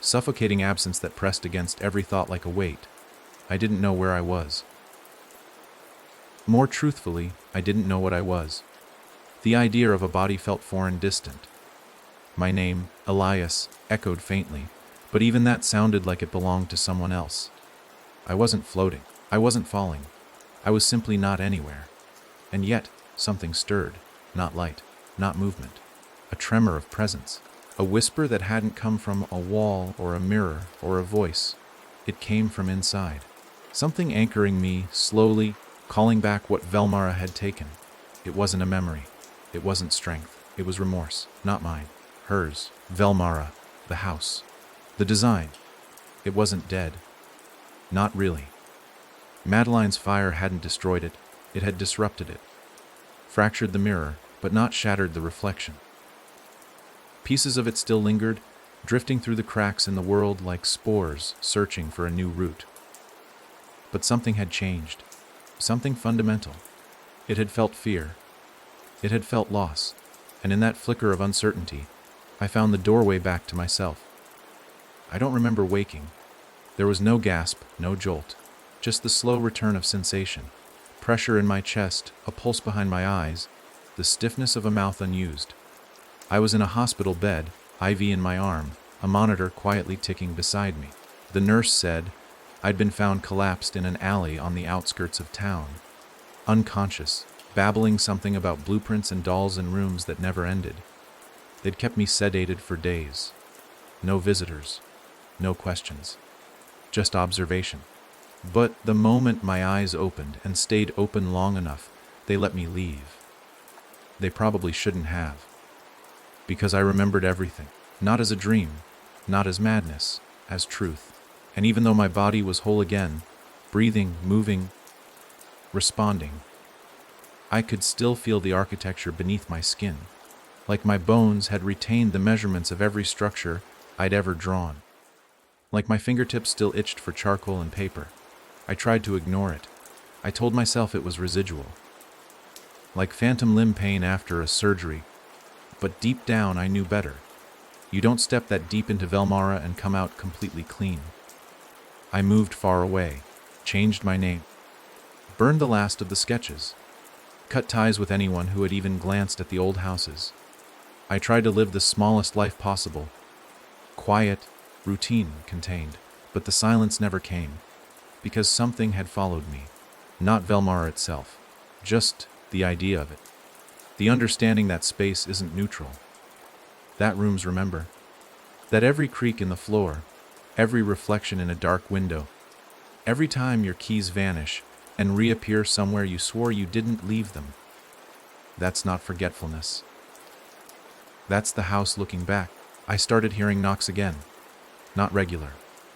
suffocating absence that pressed against every thought like a weight. I didn't know where I was. More truthfully, I didn't know what I was. The idea of a body felt foreign, distant. My name, Elias, echoed faintly, but even that sounded like it belonged to someone else. I wasn't floating. I wasn't falling. I was simply not anywhere. And yet, something stirred. Not light, not movement. A tremor of presence. A whisper that hadn't come from a wall or a mirror or a voice. It came from inside. Something anchoring me, slowly, calling back what Velmara had taken. It wasn't a memory. It wasn't strength. It was remorse. Not mine. Hers. Velmara. The house. The design. It wasn't dead. Not really. Madeline's fire hadn't destroyed it. It had disrupted it. Fractured the mirror, but not shattered the reflection. Pieces of it still lingered, drifting through the cracks in the world like spores searching for a new route. But something had changed. Something fundamental. It had felt fear. It had felt loss. And in that flicker of uncertainty, I found the doorway back to myself. I don't remember waking. There was no gasp, no jolt, just the slow return of sensation. Pressure in my chest, a pulse behind my eyes, the stiffness of a mouth unused. I was in a hospital bed, IV in my arm, a monitor quietly ticking beside me. The nurse said I'd been found collapsed in an alley on the outskirts of town, unconscious, babbling something about blueprints and dolls and rooms that never ended. They'd kept me sedated for days. No visitors, no questions, just observation. But the moment my eyes opened and stayed open long enough, they let me leave. They probably shouldn't have. Because I remembered everything, not as a dream, not as madness, as truth. And even though my body was whole again, breathing, moving, responding. I could still feel the architecture beneath my skin, like my bones had retained the measurements of every structure I'd ever drawn. Like my fingertips still itched for charcoal and paper. I tried to ignore it. I told myself it was residual. Like phantom limb pain after a surgery. But deep down I knew better. You don't step that deep into Velmara and come out completely clean. I moved far away, changed my name, burned the last of the sketches, cut ties with anyone who had even glanced at the old houses. I tried to live the smallest life possible. Quiet, routine, contained. But the silence never came, because something had followed me. Not Velmar itself, just the idea of it. The understanding that space isn't neutral. That rooms remember. That every creak in the floor, every reflection in a dark window, every time your keys vanish and reappear somewhere you swore you didn't leave them. That's not forgetfulness. That's the house looking back. I started hearing knocks again. Not regular,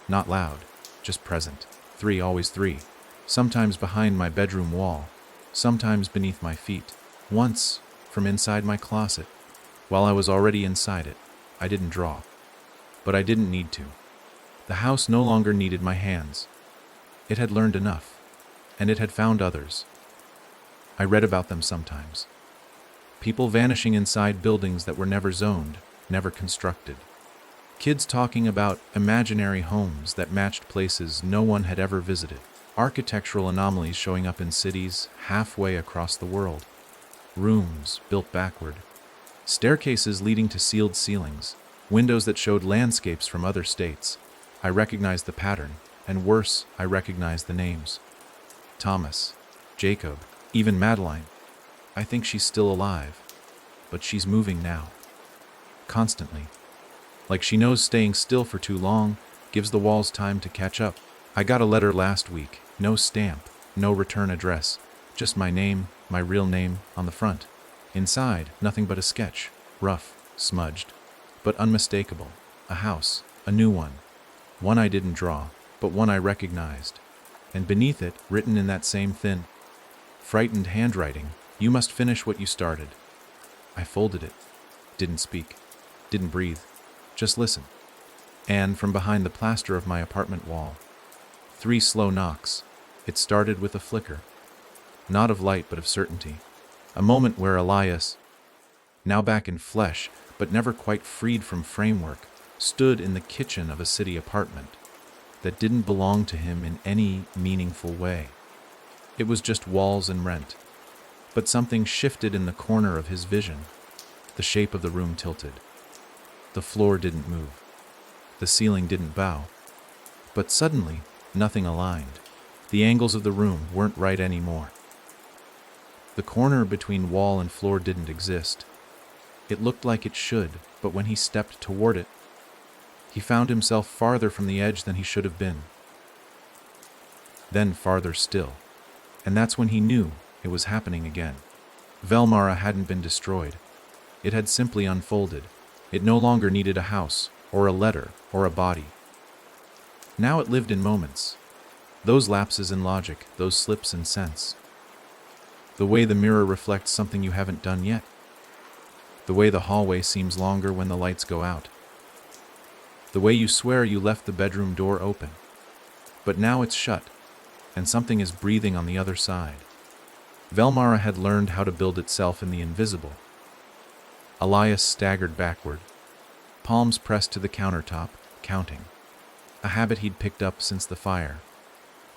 not loud, just present. 3, always 3. Sometimes behind my bedroom wall, sometimes beneath my feet. Once, from inside my closet. While I was already inside it, I didn't draw. But I didn't need to. The house no longer needed my hands. It had learned enough, and it had found others. I read about them sometimes. People vanishing inside buildings that were never zoned, never constructed. Kids talking about imaginary homes that matched places no one had ever visited. Architectural anomalies showing up in cities halfway across the world. Rooms built backward. Staircases leading to sealed ceilings. Windows that showed landscapes from other states. I recognized the pattern, and worse, I recognized the names. Thomas, Jacob, even Madeline. I think she's still alive, but she's moving now. Constantly. Like she knows staying still for too long gives the walls time to catch up. I got a letter last week, no stamp, no return address, just my name, my real name, on the front. Inside, nothing but a sketch, rough, smudged, but unmistakable. A house, a new one. One I didn't draw, but one I recognized. And beneath it, written in that same thin, frightened handwriting, "You must finish what you started." I folded it, didn't speak, didn't breathe, just listen. And from behind the plaster of my apartment wall, 3 slow knocks. It started with a flicker, not of light but of certainty. A moment where Elias, now back in flesh, but never quite freed from framework, stood in the kitchen of a city apartment that didn't belong to him in any meaningful way. It was just walls and rent. But something shifted in the corner of his vision. The shape of the room tilted. The floor didn't move. The ceiling didn't bow. But suddenly, nothing aligned. The angles of the room weren't right anymore. The corner between wall and floor didn't exist. It looked like it should, but when he stepped toward it, he found himself farther from the edge than he should have been. Then farther still. And that's when he knew it was happening again. Velmara hadn't been destroyed. It had simply unfolded. It no longer needed a house, or a letter, or a body. Now it lived in moments. Those lapses in logic, those slips in sense. The way the mirror reflects something you haven't done yet. The way the hallway seems longer when the lights go out. The way you swear you left the bedroom door open. But now it's shut, and something is breathing on the other side. Velmara had learned how to build itself in the invisible. Elias staggered backward, palms pressed to the countertop, counting. A habit he'd picked up since the fire.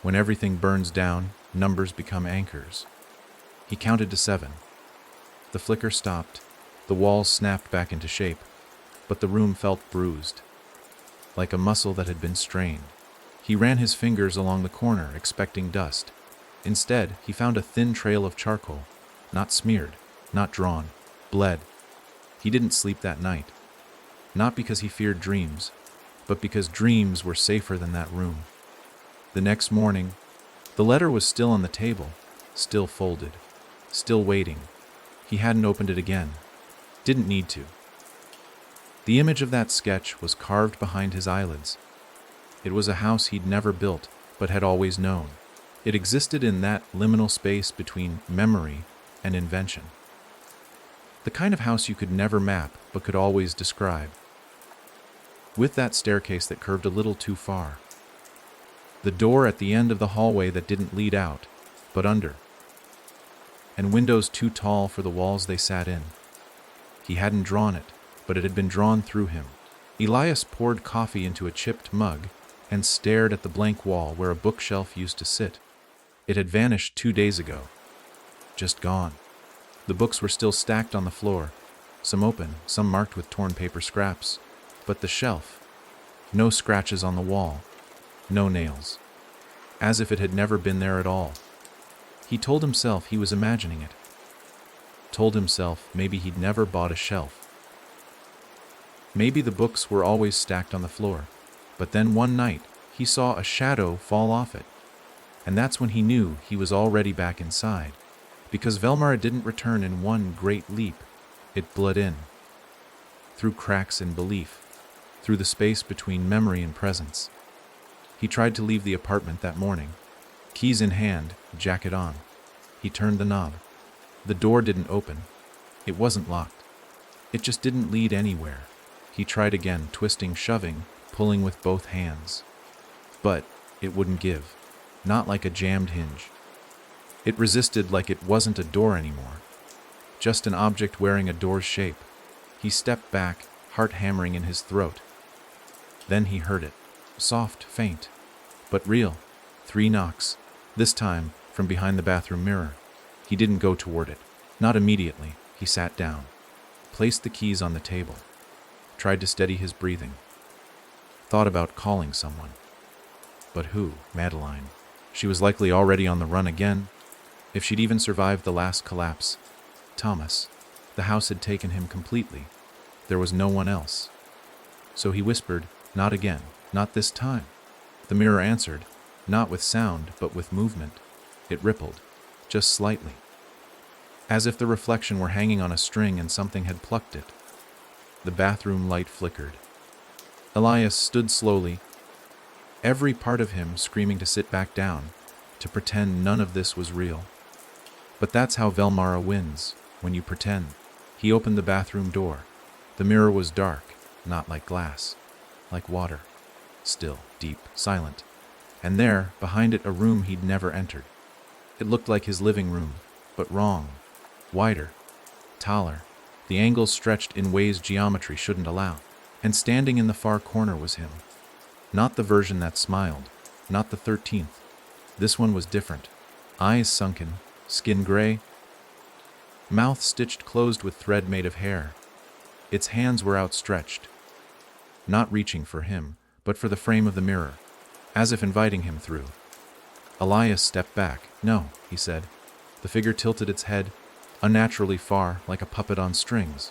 When everything burns down, numbers become anchors. He counted to 7. The flicker stopped. The walls snapped back into shape, but the room felt bruised, like a muscle that had been strained. He ran his fingers along the corner, expecting dust. Instead, he found a thin trail of charcoal, not smeared, not drawn, bled. He didn't sleep that night, not because he feared dreams, but because dreams were safer than that room. The next morning, the letter was still on the table, still folded, still waiting. He hadn't opened it again. Didn't need to. The image of that sketch was carved behind his eyelids. It was a house he'd never built, but had always known. It existed in that liminal space between memory and invention. The kind of house you could never map but could always describe. With that staircase that curved a little too far. The door at the end of the hallway that didn't lead out, but under. And windows too tall for the walls they sat in. He hadn't drawn it, but it had been drawn through him. Elias poured coffee into a chipped mug and stared at the blank wall where a bookshelf used to sit. It had vanished 2 days ago. Just gone. The books were still stacked on the floor, some open, some marked with torn paper scraps. But the shelf, no scratches on the wall, no nails. As if it had never been there at all. He told himself he was imagining it. Told himself maybe he'd never bought a shelf. Maybe the books were always stacked on the floor, but then one night he saw a shadow fall off it. And that's when he knew he was already back inside, because Velmara didn't return in one great leap. It bled in, through cracks in belief, through the space between memory and presence. He tried to leave the apartment that morning, keys in hand, jacket on. He turned the knob. The door didn't open. It wasn't locked. It just didn't lead anywhere. He tried again, twisting, shoving, pulling with both hands. But it wouldn't give. Not like a jammed hinge. It resisted like it wasn't a door anymore. Just an object wearing a door's shape. He stepped back, heart hammering in his throat. Then he heard it. Soft, faint, but real. 3 knocks. This time, from behind the bathroom mirror. He didn't go toward it. Not immediately. He sat down. Placed the keys on the table. Tried to steady his breathing. Thought about calling someone. But who? Madeline. She was likely already on the run again. If she'd even survived the last collapse. Thomas. The house had taken him completely. There was no one else. So he whispered, "Not again. Not this time." The mirror answered, not with sound, but with movement. It rippled, just slightly. As if the reflection were hanging on a string and something had plucked it. The bathroom light flickered. Elias stood slowly, every part of him screaming to sit back down, to pretend none of this was real. But that's how Velmara wins, when you pretend. He opened the bathroom door. The mirror was dark, not like glass, like water. Still, deep, silent. And there, behind it, a room he'd never entered. It looked like his living room, but wrong. Wider, taller. The angles stretched in ways geometry shouldn't allow. And standing in the far corner was him. Not the version that smiled, not the 13th. This one was different. Eyes sunken, skin gray, mouth stitched closed with thread made of hair. Its hands were outstretched, not reaching for him, but for the frame of the mirror, as if inviting him through. Elias stepped back. "No," he said. The figure tilted its head, unnaturally far, like a puppet on strings.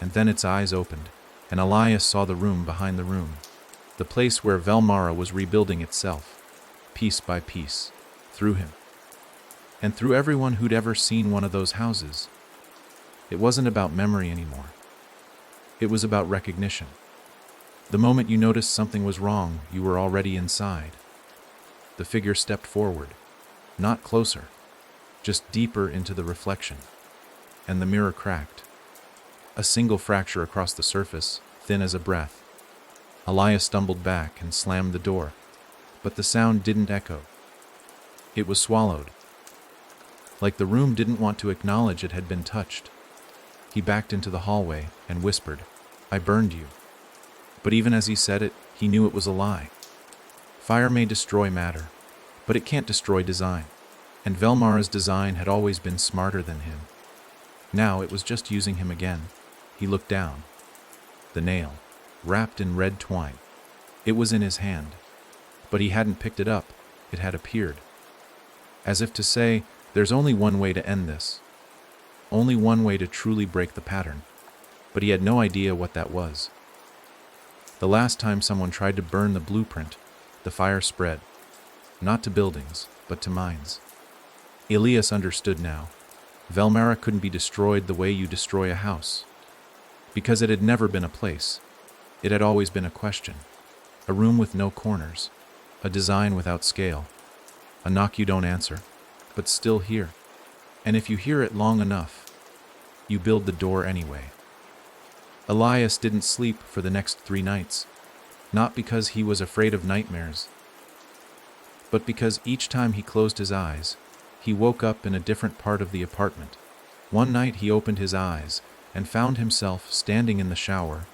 And then its eyes opened, and Elias saw the room behind the room. The place where Velmara was rebuilding itself, piece by piece, through him. And through everyone who'd ever seen one of those houses. It wasn't about memory anymore. It was about recognition. The moment you noticed something was wrong, you were already inside. The figure stepped forward, not closer, just deeper into the reflection. And the mirror cracked. A single fracture across the surface, thin as a breath. Elias stumbled back and slammed the door, but the sound didn't echo. It was swallowed. Like the room didn't want to acknowledge it had been touched. He backed into the hallway and whispered, "I burned you." But even as he said it, he knew it was a lie. Fire may destroy matter, but it can't destroy design. And Velmara's design had always been smarter than him. Now it was just using him again. He looked down. The nail, wrapped in red twine. It was in his hand. But he hadn't picked it up. It had appeared. As if to say, there's only one way to end this. Only one way to truly break the pattern. But he had no idea what that was. The last time someone tried to burn the blueprint, the fire spread. Not to buildings, but to minds. Elias understood now. Velmara couldn't be destroyed the way you destroy a house. Because it had never been a place. It had always been a question. A room with no corners. A design without scale. A knock you don't answer, but still hear. And if you hear it long enough, you build the door anyway. Elias didn't sleep for the next 3 nights, not because he was afraid of nightmares, but because each time he closed his eyes, he woke up in a different part of the apartment. One night he opened his eyes and found himself standing in the shower,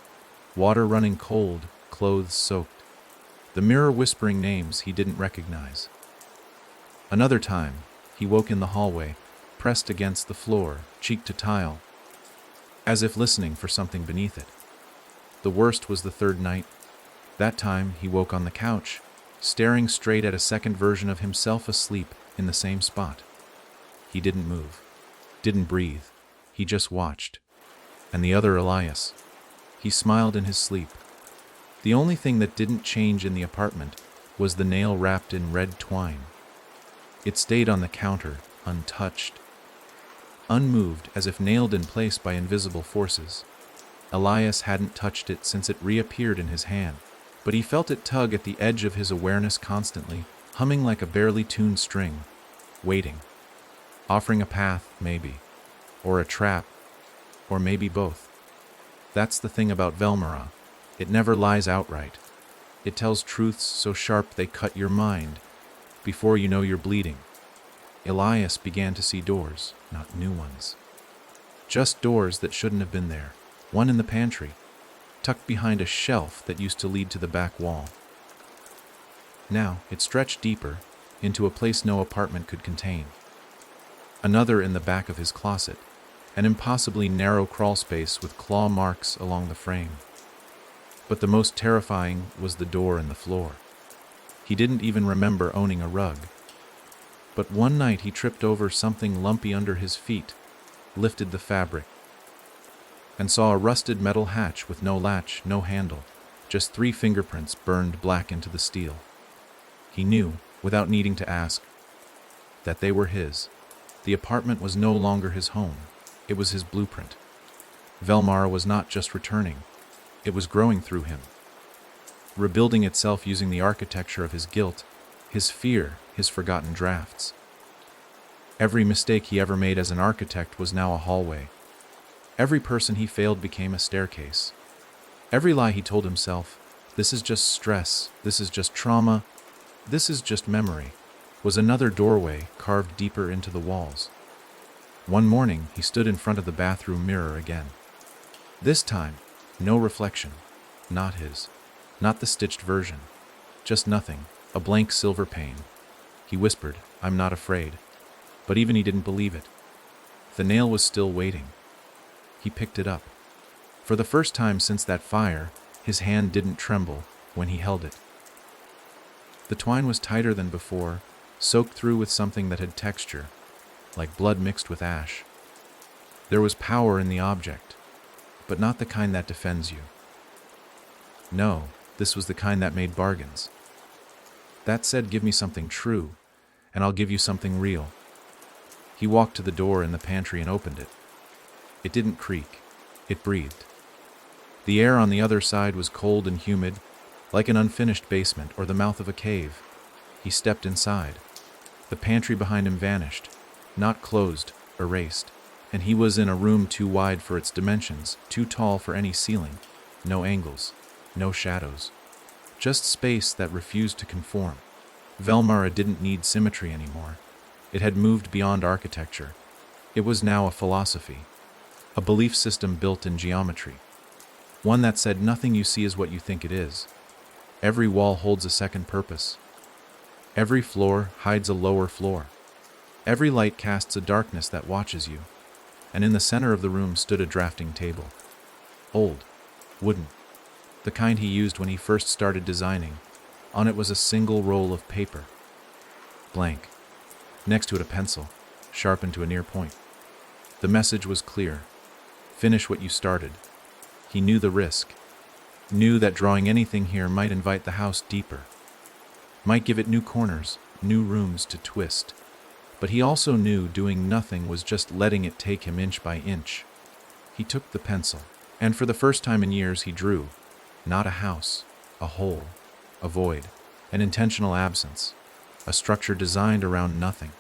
water running cold, clothes soaked, the mirror whispering names he didn't recognize. Another time, he woke in the hallway, pressed against the floor, cheek to tile, as if listening for something beneath it. The worst was the 3rd night. That time he woke on the couch, staring straight at a second version of himself asleep in the same spot. He didn't move, didn't breathe, he just watched. And the other Elias, he smiled in his sleep. The only thing that didn't change in the apartment was the nail wrapped in red twine. It stayed on the counter, untouched, unmoved, as if nailed in place by invisible forces. Elias hadn't touched it since it reappeared in his hand, but he felt it tug at the edge of his awareness constantly, humming like a barely tuned string, waiting, offering a path, maybe, or a trap, or maybe both. That's the thing about Velmara. It never lies outright. It tells truths so sharp they cut your mind. Before you know you're bleeding. Elias began to see doors, not new ones. Just doors that shouldn't have been there. One in the pantry, tucked behind a shelf that used to lead to the back wall. Now it stretched deeper, into a place no apartment could contain. Another in the back of his closet, an impossibly narrow crawl space with claw marks along the frame. But the most terrifying was the door in the floor. He didn't even remember owning a rug. But one night he tripped over something lumpy under his feet, lifted the fabric, and saw a rusted metal hatch with no latch, no handle, just 3 fingerprints burned black into the steel. He knew, without needing to ask, that they were his. The apartment was no longer his home. It was his blueprint. Velmara was not just returning. It was growing through him, rebuilding itself using the architecture of his guilt, his fear, his forgotten drafts. Every mistake he ever made as an architect was now a hallway. Every person he failed became a staircase. Every lie he told himself, this is just stress, this is just trauma, this is just memory, was another doorway carved deeper into the walls. One morning, he stood in front of the bathroom mirror again. This time, no reflection, not his, not the stitched version, just nothing, a blank silver pane. He whispered, "I'm not afraid." But even he didn't believe it. The nail was still waiting. He picked it up. For the first time since that fire, his hand didn't tremble when he held it. The twine was tighter than before, soaked through with something that had texture, like blood mixed with ash. There was power in the object, but not the kind that defends you. No, this was the kind that made bargains. That said, give me something true, and I'll give you something real. He walked to the door in the pantry and opened it. It didn't creak. It breathed. The air on the other side was cold and humid, like an unfinished basement or the mouth of a cave. He stepped inside. The pantry behind him vanished, not closed, erased, and he was in a room too wide for its dimensions, too tall for any ceiling. No angles, no shadows. Just space that refused to conform. Velmara didn't need symmetry anymore. It had moved beyond architecture. It was now a philosophy, a belief system built in geometry. One that said nothing you see is what you think it is. Every wall holds a second purpose. Every floor hides a lower floor. Every light casts a darkness that watches you. And in the center of the room stood a drafting table. Old, wooden, the kind he used when he first started designing. On it was a single roll of paper. Blank. Next to it a pencil, sharpened to a near point. The message was clear. Finish what you started. He knew the risk. Knew that drawing anything here might invite the house deeper. Might give it new corners, new rooms to twist. But he also knew doing nothing was just letting it take him inch by inch. He took the pencil, and for the first time in years he drew. Not a house, a hole, a void, an intentional absence. a structure designed around nothing.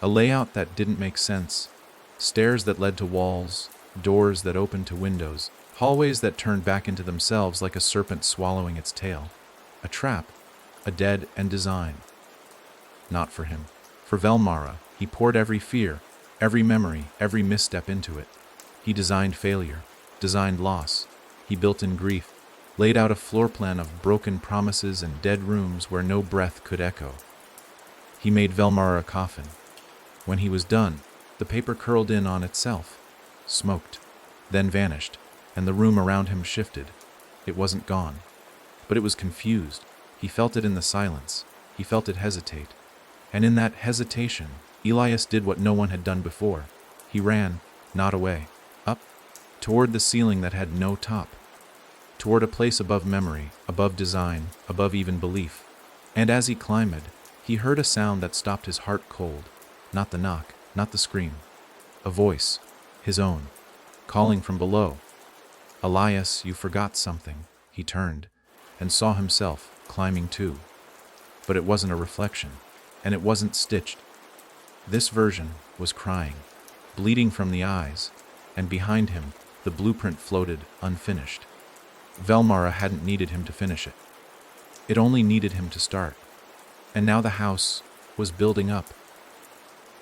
A layout that didn't make sense. Stairs that led to walls, doors that opened to windows, hallways that turned back into themselves like a serpent swallowing its tail. A trap, a dead end design. Not for him. For Velmara, he poured every fear, every memory, every misstep into it. He designed failure, designed loss. He built in grief, laid out a floor plan of broken promises and dead rooms where no breath could echo. He made Velmara a coffin. When he was done, the paper curled in on itself, smoked, then vanished, and the room around him shifted. It wasn't gone, but it was confused. He felt it in the silence. He felt it hesitate. And in that hesitation, Elias did what no one had done before. He ran, not away, up, toward the ceiling that had no top, toward a place above memory, above design, above even belief. And as he climbed, he heard a sound that stopped his heart cold. Not the knock, not the scream. A voice, his own, calling from below. Elias, you forgot something. He turned and saw himself climbing too. But it wasn't a reflection, and it wasn't stitched. This version was crying, bleeding from the eyes, and behind him the blueprint floated unfinished. Velmara hadn't needed him to finish it. It only needed him to start. And now the house was building up.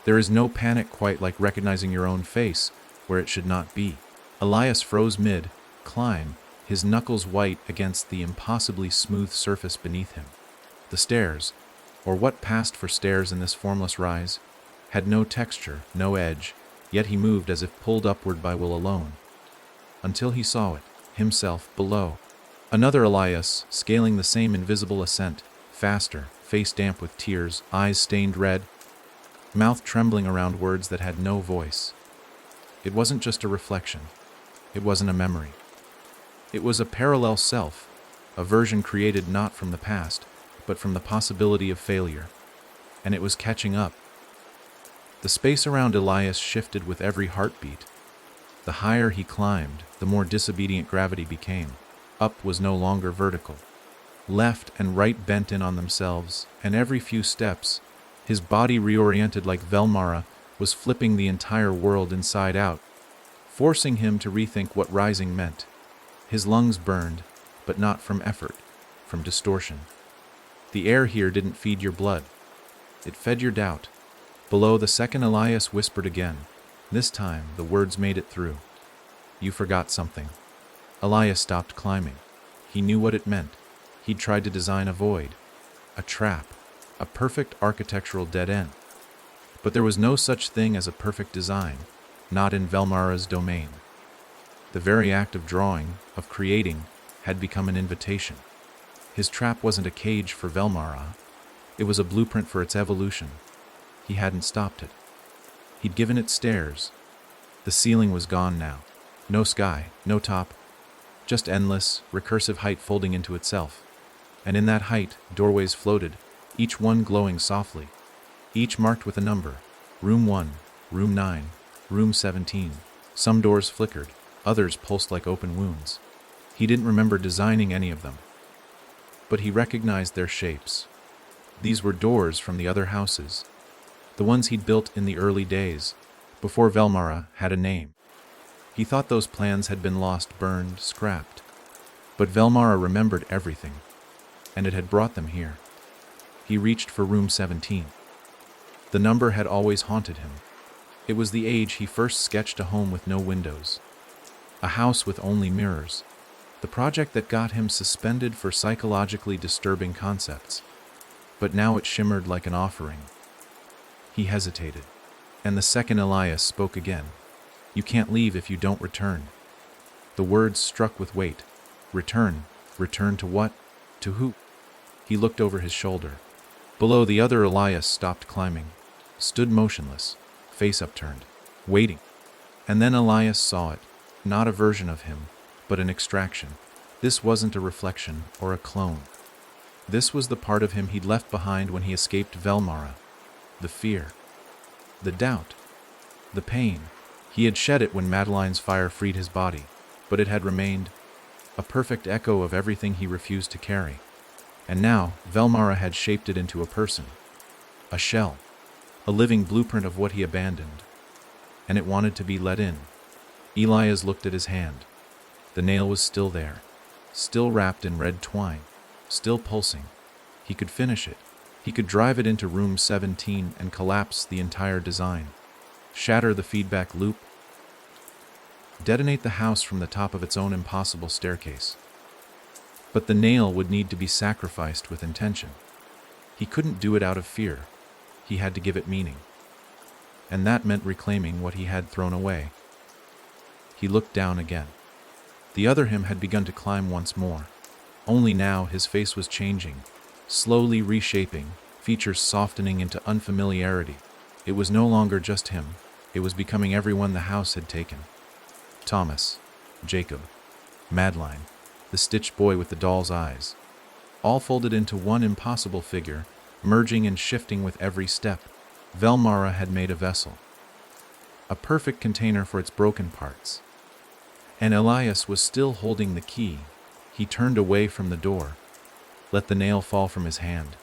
There is no panic quite like recognizing your own face where it should not be. Elias froze mid-climb, his knuckles white against the impossibly smooth surface beneath him. The stairs, or what passed for stairs in this formless rise, had no texture, no edge, yet he moved as if pulled upward by will alone. Until he saw it, himself, below. Another Elias, scaling the same invisible ascent, faster, face damp with tears, eyes stained red, mouth trembling around words that had no voice. It wasn't just a reflection. It wasn't a memory. It was a parallel self, a version created not from the past, but from the possibility of failure. And it was catching up. The space around Elias shifted with every heartbeat. The higher he climbed, the more disobedient gravity became. Up was no longer vertical. Left and right bent in on themselves, and every few steps, his body reoriented like Velmara was flipping the entire world inside out, forcing him to rethink what rising meant. His lungs burned, but not from effort, from distortion. The air here didn't feed your blood. It fed your doubt. Below, the second Elias whispered again. This time, the words made it through. You forgot something. Elias stopped climbing. He knew what it meant. He'd tried to design a void, a trap, a perfect architectural dead end. But there was no such thing as a perfect design, not in Velmara's domain. The very act of drawing, of creating, had become an invitation. His trap wasn't a cage for Velmara. It was a blueprint for its evolution. He hadn't stopped it. He'd given it stairs. The ceiling was gone now. No sky, no top, just endless, recursive height folding into itself. And in that height, doorways floated, each one glowing softly, each marked with a number. Room 1, Room 9, Room 17. Some doors flickered, others pulsed like open wounds. He didn't remember designing any of them, but he recognized their shapes. These were doors from the other houses, the ones he'd built in the early days, before Velmara had a name. He thought those plans had been lost, burned, scrapped. But Velmara remembered everything, and it had brought them here. He reached for Room 17. The number had always haunted him. It was the age he first sketched a home with no windows, a house with only mirrors, the project that got him suspended for psychologically disturbing concepts. But now it shimmered like an offering. He hesitated, and the second Elias spoke again. You can't leave if you don't return. The words struck with weight. Return. Return to what? To who? He looked over his shoulder. Below, the other Elias stopped climbing, stood motionless, face upturned, waiting. And then Elias saw it, not a version of him, but an extraction. This wasn't a reflection or a clone. This was the part of him he'd left behind when he escaped Velmara. The fear, the doubt, the pain. He had shed it when Madeline's fire freed his body, but it had remained, a perfect echo of everything he refused to carry. And now, Velmara had shaped it into a person, A shell. A living blueprint of what he abandoned. And it wanted to be let in. Elias looked at his hand. The nail was still there. Still wrapped in red twine. Still pulsing. He could finish it. He could drive it into room 17 and collapse the entire design. Shatter the feedback loop. Detonate the house from the top of its own impossible staircase. But the nail would need to be sacrificed with intention. He couldn't do it out of fear. He had to give it meaning. And that meant reclaiming what he had thrown away. He looked down again. The other him had begun to climb once more. Only now his face was changing, slowly reshaping, features softening into unfamiliarity. It was no longer just him. It was becoming everyone the house had taken. Thomas, Jacob, Madeline, the stitched boy with the doll's eyes, all folded into one impossible figure, merging and shifting with every step. Velmara had made a vessel, a perfect container for its broken parts. And Elias was still holding the key. He turned away from the door, let the nail fall from his hand.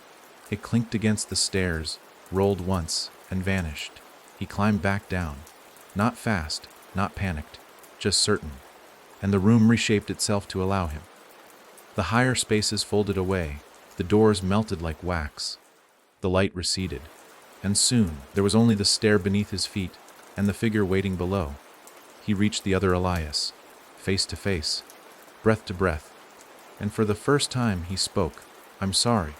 It clinked against the stairs, rolled once, and vanished. He climbed back down, not fast, not panicked, just certain. And the room reshaped itself to allow him. The higher spaces folded away, the doors melted like wax. The light receded, and soon there was only the stair beneath his feet and the figure waiting below. He reached the other Elias, face to face, breath to breath, and for the first time he spoke. "I'm sorry."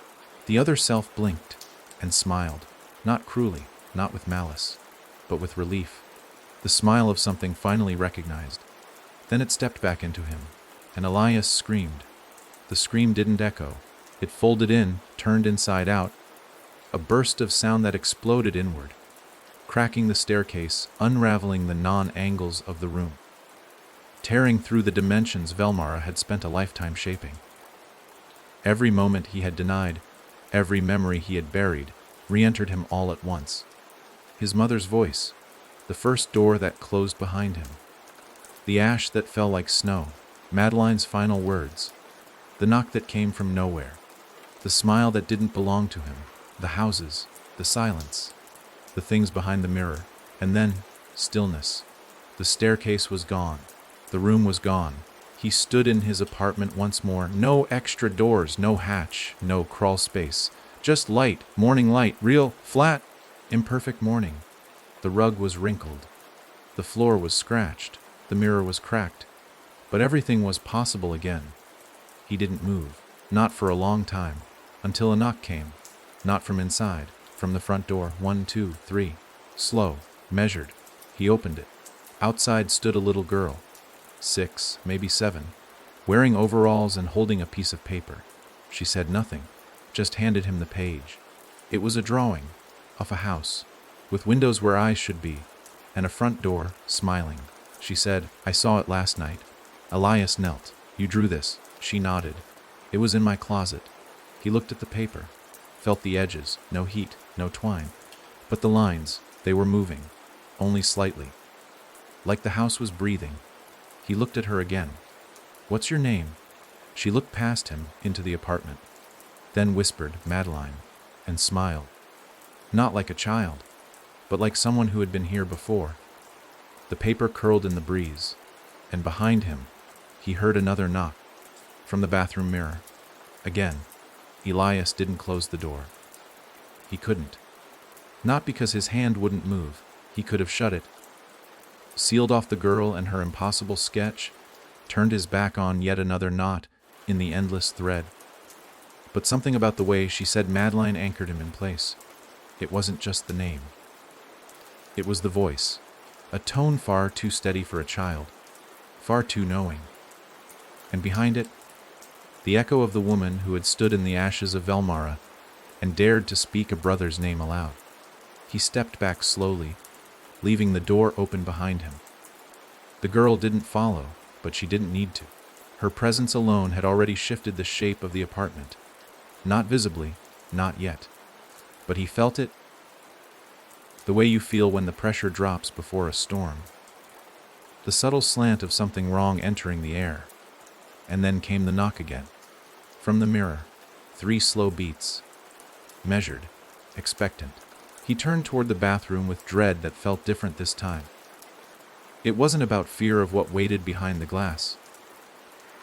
The other self blinked and smiled, not cruelly, not with malice, but with relief, the smile of something finally recognized. Then it stepped back into him, and Elias screamed. The scream didn't echo. It folded in, turned inside out, a burst of sound that exploded inward, cracking the staircase, unraveling the non-angles of the room, tearing through the dimensions Velmara had spent a lifetime shaping. Every moment he had denied, every memory he had buried, re-entered him all at once. His mother's voice, the first door that closed behind him, the ash that fell like snow, Madeline's final words, the knock that came from nowhere, the smile that didn't belong to him, the houses, the silence, the things behind the mirror, and then stillness. The staircase was gone. The room was gone. He stood in his apartment once more. No extra doors, no hatch, no crawl space. Just light, morning light, real, flat, imperfect morning. The rug was wrinkled. The floor was scratched. The mirror was cracked. But everything was possible again. He didn't move, not for a long time, until a knock came. Not from inside, from the front door. 1, 2, 3. Slow, measured. He opened it. Outside stood a little girl, 6, maybe 7, wearing overalls and holding a piece of paper. She said nothing, just handed him the page. It was a drawing of a house, with windows where eyes should be, and a front door, smiling. She said, "I saw it last night." Elias knelt. "You drew this?" She nodded. "It was in my closet." He looked at the paper, felt the edges, no heat, no twine. But the lines, they were moving, only slightly. Like the house was breathing. He looked at her again. "What's your name?" She looked past him, into the apartment, then whispered, "Madeline," and smiled. Not like a child, but like someone who had been here before. The paper curled in the breeze, and behind him, he heard another knock, from the bathroom mirror. Again. Elias didn't close the door. He couldn't. Not because his hand wouldn't move. He could have shut it, sealed off the girl and her impossible sketch, turned his back on yet another knot in the endless thread. But something about the way she said Madeline anchored him in place. It wasn't just the name. It was the voice, a tone far too steady for a child, far too knowing. And behind it, the echo of the woman who had stood in the ashes of Velmara and dared to speak a brother's name aloud. He stepped back slowly, leaving the door open behind him. The girl didn't follow, but she didn't need to. Her presence alone had already shifted the shape of the apartment. Not visibly, not yet. But he felt it, the way you feel when the pressure drops before a storm. The subtle slant of something wrong entering the air. And then came the knock again. From the mirror, 3 slow beats, measured, expectant. He turned toward the bathroom with dread that felt different this time. It wasn't about fear of what waited behind the glass.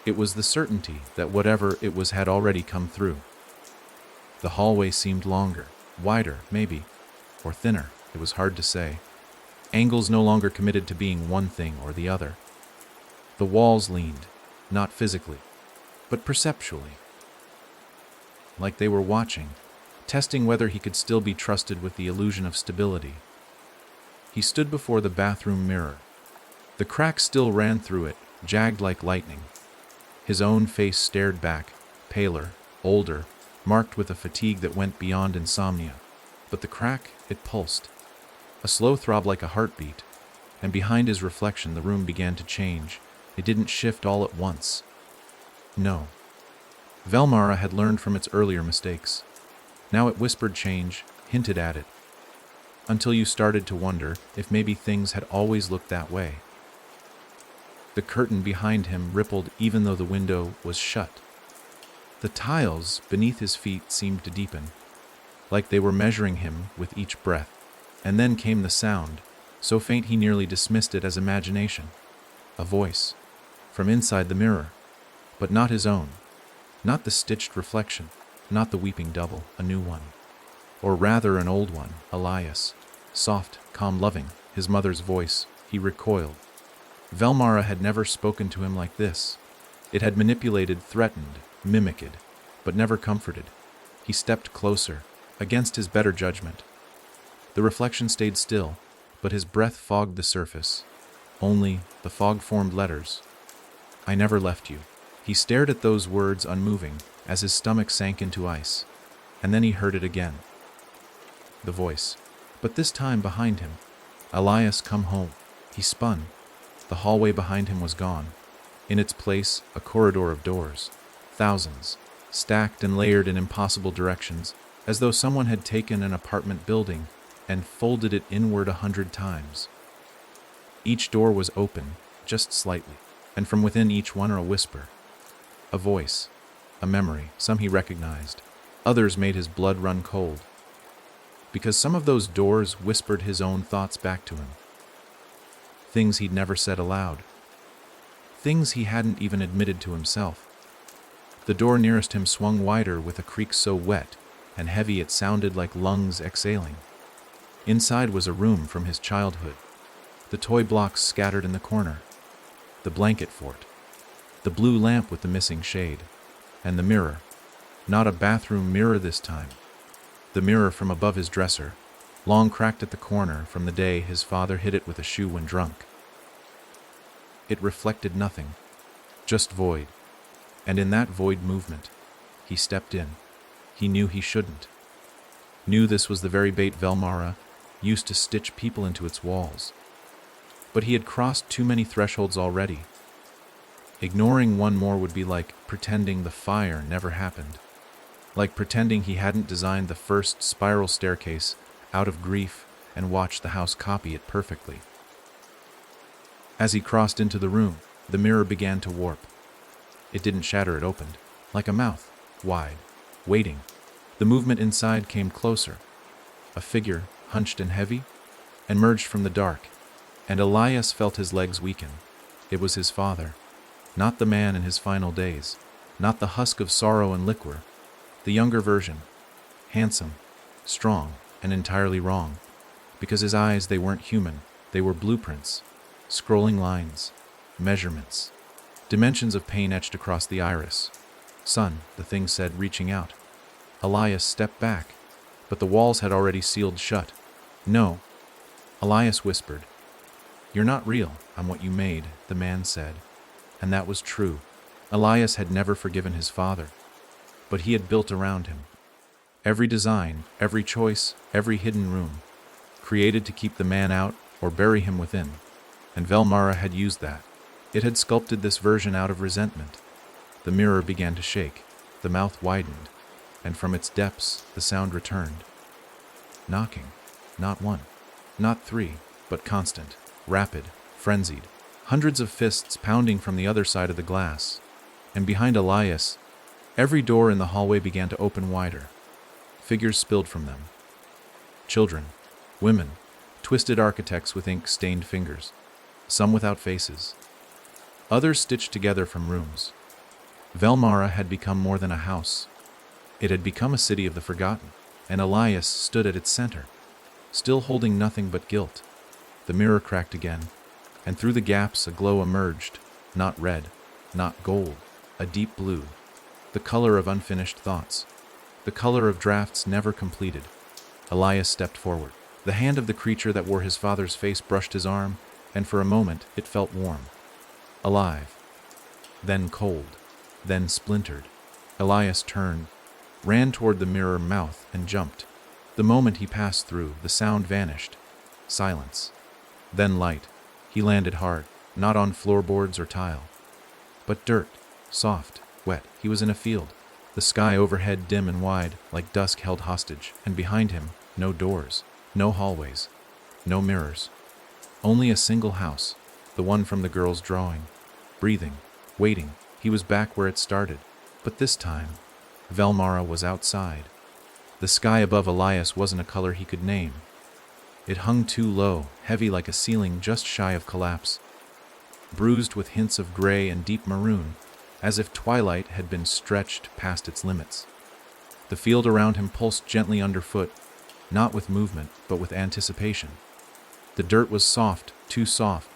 It was the certainty that whatever it was had already come through. The hallway seemed longer, wider, maybe, or thinner, it was hard to say. Angles no longer committed to being one thing or the other. The walls leaned, not physically, but perceptually. Like they were watching, testing whether he could still be trusted with the illusion of stability. He stood before the bathroom mirror. The crack still ran through it, jagged like lightning. His own face stared back, paler, older, marked with a fatigue that went beyond insomnia. But the crack, it pulsed. A slow throb like a heartbeat, and behind his reflection the room began to change. It didn't shift all at once. No. Velmara had learned from its earlier mistakes. Now it whispered change, hinted at it, until you started to wonder if maybe things had always looked that way. The curtain behind him rippled even though the window was shut. The tiles beneath his feet seemed to deepen, like they were measuring him with each breath. And then came the sound, so faint he nearly dismissed it as imagination. A voice, from inside the mirror, but not his own. Not the stitched reflection, not the weeping double, a new one. Or rather an old one, Elias. Soft, calm, loving, his mother's voice. He recoiled. Velmara had never spoken to him like this. It had manipulated, threatened, mimicked, but never comforted. He stepped closer, against his better judgment. The reflection stayed still, but his breath fogged the surface. Only the fog formed letters. I never left you. He stared at those words unmoving, as his stomach sank into ice. And then he heard it again. The voice. But this time behind him. Elias, come home. He spun. The hallway behind him was gone. In its place, a corridor of doors. Thousands. Stacked and layered in impossible directions, as though someone had taken an apartment building and folded it inward 100 times. Each door was open, just slightly, and from within each one a whisper. A voice, a memory, some he recognized. Others made his blood run cold. Because some of those doors whispered his own thoughts back to him. Things he'd never said aloud. Things he hadn't even admitted to himself. The door nearest him swung wider with a creak so wet and heavy it sounded like lungs exhaling. Inside was a room from his childhood. The toy blocks scattered in the corner. The blanket fort. The blue lamp with the missing shade. And the mirror. Not a bathroom mirror this time. The mirror from above his dresser, long cracked at the corner from the day his father hit it with a shoe when drunk. It reflected nothing. Just void. And in that void movement, he stepped in. He knew he shouldn't. Knew this was the very bait Velmara used to stitch people into its walls. But he had crossed too many thresholds already. Ignoring one more would be like pretending the fire never happened. Like pretending he hadn't designed the first spiral staircase out of grief and watched the house copy it perfectly. As he crossed into the room, the mirror began to warp. It didn't shatter, it opened, like a mouth, wide, waiting. The movement inside came closer. A figure, hunched and heavy, emerged from the dark, and Elias felt his legs weaken. It was his father, not the man in his final days, not the husk of sorrow and liquor, the younger version, handsome, strong, and entirely wrong, because his eyes, they weren't human, they were blueprints, scrolling lines, measurements, dimensions of pain etched across the iris. Son, the thing said, reaching out. Elias stepped back, but the walls had already sealed shut. No, Elias whispered. You're not real, I'm what you made, the man said. And that was true. Elias had never forgiven his father, but he had built around him. Every design, every choice, every hidden room, created to keep the man out or bury him within. And Velmara had used that. It had sculpted this version out of resentment. The mirror began to shake, the mouth widened, and from its depths the sound returned. Knocking, not one, not three, but constant, rapid, frenzied. Hundreds of fists pounding from the other side of the glass. And behind Elias, every door in the hallway began to open wider. Figures spilled from them. Children, women, twisted architects with ink-stained fingers, some without faces, others stitched together from rooms. Velmara had become more than a house. It had become a city of the forgotten, and Elias stood at its center, still holding nothing but guilt. The mirror cracked again, and through the gaps a glow emerged, not red, not gold, a deep blue, the color of unfinished thoughts, the color of drafts never completed. Elias stepped forward. The hand of the creature that wore his father's face brushed his arm, and for a moment it felt warm. Alive. Then cold. Then splintered. Elias turned, ran toward the mirror mouth, and jumped. The moment he passed through, the sound vanished. Silence. Then light. He landed hard, not on floorboards or tile, but dirt, soft, wet. He was in a field. The sky overhead dim and wide, like dusk held hostage, and behind him, no doors, no hallways, no mirrors. Only a single house, the one from the girl's drawing. Breathing, waiting. He was back where it started, but this time, Velmara was outside. The sky above Elias wasn't a color he could name. It hung too low, heavy like a ceiling just shy of collapse, bruised with hints of gray and deep maroon, as if twilight had been stretched past its limits. The field around him pulsed gently underfoot, not with movement, but with anticipation. The dirt was soft, too soft,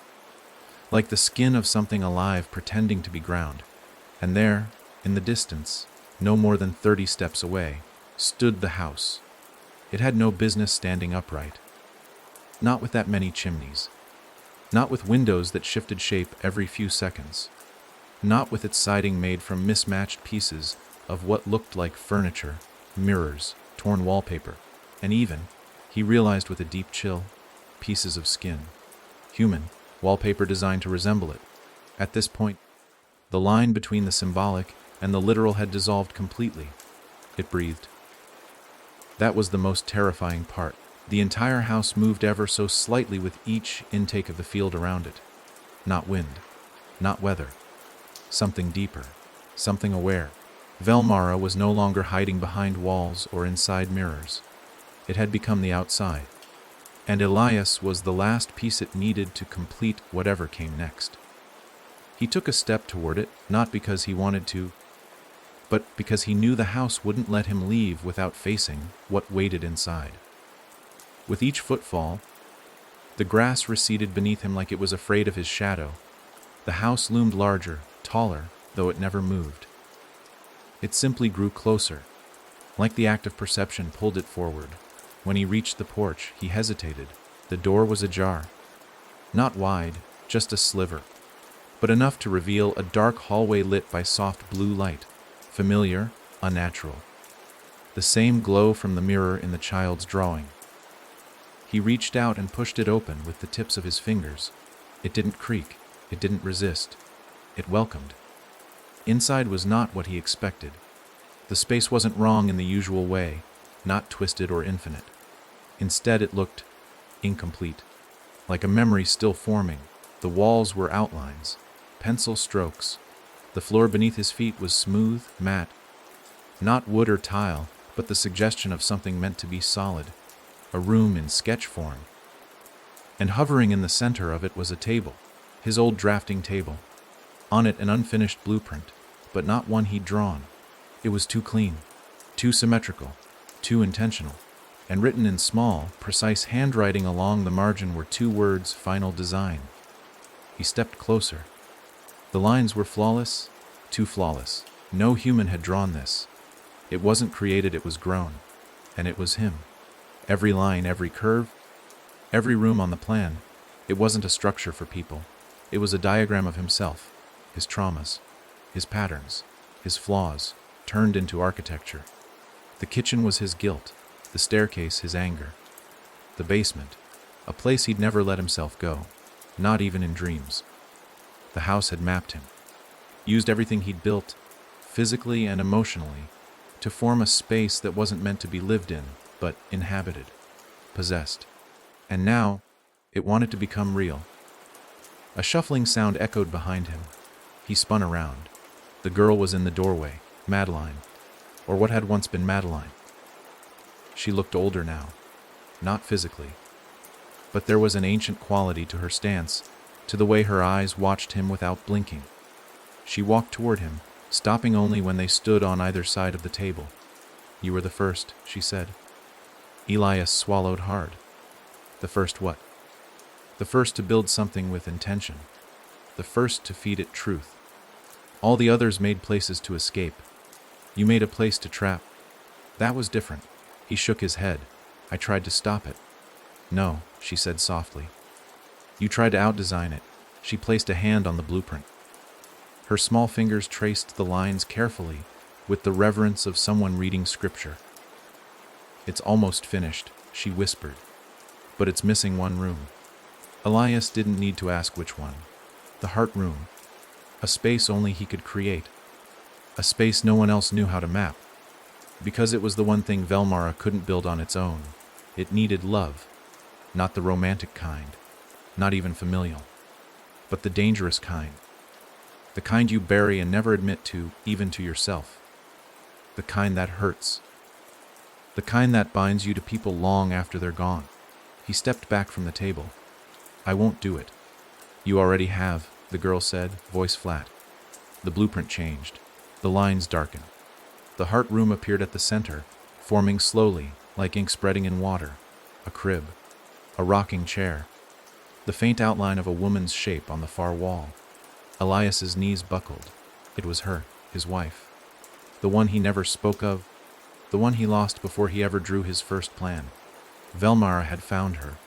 like the skin of something alive pretending to be ground. And there, in the distance, no more than 30 steps away, stood the house. It had no business standing upright. Not with that many chimneys. Not with windows that shifted shape every few seconds. Not with its siding made from mismatched pieces of what looked like furniture, mirrors, torn wallpaper, and even, he realized with a deep chill, pieces of skin. Human, wallpaper designed to resemble it. At this point, the line between the symbolic and the literal had dissolved completely. It breathed. That was the most terrifying part. The entire house moved ever so slightly with each intake of the field around it. Not wind, not weather. Something deeper, something aware. Velmara was no longer hiding behind walls or inside mirrors. It had become the outside. And Elias was the last piece it needed to complete whatever came next. He took a step toward it, not because he wanted to, but because he knew the house wouldn't let him leave without facing what waited inside. With each footfall, the grass receded beneath him like it was afraid of his shadow. The house loomed larger, taller, though it never moved. It simply grew closer, like the act of perception pulled it forward. When he reached the porch, he hesitated. The door was ajar. Not wide, just a sliver, but enough to reveal a dark hallway lit by soft blue light, familiar, unnatural. The same glow from the mirror in the child's drawing. He reached out and pushed it open with the tips of his fingers. It didn't creak. It didn't resist. It welcomed. Inside was not what he expected. The space wasn't wrong in the usual way, not twisted or infinite. Instead, it looked incomplete, like a memory still forming. The walls were outlines, pencil strokes. The floor beneath his feet was smooth, matte, not wood or tile, but the suggestion of something meant to be solid, a room in sketch form. And hovering in the center of it was a table, his old drafting table. On it an unfinished blueprint, but not one he'd drawn. It was too clean, too symmetrical, too intentional, and written in small, precise handwriting along the margin were two words, final design. He stepped closer. The lines were flawless, too flawless. No human had drawn this. It wasn't created, it was grown. And it was him. Every line, every curve, every room on the plan. It wasn't a structure for people. It was a diagram of himself, his traumas, his patterns, his flaws, turned into architecture. The kitchen was his guilt, the staircase his anger, the basement, a place he'd never let himself go, not even in dreams. The house had mapped him, used everything he'd built, physically and emotionally, to form a space that wasn't meant to be lived in, but inhabited, possessed. And now, it wanted to become real. A shuffling sound echoed behind him. He spun around. The girl was in the doorway, Madeline, or what had once been Madeline. She looked older now, not physically. But there was an ancient quality to her stance, to the way her eyes watched him without blinking. She walked toward him, stopping only when they stood on either side of the table. "You were the first," she said. Elias swallowed hard. "The first what?" "The first to build something with intention. The first to feed it truth. All the others made places to escape. You made a place to trap. That was different." He shook his head. "I tried to stop it." "No," she said softly. "You tried to outdesign it." She placed a hand on the blueprint. Her small fingers traced the lines carefully, with the reverence of someone reading scripture. "It's almost finished," she whispered. "But it's missing one room." Elias didn't need to ask which one. The heart room. A space only he could create. A space no one else knew how to map. Because it was the one thing Velmara couldn't build on its own. It needed love. Not the romantic kind. Not even familial. But the dangerous kind. The kind you bury and never admit to, even to yourself. The kind that hurts. The kind that binds you to people long after they're gone. He stepped back from the table. "I won't do it." "You already have," the girl said, voice flat. The blueprint changed. The lines darkened. The heart room appeared at the center, forming slowly, like ink spreading in water. A crib. A rocking chair. The faint outline of a woman's shape on the far wall. Elias's knees buckled. It was her, his wife. The one he never spoke of. The one he lost before he ever drew his first plan. Velmara had found her,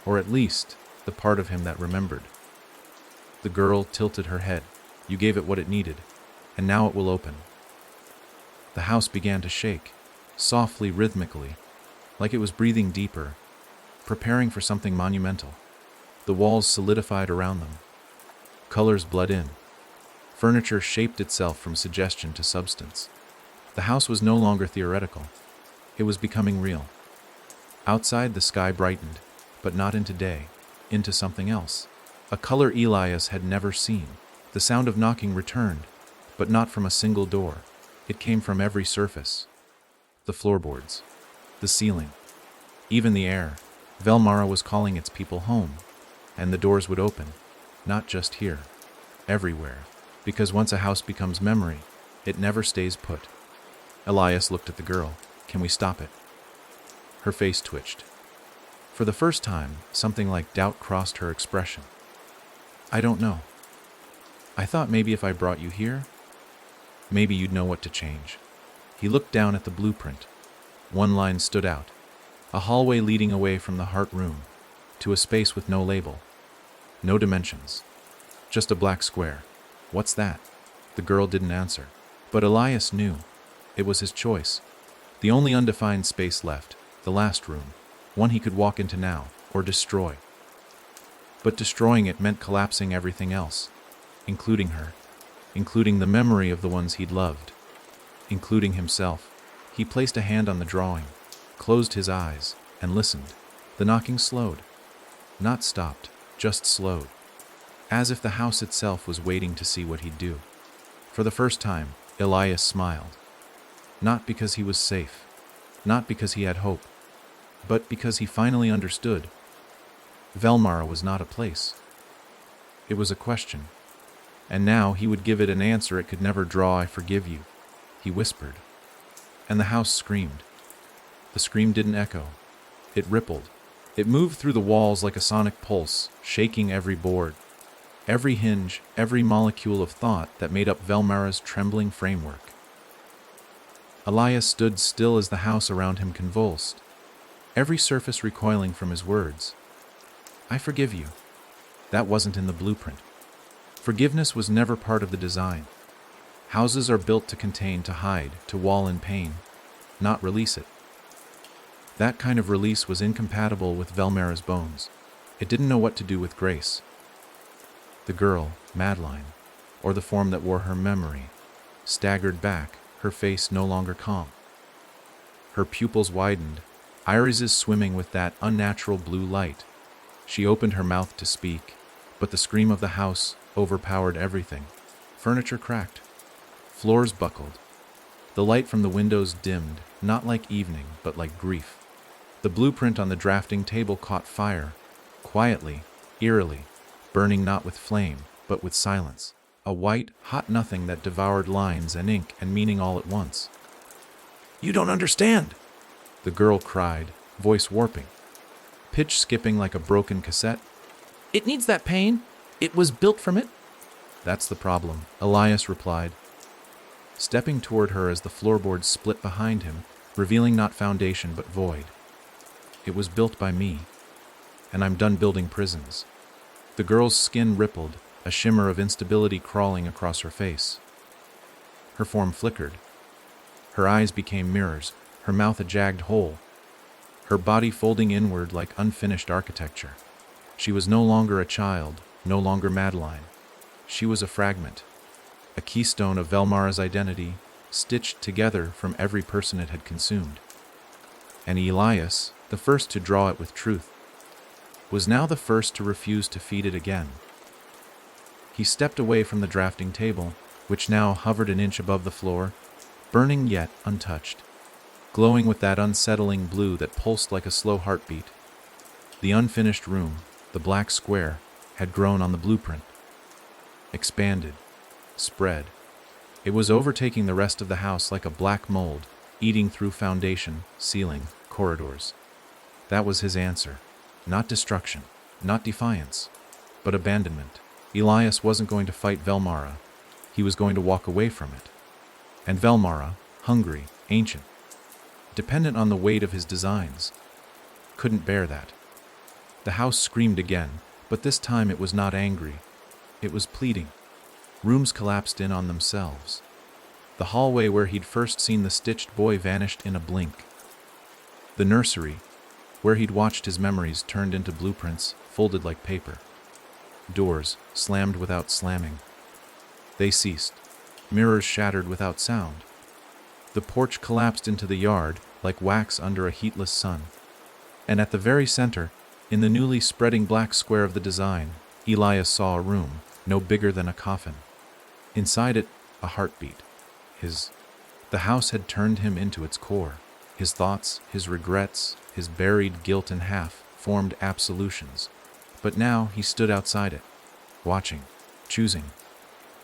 or at least the part of him that remembered. The girl tilted her head. "You gave it what it needed, and now it will open." The house began to shake, softly, rhythmically, like it was breathing deeper, preparing for something monumental. The walls solidified around them. Colors bled in. Furniture shaped itself from suggestion to substance. The house was no longer theoretical. It was becoming real. Outside, the sky brightened, but not into day, into something else. A color Elias had never seen. The sound of knocking returned, but not from a single door. It came from every surface. The floorboards. The ceiling. Even the air. Velmara was calling its people home. And the doors would open. Not just here. Everywhere. Because once a house becomes memory, it never stays put. Elias looked at the girl. "Can we stop it?" Her face twitched. For the first time, something like doubt crossed her expression. "I don't know. I thought maybe if I brought you here, maybe you'd know what to change." He looked down at the blueprint. One line stood out. A hallway leading away from the heart room, to a space with no label. No dimensions. Just a black square. "What's that?" The girl didn't answer. But Elias knew. It was his choice. The only undefined space left, the last room, one he could walk into now, or destroy. But destroying it meant collapsing everything else, including her, including the memory of the ones he'd loved, including himself. He placed a hand on the drawing, closed his eyes, and listened. The knocking slowed. Not stopped, just slowed. As if the house itself was waiting to see what he'd do. For the first time, Elias smiled. Not because he was safe, not because he had hope, but because he finally understood. Velmara was not a place. It was a question. And now he would give it an answer it could never draw. "I forgive you," he whispered. And the house screamed. The scream didn't echo. It rippled. It moved through the walls like a sonic pulse, shaking every board, every hinge, every molecule of thought that made up Velmara's trembling framework. Elias stood still as the house around him convulsed, every surface recoiling from his words. "I forgive you." That wasn't in the blueprint. Forgiveness was never part of the design. Houses are built to contain, to hide, to wall in pain, not release it. That kind of release was incompatible with Velmara's bones. It didn't know what to do with grace. The girl, Madeline, or the form that wore her memory, staggered back, her face no longer calm. Her pupils widened, irises swimming with that unnatural blue light. She opened her mouth to speak, but the scream of the house overpowered everything. Furniture cracked. Floors buckled. The light from the windows dimmed, not like evening, but like grief. The blueprint on the drafting table caught fire, quietly, eerily, burning not with flame, but with silence. A white, hot nothing that devoured lines and ink and meaning all at once. "You don't understand!" the girl cried, voice warping, pitch skipping like a broken cassette. "It needs that pain. It was built from it." "That's the problem," Elias replied, stepping toward her as the floorboards split behind him, revealing not foundation but void. "It was built by me, and I'm done building prisons." The girl's skin rippled, a shimmer of instability crawling across her face. Her form flickered. Her eyes became mirrors, her mouth a jagged hole, her body folding inward like unfinished architecture. She was no longer a child, no longer Madeline. She was a fragment, a keystone of Velmara's identity, stitched together from every person it had consumed. And Elias, the first to draw it with truth, was now the first to refuse to feed it again. He stepped away from the drafting table, which now hovered an inch above the floor, burning yet untouched, glowing with that unsettling blue that pulsed like a slow heartbeat. The unfinished room, the black square, had grown on the blueprint, expanded, spread. It was overtaking the rest of the house like a black mold, eating through foundation, ceiling, corridors. That was his answer. Not destruction, not defiance, but abandonment. Elias wasn't going to fight Velmara. He was going to walk away from it. And Velmara, hungry, ancient, dependent on the weight of his designs, couldn't bear that. The house screamed again, but this time it was not angry. It was pleading. Rooms collapsed in on themselves. The hallway where he'd first seen the stitched boy vanished in a blink. The nursery, where he'd watched his memories turned into blueprints, folded like paper. Doors slammed without slamming. They ceased. Mirrors shattered without sound. The porch collapsed into the yard like wax under a heatless sun. And at the very center, in the newly spreading black square of the design, Elias saw a room, no bigger than a coffin. Inside it, a heartbeat. The house had turned him into its core. His thoughts, his regrets, his buried guilt and half formed absolutions. But now he stood outside it, watching, choosing.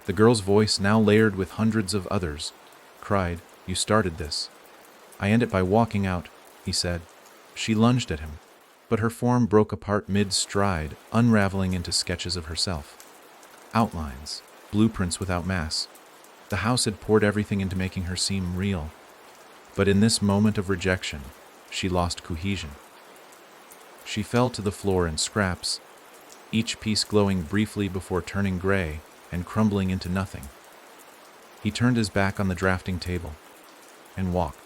The girl's voice, now layered with hundreds of others, cried, "You started this." "I end it by walking out," he said. She lunged at him, but her form broke apart mid-stride, unraveling into sketches of herself. Outlines, blueprints without mass. The house had poured everything into making her seem real. But in this moment of rejection, she lost cohesion. She fell to the floor in scraps, each piece glowing briefly before turning gray and crumbling into nothing. He turned his back on the drafting table and walked.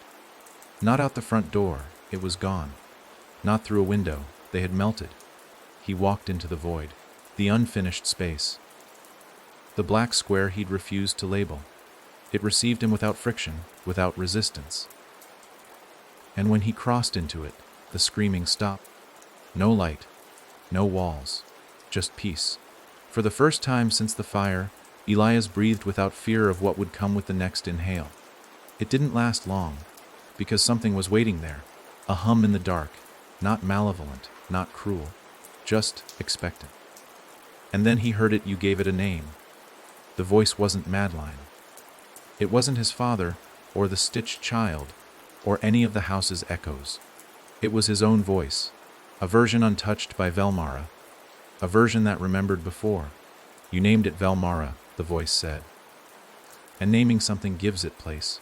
Not out the front door, it was gone. Not through a window, they had melted. He walked into the void, the unfinished space. The black square he'd refused to label. It received him without friction, without resistance. And when he crossed into it, the screaming stopped. No light, no walls, just peace. For the first time since the fire, Elias breathed without fear of what would come with the next inhale. It didn't last long, because something was waiting there, a hum in the dark, not malevolent, not cruel, just expectant. And then he heard it. You gave it a name. The voice wasn't Madeline. It wasn't his father, or the stitched child, or any of the house's echoes. It was his own voice, a version untouched by Velmara, a version that remembered before. "You named it Velmara," the voice said. "And naming something gives it place."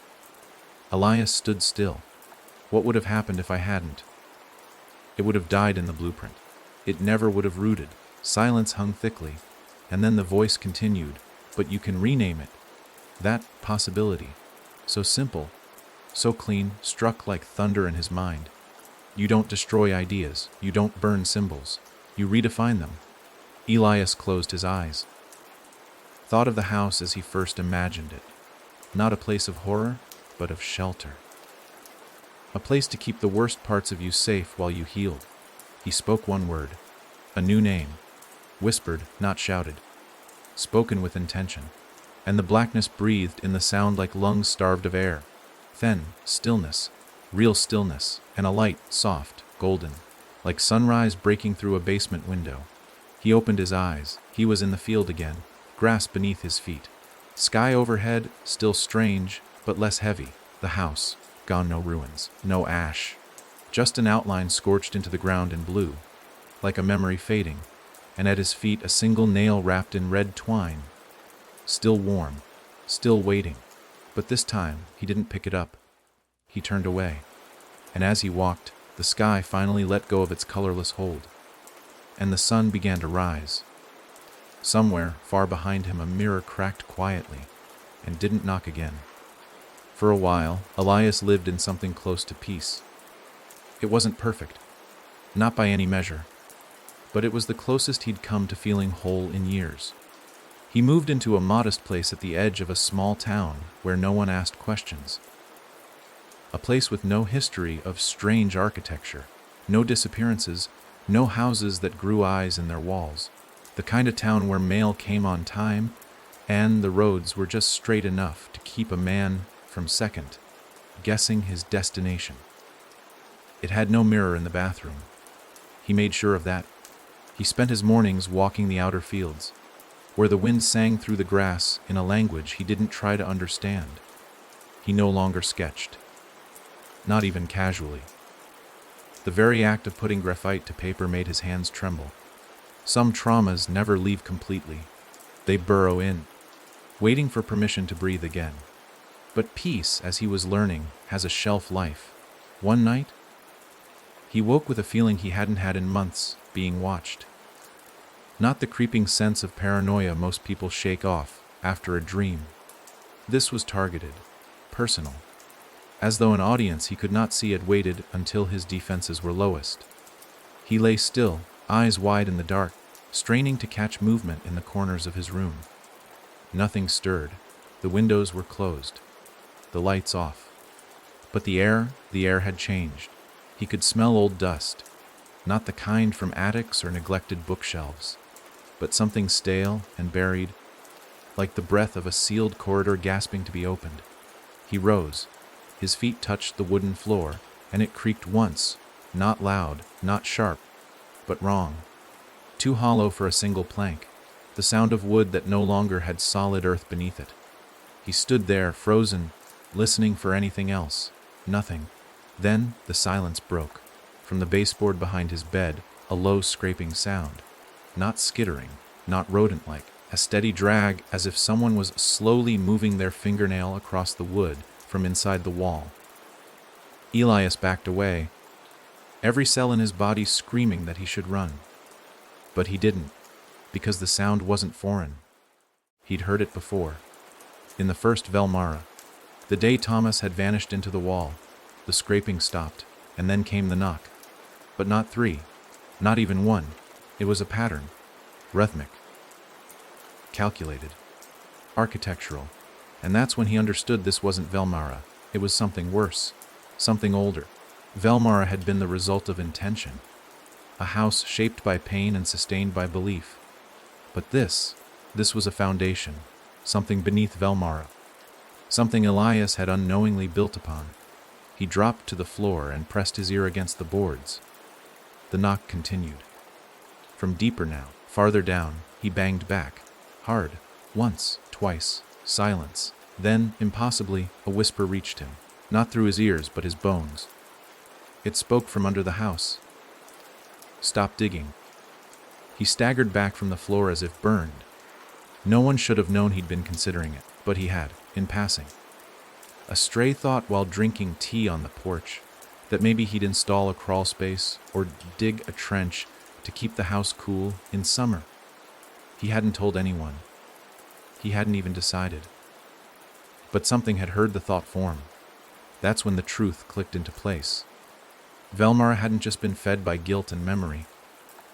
Elias stood still. What would have happened if I hadn't? It would have died in the blueprint. It never would have rooted. Silence hung thickly, and then the voice continued, "But you can rename it." That possibility, so simple, so clean, struck like thunder in his mind. You don't destroy ideas, you don't burn symbols, you redefine them. Elias closed his eyes, thought of the house as he first imagined it, not a place of horror, but of shelter. A place to keep the worst parts of you safe while you healed. He spoke one word, a new name, whispered, not shouted, spoken with intention. And the blackness breathed in the sound like lungs starved of air. Then, stillness, real stillness, and a light, soft, golden, like sunrise breaking through a basement window. He opened his eyes. He was in the field again, grass beneath his feet. Sky overhead, still strange, but less heavy. The house, gone, no ruins, no ash. Just an outline scorched into the ground in blue, like a memory fading, and at his feet a single nail wrapped in red twine. Still warm, still waiting, but this time he didn't pick it up. He turned away, and as he walked, the sky finally let go of its colorless hold, and the sun began to rise. Somewhere, far behind him, a mirror cracked quietly, and didn't knock again. For a while, Elias lived in something close to peace. It wasn't perfect, not by any measure, but it was the closest he'd come to feeling whole in years. He moved into a modest place at the edge of a small town where no one asked questions. A place with no history of strange architecture, no disappearances, no houses that grew eyes in their walls. The kind of town where mail came on time and the roads were just straight enough to keep a man from second guessing his destination. It had no mirror in the bathroom. He made sure of that. He spent his mornings walking the outer fields, where the wind sang through the grass in a language he didn't try to understand. He no longer sketched, not even casually. The very act of putting graphite to paper made his hands tremble. Some traumas never leave completely. They burrow in, waiting for permission to breathe again. But peace, as he was learning, has a shelf life. One night, he woke with a feeling he hadn't had in months, being watched. Not the creeping sense of paranoia most people shake off after a dream. This was targeted, personal, as though an audience he could not see had waited until his defenses were lowest. He lay still, eyes wide in the dark, straining to catch movement in the corners of his room. Nothing stirred. The windows were closed, the lights off. But the air had changed. He could smell old dust, not the kind from attics or neglected bookshelves, but something stale and buried, like the breath of a sealed corridor gasping to be opened. He rose. His feet touched the wooden floor, and it creaked once, not loud, not sharp, but wrong. Too hollow for a single plank, the sound of wood that no longer had solid earth beneath it. He stood there, frozen, listening for anything else. Nothing. Then the silence broke. From the baseboard behind his bed, a low scraping sound. Not skittering, not rodent-like, a steady drag as if someone was slowly moving their fingernail across the wood from inside the wall. Elias backed away, every cell in his body screaming that he should run. But he didn't, because the sound wasn't foreign. He'd heard it before. In the first Velmara, the day Thomas had vanished into the wall, the scraping stopped, and then came the knock. But not three, not even one. It was a pattern, rhythmic, calculated, architectural, and that's when he understood this wasn't Velmara. It was something worse, something older. Velmara had been the result of intention, a house shaped by pain and sustained by belief. But this was a foundation, something beneath Velmara, something Elias had unknowingly built upon. He dropped to the floor and pressed his ear against the boards. The knock continued. From deeper now, farther down, he banged back, hard, once, twice, silence. Then, impossibly, a whisper reached him, not through his ears but his bones. It spoke from under the house. Stop digging. He staggered back from the floor as if burned. No one should have known he'd been considering it, but he had, in passing. A stray thought while drinking tea on the porch, that maybe he'd install a crawl space or dig a trench to keep the house cool in summer. He hadn't told anyone. He hadn't even decided. But something had heard the thought form. That's when the truth clicked into place. Velmara hadn't just been fed by guilt and memory.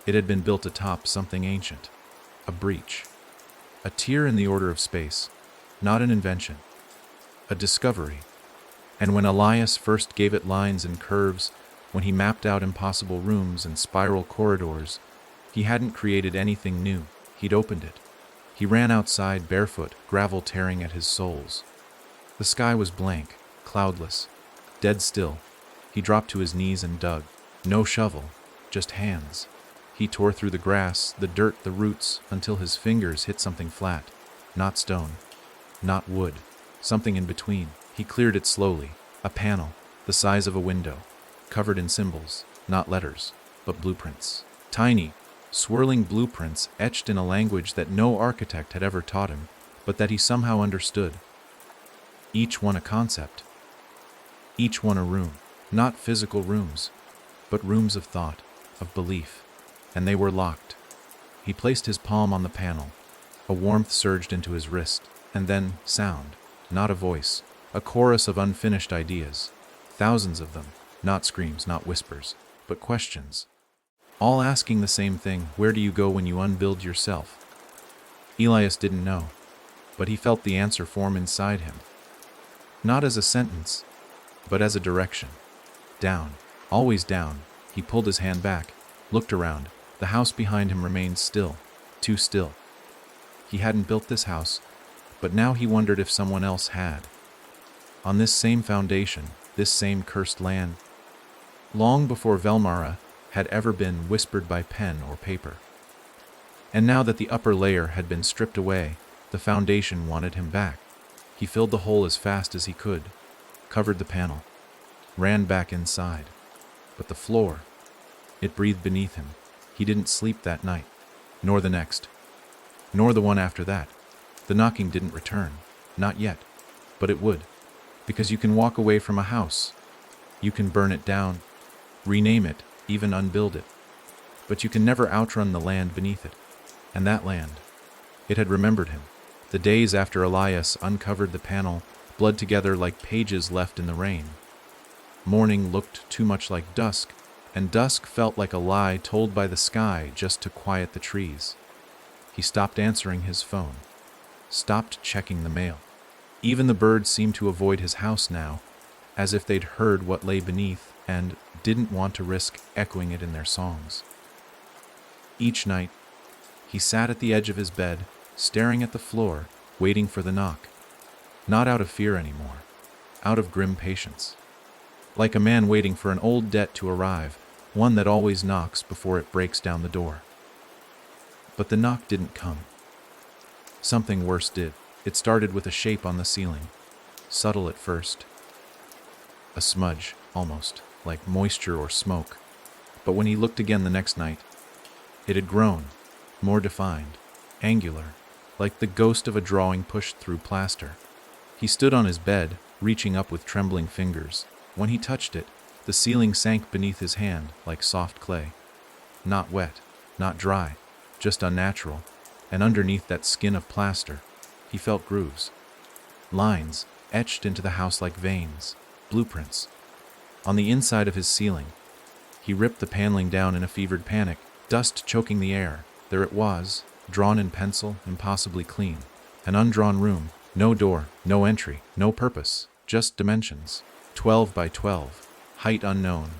It had been built atop something ancient. A breach. A tier in the order of space. Not an invention. A discovery. And when Elias first gave it lines and curves, when he mapped out impossible rooms and spiral corridors, he hadn't created anything new. He'd opened it. He ran outside barefoot, gravel tearing at his soles. The sky was blank, cloudless, dead still. He dropped to his knees and dug. No shovel, just hands. He tore through the grass, the dirt, the roots, until his fingers hit something flat. Not stone, not wood, something in between. He cleared it slowly. A panel, the size of a window, covered in symbols, not letters, but blueprints. Tiny, swirling blueprints etched in a language that no architect had ever taught him, but that he somehow understood. Each one a concept. Each one a room. Not physical rooms, but rooms of thought, of belief. And they were locked. He placed his palm on the panel. A warmth surged into his wrist, and then sound, not a voice, a chorus of unfinished ideas. Thousands of them, not screams, not whispers, but questions. All asking the same thing: where do you go when you unbuild yourself? Elias didn't know, but he felt the answer form inside him. Not as a sentence, but as a direction. Down, always down. He pulled his hand back, looked around. The house behind him remained still, too still. He hadn't built this house, but now he wondered if someone else had. On this same foundation, this same cursed land, long before Velmara had ever been whispered by pen or paper. And now that the upper layer had been stripped away, the foundation wanted him back. He filled the hole as fast as he could, covered the panel, ran back inside. But the floor, it breathed beneath him. He didn't sleep that night, nor the next, nor the one after that. The knocking didn't return, not yet, but it would, because you can walk away from a house. You can burn it down, rename it, even unbuild it, but you can never outrun the land beneath it. And that land, it had remembered him. The days after Elias uncovered the panel bled together like pages left in the rain. Morning looked too much like dusk, and dusk felt like a lie told by the sky just to quiet the trees. He stopped answering his phone, stopped checking the mail. Even the birds seemed to avoid his house now, as if they'd heard what lay beneath and didn't want to risk echoing it in their songs. Each night, he sat at the edge of his bed, staring at the floor, waiting for the knock. Not out of fear anymore, out of grim patience. Like a man waiting for an old debt to arrive, one that always knocks before it breaks down the door. But the knock didn't come. Something worse did. It started with a shape on the ceiling, subtle at first. A smudge, almost, like moisture or smoke. But when he looked again the next night, it had grown, more defined, angular, like the ghost of a drawing pushed through plaster. He stood on his bed, reaching up with trembling fingers. When he touched it, the ceiling sank beneath his hand like soft clay. Not wet, not dry, just unnatural, and underneath that skin of plaster, he felt grooves. Lines, etched into the house like veins, blueprints. On the inside of his ceiling, he ripped the paneling down in a fevered panic, dust choking the air. There it was, drawn in pencil, impossibly clean. An undrawn room, no door, no entry, no purpose, just dimensions. 12 by 12, height unknown,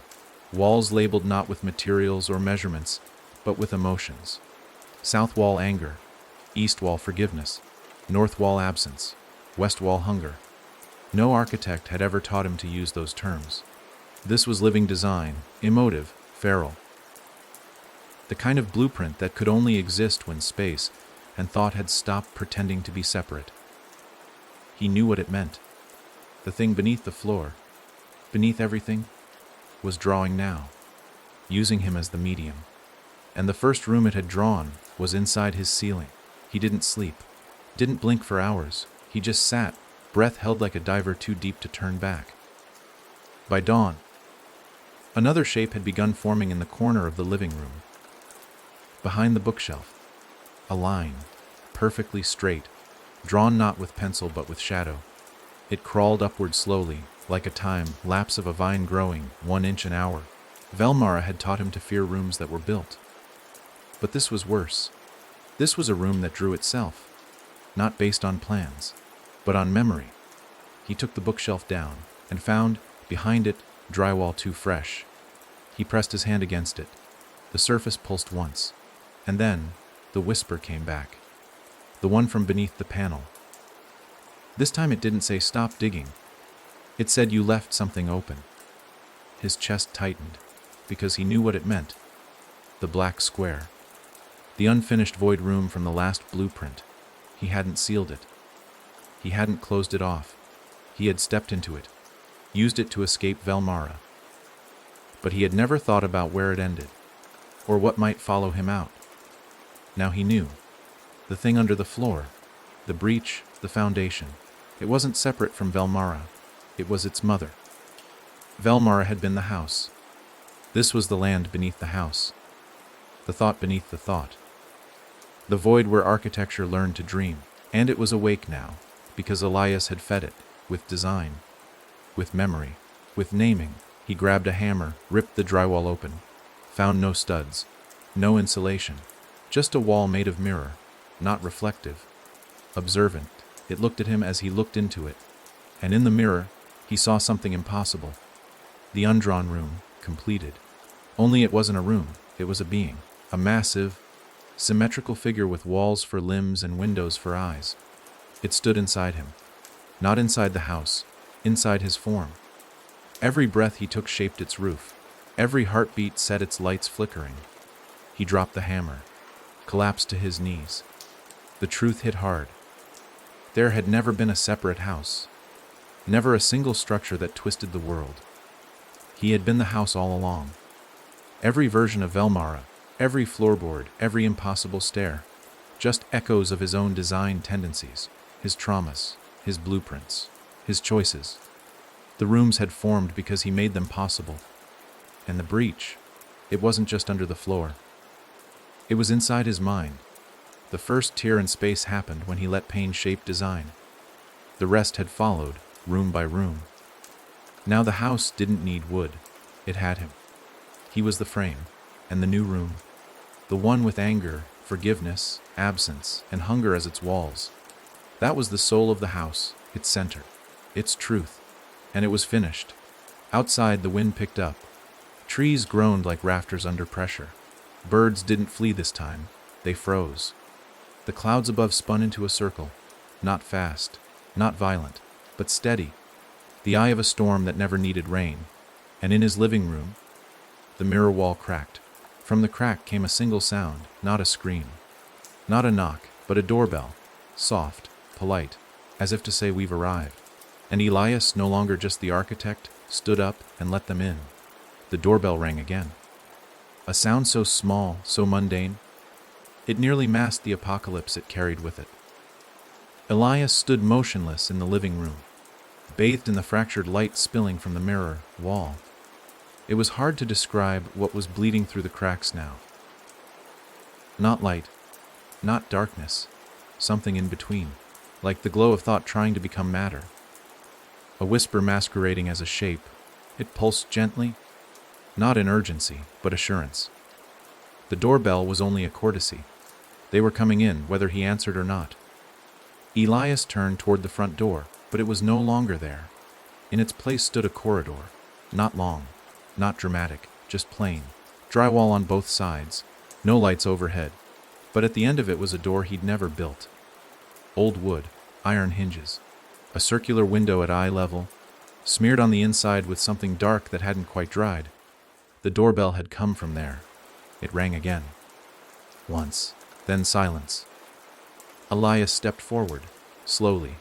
walls labeled not with materials or measurements, but with emotions. South wall anger, east wall forgiveness, north wall absence, west wall hunger. No architect had ever taught him to use those terms. This was living design, emotive, feral. The kind of blueprint that could only exist when space and thought had stopped pretending to be separate. He knew what it meant. The thing beneath the floor, beneath everything, was drawing now, using him as the medium. And the first room it had drawn was inside his ceiling. He didn't sleep, didn't blink for hours. He just sat, breath held like a diver too deep to turn back. By dawn, another shape had begun forming in the corner of the living room. Behind the bookshelf, a line, perfectly straight, drawn not with pencil but with shadow. It crawled upward slowly, like a time lapse of a vine growing 1 inch an hour. Velmara had taught him to fear rooms that were built. But this was worse. This was a room that drew itself, not based on plans, but on memory. He took the bookshelf down and found, behind it, drywall too fresh. He pressed his hand against it. The surface pulsed once, and then the whisper came back, the one from beneath the panel. This time it didn't say stop digging. It said you left something open. His chest tightened. because he knew what it meant. The black square. The unfinished void room from the last blueprint. He hadn't sealed it. He hadn't closed it off. He had stepped into it, used it to escape Velmara. But he had never thought about where it ended, or what might follow him out. Now he knew. The thing under the floor, the breach, the foundation. It wasn't separate from Velmara. It was its mother. Velmara had been the house. This was the land beneath the house. The thought beneath the thought. The void where architecture learned to dream. And it was awake now, because Elias had fed it, with design, with memory, with naming. He grabbed a hammer, ripped the drywall open, found no studs, no insulation, just a wall made of mirror, not reflective, observant. It looked at him as he looked into it, and in the mirror, he saw something impossible. The undrawn room, completed. Only it wasn't a room, it was a being, a massive, symmetrical figure with walls for limbs and windows for eyes. It stood inside him, not inside the house, inside his form. Every breath he took shaped its roof. Every heartbeat set its lights flickering. He dropped the hammer, collapsed to his knees. The truth hit hard. There had never been a separate house, never a single structure that twisted the world. He had been the house all along. Every version of Velmara, every floorboard, every impossible stair, just echoes of his own design tendencies, his traumas, his blueprints, his choices. The rooms had formed because he made them possible. And the breach, it wasn't just under the floor. It was inside his mind. The first tear in space happened when he let pain shape design. The rest had followed, room by room. Now the house didn't need wood. It had him. He was the frame, and the new room. The one with anger, forgiveness, absence, and hunger as its walls. That was the soul of the house, its center, its truth. And it was finished. Outside, the wind picked up. Trees groaned like rafters under pressure. Birds didn't flee this time. They froze. The clouds above spun into a circle. Not fast, not violent, but steady. The eye of a storm that never needed rain. And in his living room, the mirror wall cracked. From the crack came a single sound, not a scream. Not a knock, but a doorbell. Soft, polite, as if to say we've arrived. And Elias, no longer just the architect, stood up and let them in. The doorbell rang again. A sound so small, so mundane, it nearly masked the apocalypse it carried with it. Elias stood motionless in the living room, bathed in the fractured light spilling from the mirror wall. It was hard to describe what was bleeding through the cracks now. Not light, not darkness, something in between, like the glow of thought trying to become matter. A whisper masquerading as a shape. It pulsed gently, not in urgency, but assurance. The doorbell was only a courtesy. They were coming in, whether he answered or not. Elias turned toward the front door, but it was no longer there. In its place stood a corridor, not long, not dramatic, just plain. Drywall on both sides, no lights overhead. But at the end of it was a door he'd never built. Old wood, iron hinges. A circular window at eye level, smeared on the inside with something dark that hadn't quite dried. The doorbell had come from there. It rang again. Once, then silence. Elias stepped forward, slowly,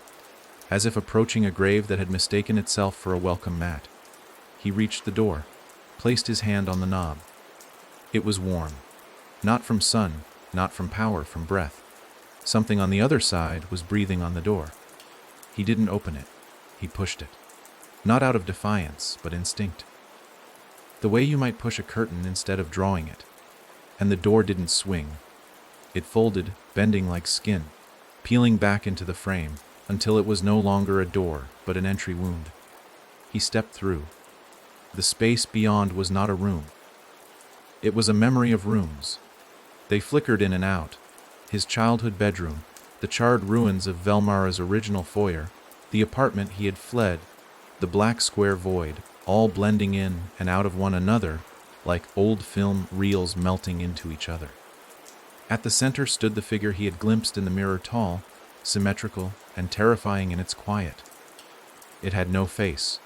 as if approaching a grave that had mistaken itself for a welcome mat. He reached the door, placed his hand on the knob. It was warm. Not from sun, not from power, from breath. Something on the other side was breathing on the door. He didn't open it. He pushed it. Not out of defiance, but instinct. The way you might push a curtain instead of drawing it. And the door didn't swing. It folded, bending like skin, peeling back into the frame, until it was no longer a door, but an entry wound. He stepped through. The space beyond was not a room. It was a memory of rooms. They flickered in and out. His childhood bedroom, the charred ruins of Velmara's original foyer, the apartment he had fled, the black square void, all blending in and out of one another like old film reels melting into each other. At the center stood the figure he had glimpsed in the mirror, tall, symmetrical, and terrifying in its quiet. It had no face.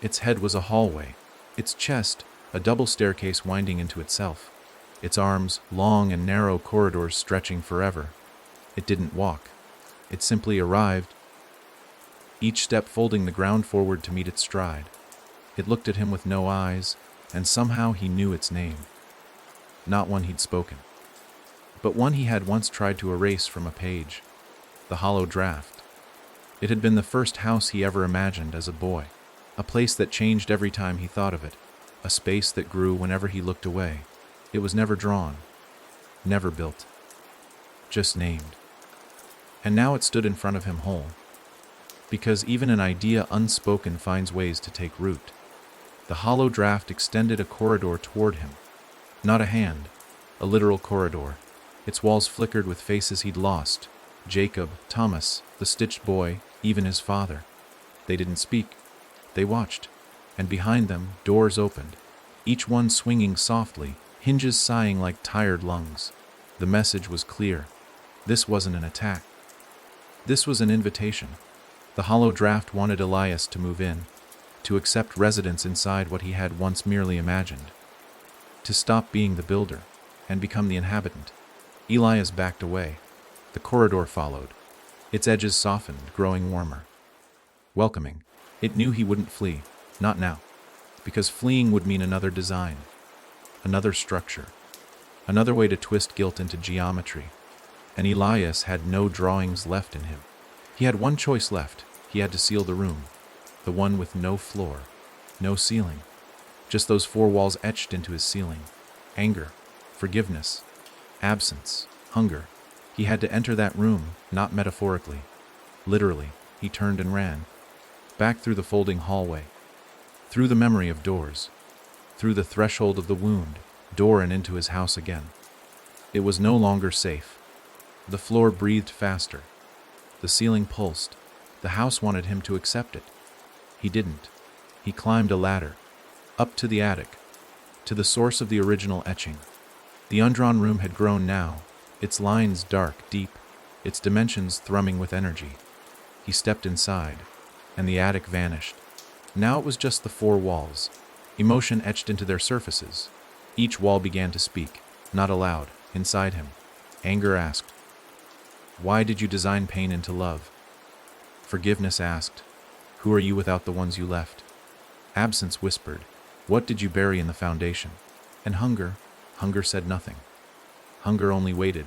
Its head was a hallway, its chest a double staircase winding into itself, its arms long and narrow corridors stretching forever. It didn't walk. It simply arrived, each step folding the ground forward to meet its stride. It looked at him with no eyes, and somehow he knew its name. Not one he'd spoken, but one he had once tried to erase from a page. The hollow draft. It had been the first house he ever imagined as a boy, a place that changed every time he thought of it, a space that grew whenever he looked away. It was never drawn, never built, just named. And now it stood in front of him whole, because even an idea unspoken finds ways to take root. The hollow draft extended a corridor toward him, not a hand, a literal corridor. Its walls flickered with faces he'd lost: Jacob, Thomas, the stitched boy, even his father. They didn't speak. They watched, and behind them, doors opened, each one swinging softly, hinges sighing like tired lungs. The message was clear. This wasn't an attack. This was an invitation. The hollow draft wanted Elias to move in, to accept residence inside what he had once merely imagined, to stop being the builder and become the inhabitant. Elias backed away. The corridor followed. Its edges softened, growing warmer, welcoming. It knew he wouldn't flee, not now, because fleeing would mean another design, another structure, another way to twist guilt into geometry. And Elias had no drawings left in him. He had one choice left. He had to seal the room, the one with no floor, no ceiling, just those four walls etched into his ceiling. Anger, forgiveness, absence, hunger. He had to enter that room, not metaphorically. Literally, he turned and ran, back through the folding hallway, through the memory of doors, through the threshold of the wound, door and into his house again. It was no longer safe. The floor breathed faster. The ceiling pulsed. The house wanted him to accept it. He didn't. He climbed a ladder, up to the attic, to the source of the original etching. The undrawn room had grown now, its lines dark, deep, its dimensions thrumming with energy. He stepped inside, and the attic vanished. Now it was just the four walls, emotion etched into their surfaces. Each wall began to speak, not aloud, inside him. Anger asked, "Why did you design pain into love?" Forgiveness asked, "Who are you without the ones you left?" Absence whispered, "What did you bury in the foundation?" And hunger said nothing. Hunger only waited.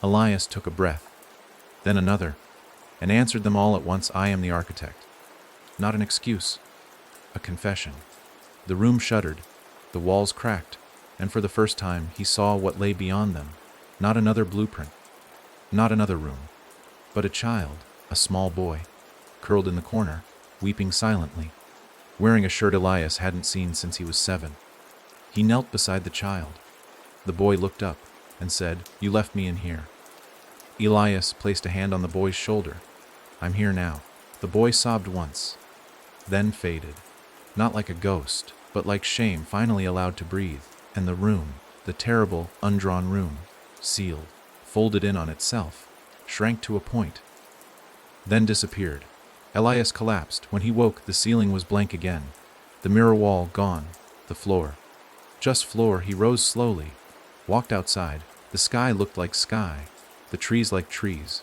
Elias took a breath, then another, and answered them all at once. "I am the architect." Not an excuse, a confession. The room shuddered, the walls cracked, and for the first time he saw what lay beyond them. Not another blueprint, not another room, but a child, a small boy, curled in the corner, weeping silently, wearing a shirt Elias hadn't seen since he was 7. He knelt beside the child. The boy looked up and said, "You left me in here." Elias placed a hand on the boy's shoulder. "I'm here now." The boy sobbed once, then faded, not like a ghost, but like shame finally allowed to breathe. And the room, the terrible, undrawn room, sealed, folded in on itself, shrank to a point, then disappeared. Elias collapsed. When he woke, the ceiling was blank again, the mirror wall gone, the floor, just floor. He rose slowly, walked outside. The sky looked like sky, the trees like trees,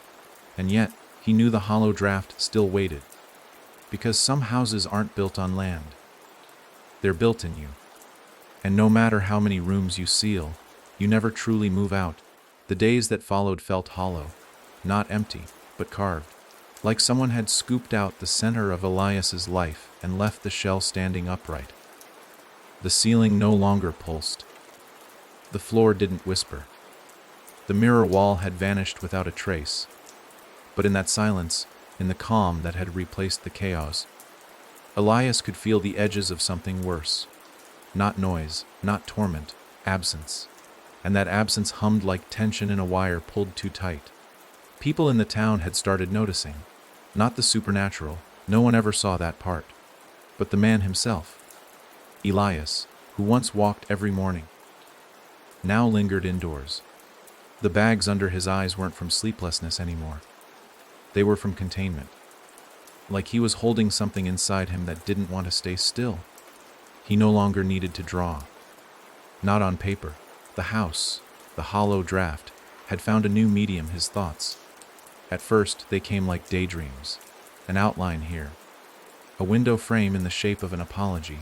and yet he knew the hollow draft still waited, because some houses aren't built on land. They're built in you. And no matter how many rooms you seal, you never truly move out. The days that followed felt hollow, not empty, but carved, like someone had scooped out the center of Elias's life and left the shell standing upright. The ceiling no longer pulsed. The floor didn't whisper. The mirror wall had vanished without a trace. But in that silence, in the calm that had replaced the chaos, Elias could feel the edges of something worse. Not noise, not torment, absence. And that absence hummed like tension in a wire pulled too tight. People in the town had started noticing. Not the supernatural, no one ever saw that part. But the man himself, Elias, who once walked every morning, now lingered indoors. The bags under his eyes weren't from sleeplessness anymore. They were from containment. Like he was holding something inside him that didn't want to stay still. He no longer needed to draw. Not on paper. The house, the hollow draft, had found a new medium, his thoughts. At first, they came like daydreams. An outline here. A window frame in the shape of an apology.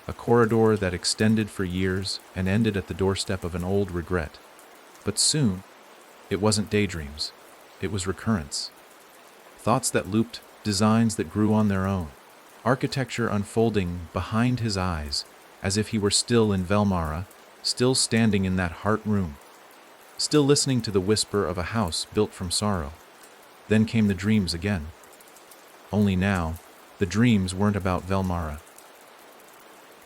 A corridor that extended for years and ended at the doorstep of an old regret. But soon, it wasn't daydreams. It was recurrence. Thoughts that looped, designs that grew on their own. Architecture unfolding behind his eyes, as if he were still in Velmara, still standing in that heart room, still listening to the whisper of a house built from sorrow. Then came the dreams again. Only now, the dreams weren't about Velmara.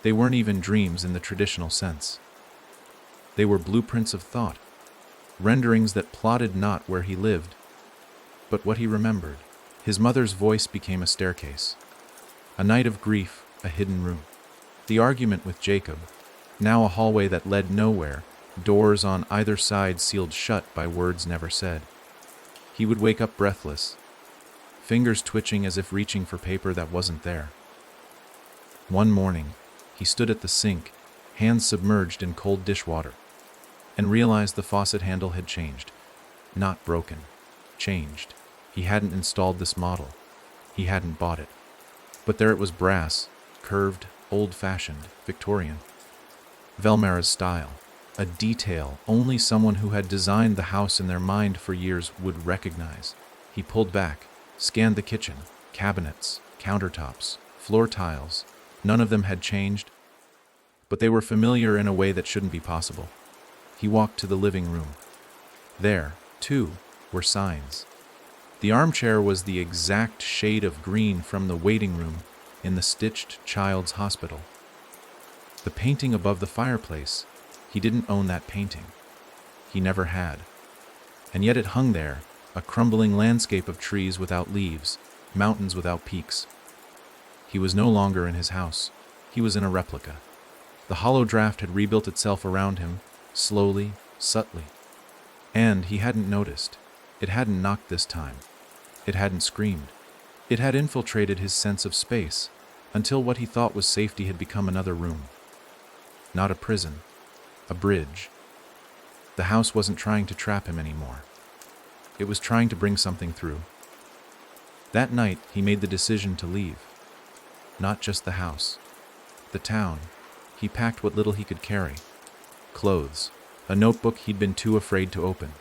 They weren't even dreams in the traditional sense. They were blueprints of thought, renderings that plotted not where he lived, but what he remembered. His mother's voice became a staircase. A night of grief, a hidden room. The argument with Jacob, now a hallway that led nowhere, doors on either side sealed shut by words never said. He would wake up breathless, fingers twitching as if reaching for paper that wasn't there. One morning, he stood at the sink, hands submerged in cold dishwater, and realized the faucet handle had changed. Not broken. Changed. He hadn't installed this model. He hadn't bought it. But there it was, brass, curved, old-fashioned, Victorian. Velmara's style. A detail only someone who had designed the house in their mind for years would recognize. He pulled back, scanned the kitchen, cabinets, countertops, floor tiles. None of them had changed, but they were familiar in a way that shouldn't be possible. He walked to the living room. There, too, were signs. The armchair was the exact shade of green from the waiting room in the stitched child's hospital. The painting above the fireplace, he didn't own that painting. He never had. And yet it hung there, a crumbling landscape of trees without leaves, mountains without peaks. He was no longer in his house. He was in a replica. The hollow draft had rebuilt itself around him, slowly, subtly. And he hadn't noticed. It hadn't knocked this time. It hadn't screamed. It had infiltrated his sense of space, until what he thought was safety had become another room. Not a prison. A bridge. The house wasn't trying to trap him anymore. It was trying to bring something through. That night, he made the decision to leave. Not just the house. The town. He packed what little he could carry. Clothes. A notebook he'd been too afraid to open.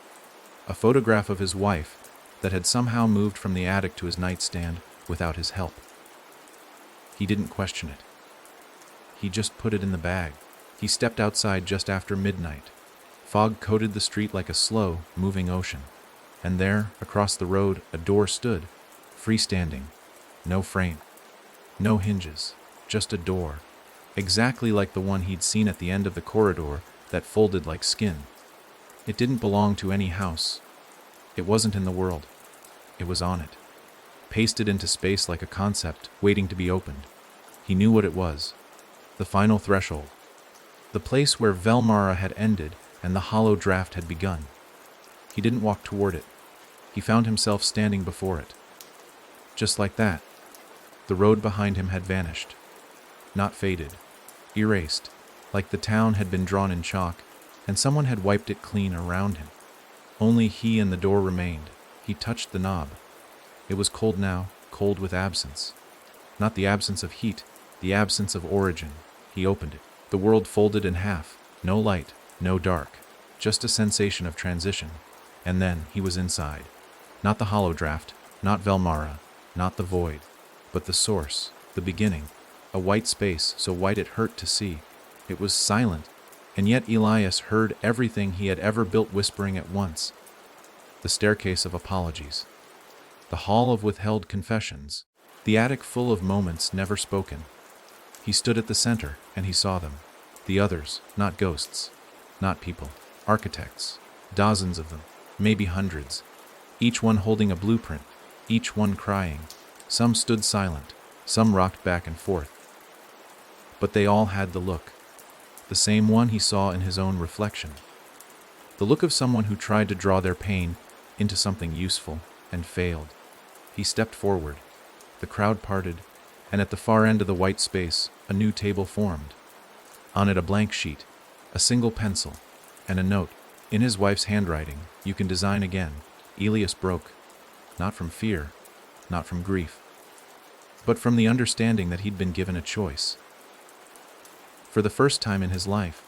A photograph of his wife that had somehow moved from the attic to his nightstand without his help. He didn't question it. He just put it in the bag. He stepped outside just after midnight. Fog coated the street like a slow, moving ocean. And there, across the road, a door stood, freestanding. No frame. No hinges. Just a door. Exactly like the one he'd seen at the end of the corridor that folded like skin. It didn't belong to any house. It wasn't in the world. It was on it. Pasted into space like a concept, waiting to be opened. He knew what it was. The final threshold. The place where Velmara had ended and the hollow draft had begun. He didn't walk toward it. He found himself standing before it. Just like that, the road behind him had vanished. Not faded. Erased. Like the town had been drawn in chalk, and someone had wiped it clean around him. Only he and the door remained. He touched the knob. It was cold now, cold with absence. Not the absence of heat, the absence of origin. He opened it. The world folded in half. No light, no dark. Just a sensation of transition. And then he was inside. Not the hollow draft, not Velmara, not the void, but the source, the beginning. A white space, so white it hurt to see. It was silent, and yet Elias heard everything he had ever built whispering at once. The staircase of apologies. The hall of withheld confessions. The attic full of moments never spoken. He stood at the center, and he saw them. The others, not ghosts, not people, architects, dozens of them, maybe hundreds, each one holding a blueprint, each one crying. Some stood silent, some rocked back and forth. But they all had the look, the same one he saw in his own reflection. The look of someone who tried to draw their pain into something useful and failed. He stepped forward. The crowd parted, and at the far end of the white space a new table formed. On it a blank sheet, a single pencil, and a note. In his wife's handwriting, "You can design again." Elias broke, not from fear, not from grief, but from the understanding that he'd been given a choice. For the first time in his life,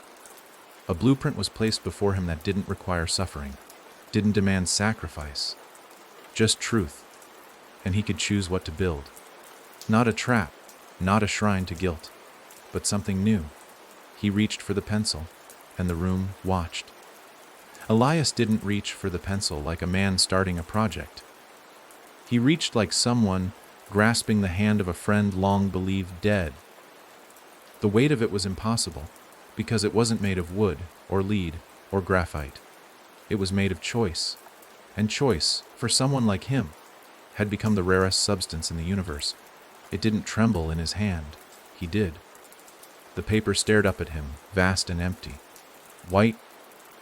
a blueprint was placed before him that didn't require suffering, didn't demand sacrifice, just truth, and he could choose what to build. Not a trap, not a shrine to guilt, but something new. He reached for the pencil, and the room watched. Elias didn't reach for the pencil like a man starting a project. He reached like someone grasping the hand of a friend long believed dead. The weight of it was impossible, because it wasn't made of wood, or lead, or graphite. It was made of choice, and choice, for someone like him, had become the rarest substance in the universe. It didn't tremble in his hand. He did. The paper stared up at him, vast and empty. White,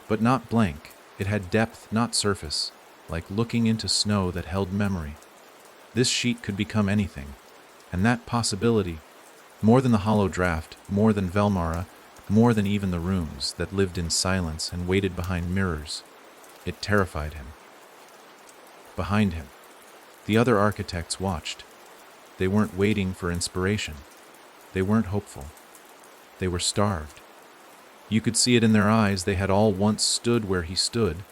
but not blank. It had depth, not surface, like looking into snow that held memory. This sheet could become anything, and that possibility, more than the hollow draft, more than Velmara, more than even the rooms that lived in silence and waited behind mirrors, it terrified him. Behind him, the other architects watched. They weren't waiting for inspiration. They weren't hopeful. They were starved. You could see it in their eyes. They had all once stood where he stood,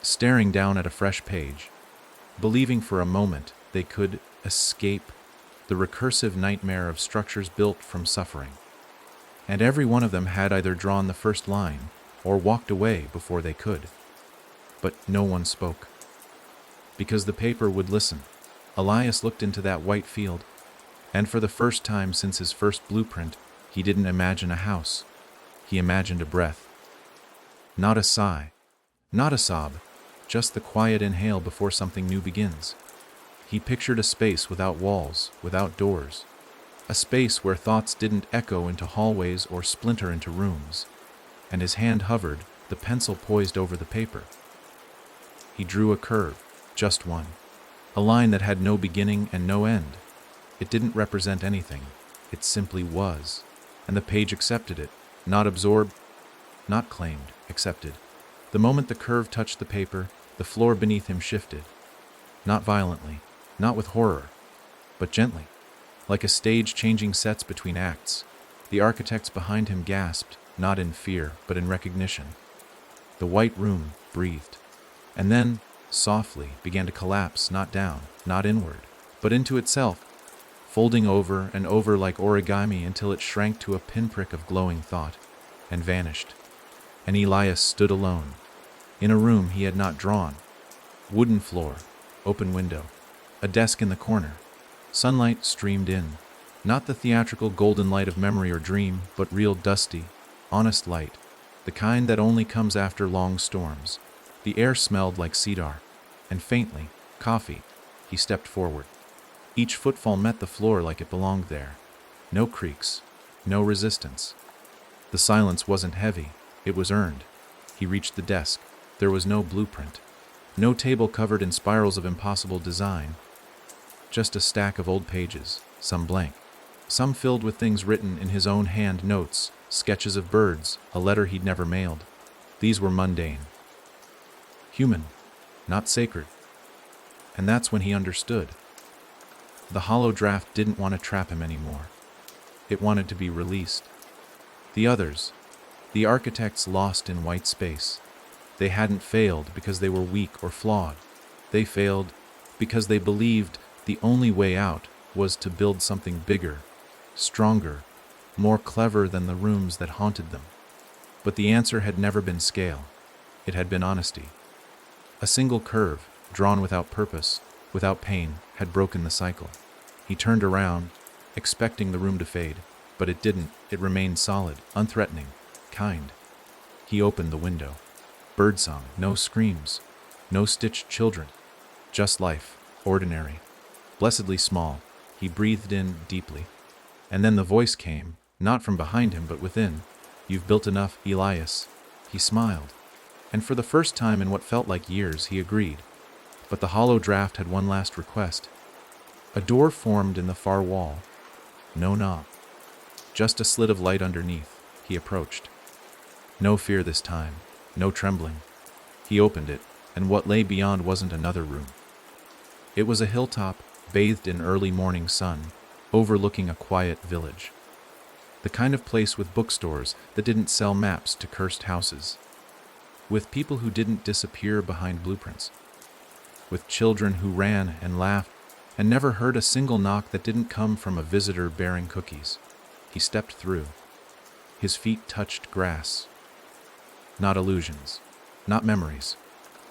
staring down at a fresh page, believing for a moment they could escape the recursive nightmare of structures built from suffering. And every one of them had either drawn the first line or walked away before they could. But no one spoke, because the paper would listen. Elias looked into that white field, and for the first time since his first blueprint, he didn't imagine a house. He imagined a breath. Not a sigh, not a sob, just the quiet inhale before something new begins. He pictured a space without walls, without doors, a space where thoughts didn't echo into hallways or splinter into rooms, and his hand hovered, the pencil poised over the paper. He drew a curve, just one, a line that had no beginning and no end. It didn't represent anything, it simply was, and the page accepted it, not absorbed, not claimed, accepted. The moment the curve touched the paper, the floor beneath him shifted, not violently, not with horror, but gently, like a stage changing sets between acts. The architects behind him gasped, not in fear, but in recognition. The white room breathed, and then, softly, began to collapse, not down, not inward, but into itself, folding over and over like origami until it shrank to a pinprick of glowing thought, and vanished. And Elias stood alone, in a room he had not drawn. Wooden floor, open window, a desk in the corner. Sunlight streamed in, not the theatrical golden light of memory or dream, but real dusty, honest light, the kind that only comes after long storms. The air smelled like cedar, and faintly, coffee. He stepped forward. Each footfall met the floor like it belonged there. No creaks, no resistance. The silence wasn't heavy, it was earned. He reached the desk. There was no blueprint, no table covered in spirals of impossible design, just a stack of old pages, some blank, some filled with things written in his own hand, notes, sketches of birds, a letter he'd never mailed. These were mundane, human, not sacred. And that's when he understood. The hollow draft didn't want to trap him anymore. It wanted to be released. The others, the architects lost in white space, they hadn't failed because they were weak or flawed. They failed because they believed the only way out was to build something bigger, stronger, more clever than the rooms that haunted them. But the answer had never been scale. It had been honesty. A single curve, drawn without purpose, without pain, had broken the cycle. He turned around, expecting the room to fade, but it didn't. It remained solid, unthreatening, kind. He opened the window. Birdsong, no screams, no stitched children, just life, ordinary, blessedly small. He breathed in deeply. And then the voice came, not from behind him but within. "You've built enough, Elias." He smiled, and for the first time in what felt like years, he agreed. But the hollow draft had one last request. A door formed in the far wall. No knob, just a slit of light underneath. He approached. No fear this time, no trembling. He opened it, and what lay beyond wasn't another room. It was a hilltop, bathed in early morning sun, overlooking a quiet village. The kind of place with bookstores that didn't sell maps to cursed houses. With people who didn't disappear behind blueprints. With children who ran and laughed and never heard a single knock that didn't come from a visitor bearing cookies. He stepped through. His feet touched grass. Not illusions, not memories,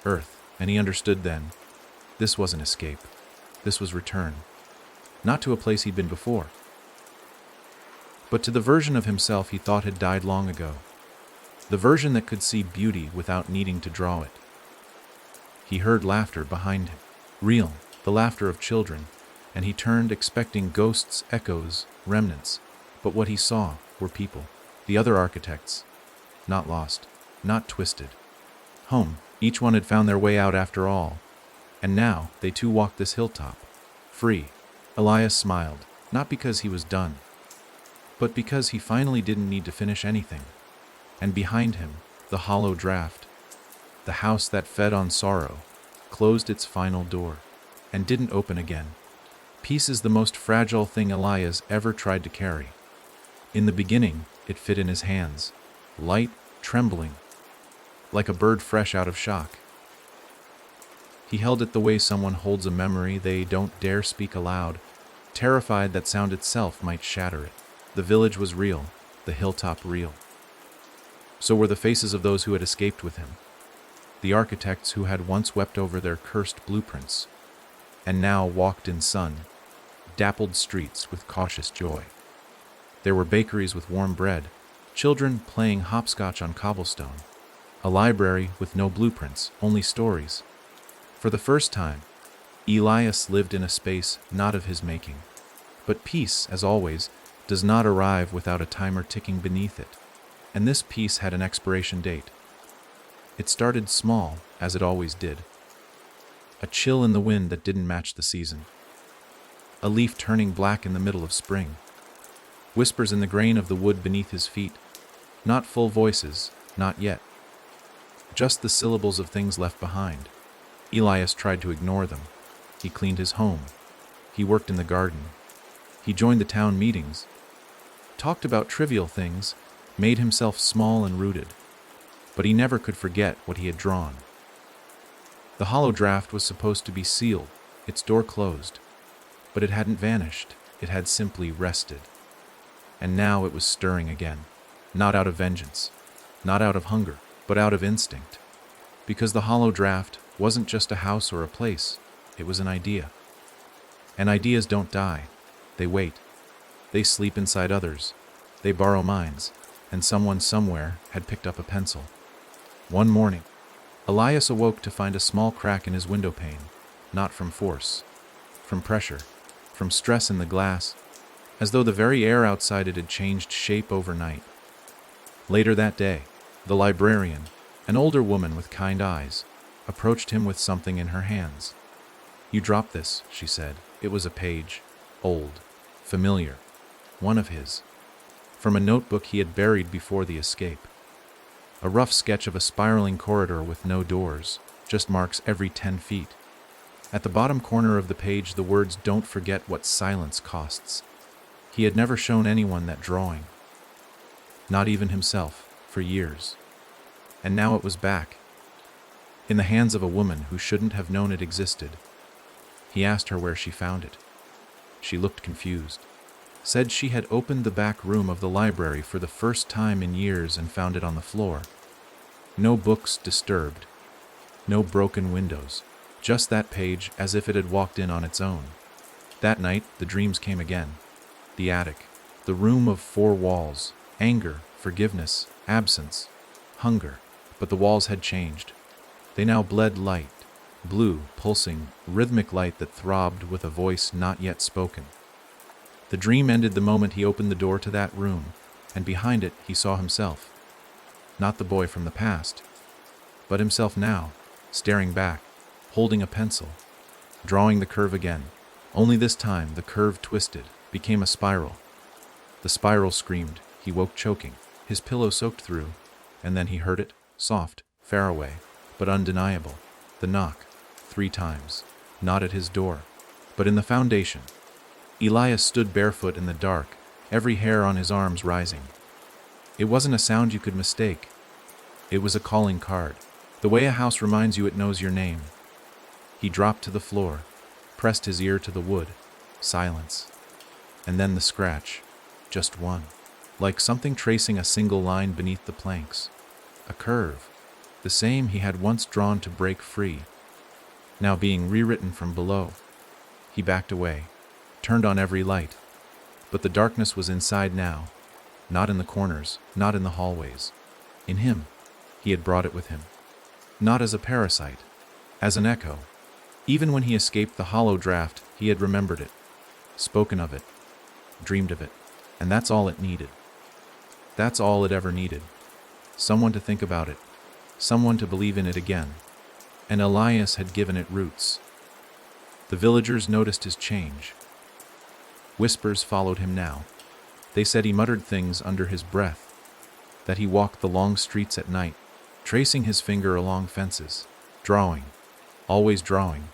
earth, and he understood then. This wasn't escape. This was return. Not to a place he'd been before, but to the version of himself he thought had died long ago. The version that could see beauty without needing to draw it. He heard laughter behind him. Real, the laughter of children, and he turned expecting ghosts, echoes, remnants. But what he saw were people. The other architects. Not lost, not twisted. Home, each one had found their way out after all. And now they too walked this hilltop. Free. Elias smiled, not because he was done, but because he finally didn't need to finish anything. And behind him, the hollow draft. The house that fed on sorrow, closed its final door, and didn't open again. Peace is the most fragile thing Elias ever tried to carry. In the beginning, it fit in his hands, light, trembling, like a bird fresh out of shock. He held it the way someone holds a memory they don't dare speak aloud, terrified that sound itself might shatter it. The village was real, the hilltop real. So were the faces of those who had escaped with him. The architects who had once wept over their cursed blueprints, and now walked in sun, dappled streets with cautious joy. There were bakeries with warm bread, children playing hopscotch on cobblestone, a library with no blueprints, only stories. For the first time, Elias lived in a space not of his making. But peace, as always, does not arrive without a timer ticking beneath it. And this peace had an expiration date. It started small, as it always did. A chill in the wind that didn't match the season. A leaf turning black in the middle of spring. Whispers in the grain of the wood beneath his feet. Not full voices, not yet. Just the syllables of things left behind. Elias tried to ignore them. He cleaned his home. He worked in the garden. He joined the town meetings. Talked about trivial things, made himself small and rooted. But he never could forget what he had drawn. The hollow draft was supposed to be sealed, its door closed. But it hadn't vanished. It had simply rested. And now it was stirring again. Not out of vengeance. Not out of hunger, but out of instinct. Because the hollow draft wasn't just a house or a place. It was an idea. And ideas don't die. They wait. They sleep inside others. They borrow minds. And someone somewhere had picked up a pencil. One morning, Elias awoke to find a small crack in his window pane. Not from force. From pressure. From stress in the glass. As though the very air outside it had changed shape overnight. Later that day, the librarian, an older woman with kind eyes, approached him with something in her hands. "You dropped this," she said. It was a page. Old. Familiar. One of his. From a notebook he had buried before the escape. A rough sketch of a spiraling corridor with no doors, just marks every 10 feet. At the bottom corner of the page the words "Don't forget what silence costs." He had never shown anyone that drawing. Not even himself, for years. And now it was back. In the hands of a woman who shouldn't have known it existed. He asked her where she found it. She looked confused. Said she had opened the back room of the library for the first time in years and found it on the floor. No books disturbed. No broken windows. Just that page as if it had walked in on its own. That night, the dreams came again. The attic. The room of 4 walls. Anger, forgiveness, absence, hunger. But the walls had changed. They now bled light. Blue, pulsing, rhythmic light that throbbed with a voice not yet spoken. The dream ended the moment he opened the door to that room, and behind it he saw himself. Not the boy from the past, but himself now, staring back, holding a pencil, drawing the curve again. Only this time the curve twisted, became a spiral. The The spiral screamed. He woke choking, his pillow soaked through, and then he heard it, soft, far away, but undeniable. The knock, 3 times, not at his door, but in the foundation. Elias stood barefoot in the dark, every hair on his arms rising. It wasn't a sound you could mistake. It was a calling card, the way a house reminds you it knows your name. He dropped to the floor, pressed his ear to the wood. Silence. And then the scratch. Just one. Like something tracing a single line beneath the planks. A curve. The same he had once drawn to break free. Now being rewritten from below. He backed away, turned on every light. But the darkness was inside now. Not in the corners, not in the hallways. In him. He had brought it with him. Not as a parasite. As an echo. Even when he escaped the hollow draft, he had remembered it. Spoken of it. Dreamed of it. And that's all it needed. That's all it ever needed. Someone to think about it. Someone to believe in it again. And Elias had given it roots. The villagers noticed his change. Whispers followed him now. They said he muttered things under his breath, that he walked the long streets at night, tracing his finger along fences, drawing, always drawing.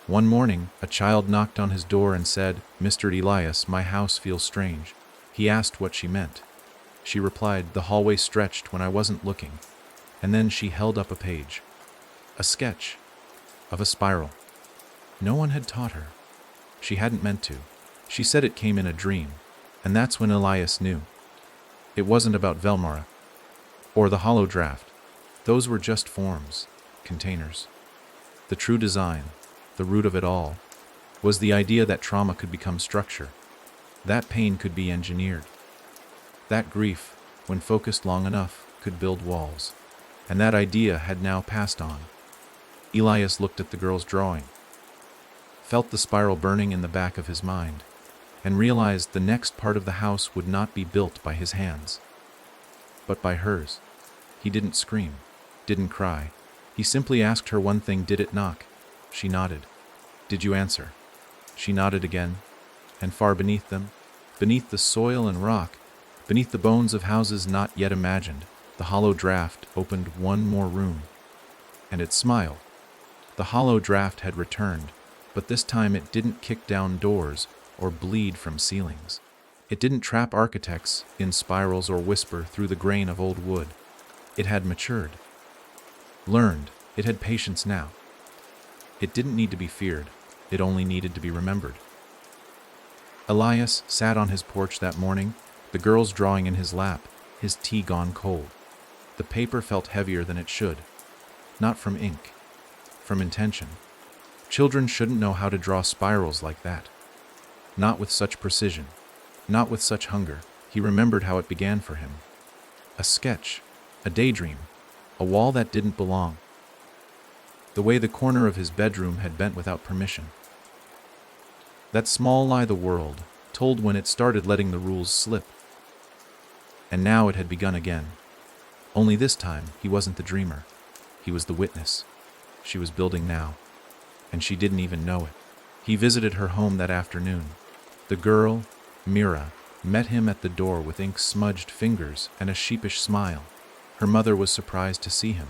One morning, a child knocked on his door and said, "Mr. Elias, my house feels strange." He asked what she meant. She replied, "The hallway stretched when I wasn't looking." And then she held up a page. A sketch of a spiral. No one had taught her. She hadn't meant to. She said it came in a dream, and that's when Elias knew. It wasn't about Velmara or the hollow draft. Those were just forms, containers. The true design, the root of it all, was the idea that trauma could become structure, that pain could be engineered, that grief, when focused long enough, could build walls, and that idea had now passed on. Elias looked at the girl's drawing, felt the spiral burning in the back of his mind, and realized the next part of the house would not be built by his hands, but by hers. He didn't scream, didn't cry. He simply asked her one thing: did it knock? She nodded. Did you answer? She nodded again, and far beneath them, beneath the soil and rock, beneath the bones of houses not yet imagined, the hollow draft opened one more room. And it smiled. The hollow draft had returned, but this time it didn't kick down doors or bleed from ceilings. It didn't trap architects in spirals or whisper through the grain of old wood. It had matured. Learned. It had patience now. It didn't need to be feared. It only needed to be remembered. Elias sat on his porch that morning, the girl's drawing in his lap, his tea gone cold. The paper felt heavier than it should. Not from ink. From intention. Children shouldn't know how to draw spirals like that. Not with such precision. Not with such hunger. He remembered how it began for him. A sketch. A daydream. A wall that didn't belong. The way the corner of his bedroom had bent without permission. That small lie the world told when it started letting the rules slip. And now it had begun again. Only this time he wasn't the dreamer. He was the witness. She was building now. And she didn't even know it. He visited her home that afternoon. The girl, Mira, met him at the door with ink-smudged fingers and a sheepish smile. Her mother was surprised to see him.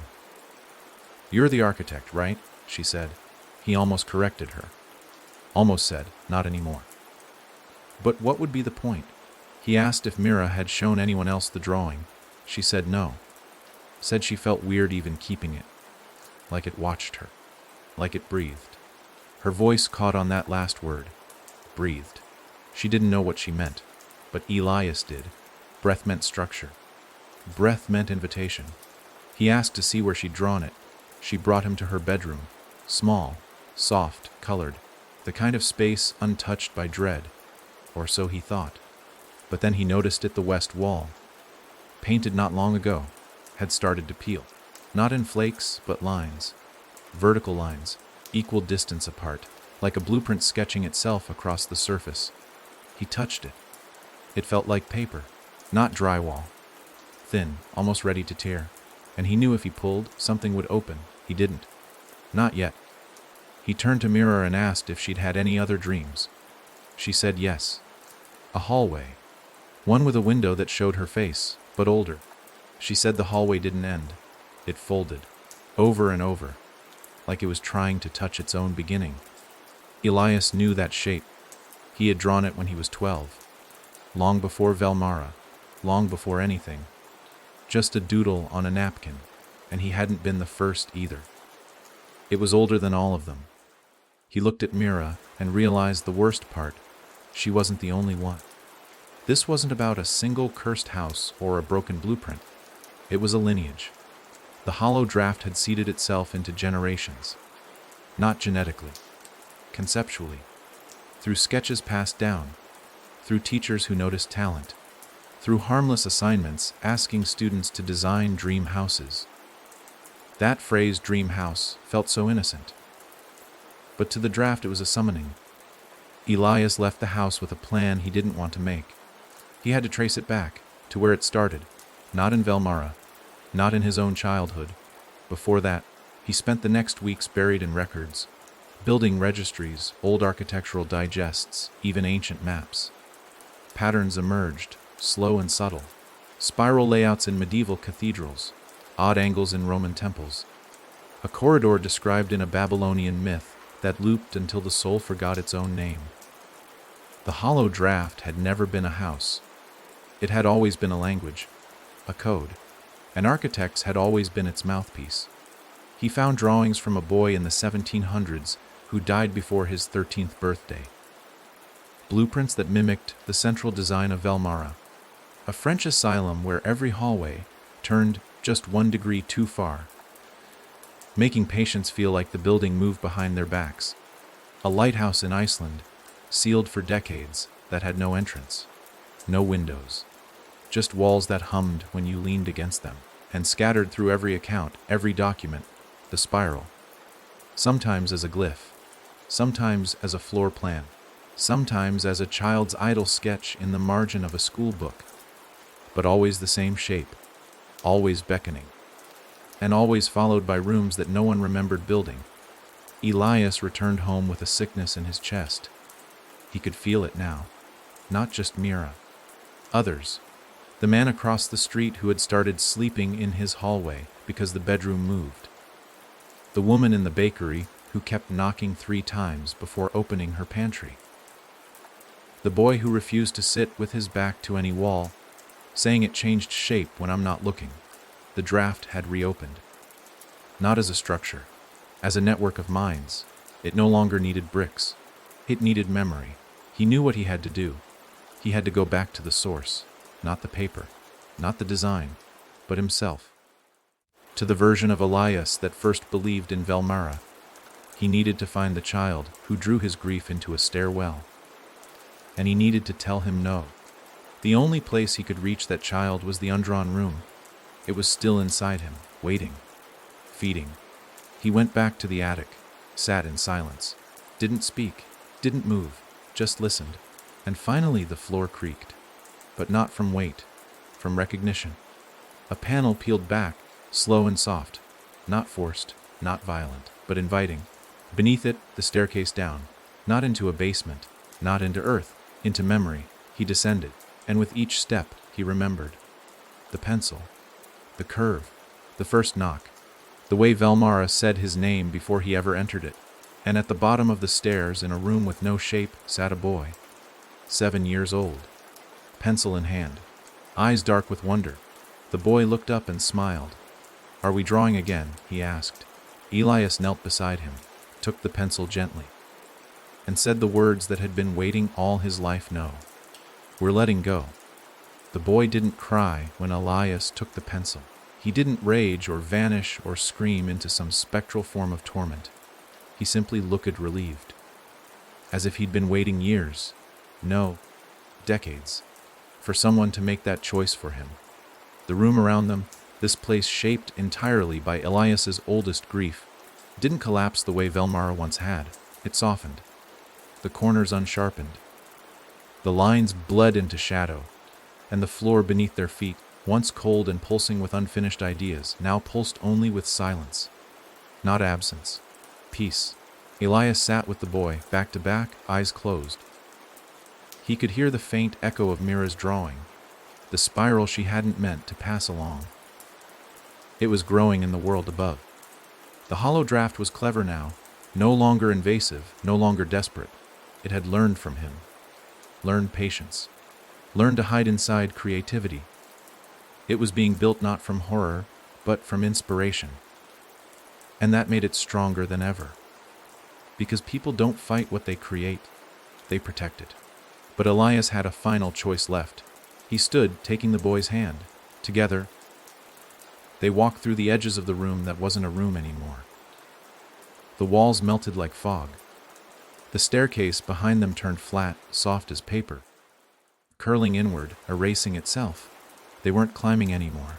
"You're the architect, right?" she said. He almost corrected her. Almost said, "Not anymore." But what would be the point? He asked if Mira had shown anyone else the drawing. She said no. Said she felt weird even keeping it. Like it watched her. Like it breathed. Her voice caught on that last word. Breathed. She didn't know what she meant, but Elias did. Breath meant structure. Breath meant invitation. He asked to see where she'd drawn it. She brought him to her bedroom. Small, soft, colored. The kind of space untouched by dread. Or so he thought. But then he noticed it, the west wall. Painted not long ago. Had started to peel. Not in flakes, but lines. Vertical lines. Equal distance apart. Like a blueprint sketching itself across the surface. He touched it. It felt like paper. Not drywall. Thin, almost ready to tear. And he knew if he pulled, something would open. He didn't. Not yet. He turned to Mira and asked if she'd had any other dreams. She said yes. A hallway. One with a window that showed her face, but older. She said the hallway didn't end. It folded, over and over, like it was trying to touch its own beginning. Elias knew that shape. He had drawn it when he was 12. Long before Velmara, long before anything. Just a doodle on a napkin, and he hadn't been the first either. It was older than all of them. He looked at Mira and realized the worst part. She wasn't the only one. This wasn't about a single cursed house or a broken blueprint. It was a lineage. The hollow draft had seeded itself into generations. Not genetically, conceptually, through sketches passed down, through teachers who noticed talent, through harmless assignments asking students to design dream houses. That phrase, dream house, felt so innocent. But to the draft it was a summoning. Elias left the house with a plan he didn't want to make. He had to trace it back, to where it started, not in Velmara, not in his own childhood. Before that, he spent the next weeks buried in records, building registries, old architectural digests, even ancient maps. Patterns emerged, slow and subtle. Spiral layouts in medieval cathedrals, odd angles in Roman temples. A corridor described in a Babylonian myth that looped until the soul forgot its own name. The hollow draft had never been a house. It had always been a language, a code. An architect's had always been its mouthpiece. He found drawings from a boy in the 1700s who died before his 13th birthday. Blueprints that mimicked the central design of Velmara, a French asylum where every hallway turned just 1 degree too far, making patients feel like the building moved behind their backs. A lighthouse in Iceland, sealed for decades, that had no entrance, no windows, just walls that hummed when you leaned against them, and scattered through every account, every document, the spiral. Sometimes as a glyph, sometimes as a floor plan, sometimes as a child's idle sketch in the margin of a school book, but always the same shape, always beckoning, and always followed by rooms that no one remembered building. Elias returned home with a sickness in his chest. He could feel it now, not just Mira. Others. The man across the street who had started sleeping in his hallway because the bedroom moved. The woman in the bakery who kept knocking 3 times before opening her pantry. The boy who refused to sit with his back to any wall, saying it changed shape when I'm not looking. The draft had reopened. Not as a structure, as a network of minds. It no longer needed bricks. It needed memory. He knew what he had to do. He had to go back to the source, not the paper, not the design, but himself. To the version of Elias that first believed in Velmara. He needed to find the child who drew his grief into a stairwell. And he needed to tell him no. The only place he could reach that child was the undrawn room. It was still inside him, waiting, feeding. He went back to the attic, sat in silence, didn't speak, didn't move, just listened. And finally the floor creaked. But not from weight, from recognition. A panel peeled back, slow and soft, not forced, not violent, but inviting. Beneath it, the staircase down, not into a basement, not into earth, into memory. He descended, and with each step, he remembered. The pencil, the curve, the first knock, the way Velmara said his name before he ever entered it. And at the bottom of the stairs, in a room with no shape, sat a boy, 7 years old, pencil in hand, eyes dark with wonder. The boy looked up and smiled. "Are we drawing again?" he asked. Elias knelt beside him, took the pencil gently, and said the words that had been waiting all his life. "No, we're letting go." The boy didn't cry when Elias took the pencil. He didn't rage or vanish or scream into some spectral form of torment. He simply looked relieved, as if he'd been waiting years, no, decades, for someone to make that choice for him. The room around them, this place shaped entirely by Elias's oldest grief, didn't collapse the way Velmara once had. It softened, the corners unsharpened. The lines bled into shadow, and the floor beneath their feet, once cold and pulsing with unfinished ideas, now pulsed only with silence, not absence, peace. Elias sat with the boy, back to back, eyes closed. He could hear the faint echo of Mira's drawing, the spiral she hadn't meant to pass along. It was growing in the world above. The hollow draft was clever now, no longer invasive, no longer desperate. It had learned from him, learned patience, learned to hide inside creativity. It was being built not from horror, but from inspiration. And that made it stronger than ever. Because people don't fight what they create, they protect it. But Elias had a final choice left. He stood, taking the boy's hand. Together, they walked through the edges of the room that wasn't a room anymore. The walls melted like fog. The staircase behind them turned flat, soft as paper, curling inward, erasing itself. They weren't climbing anymore.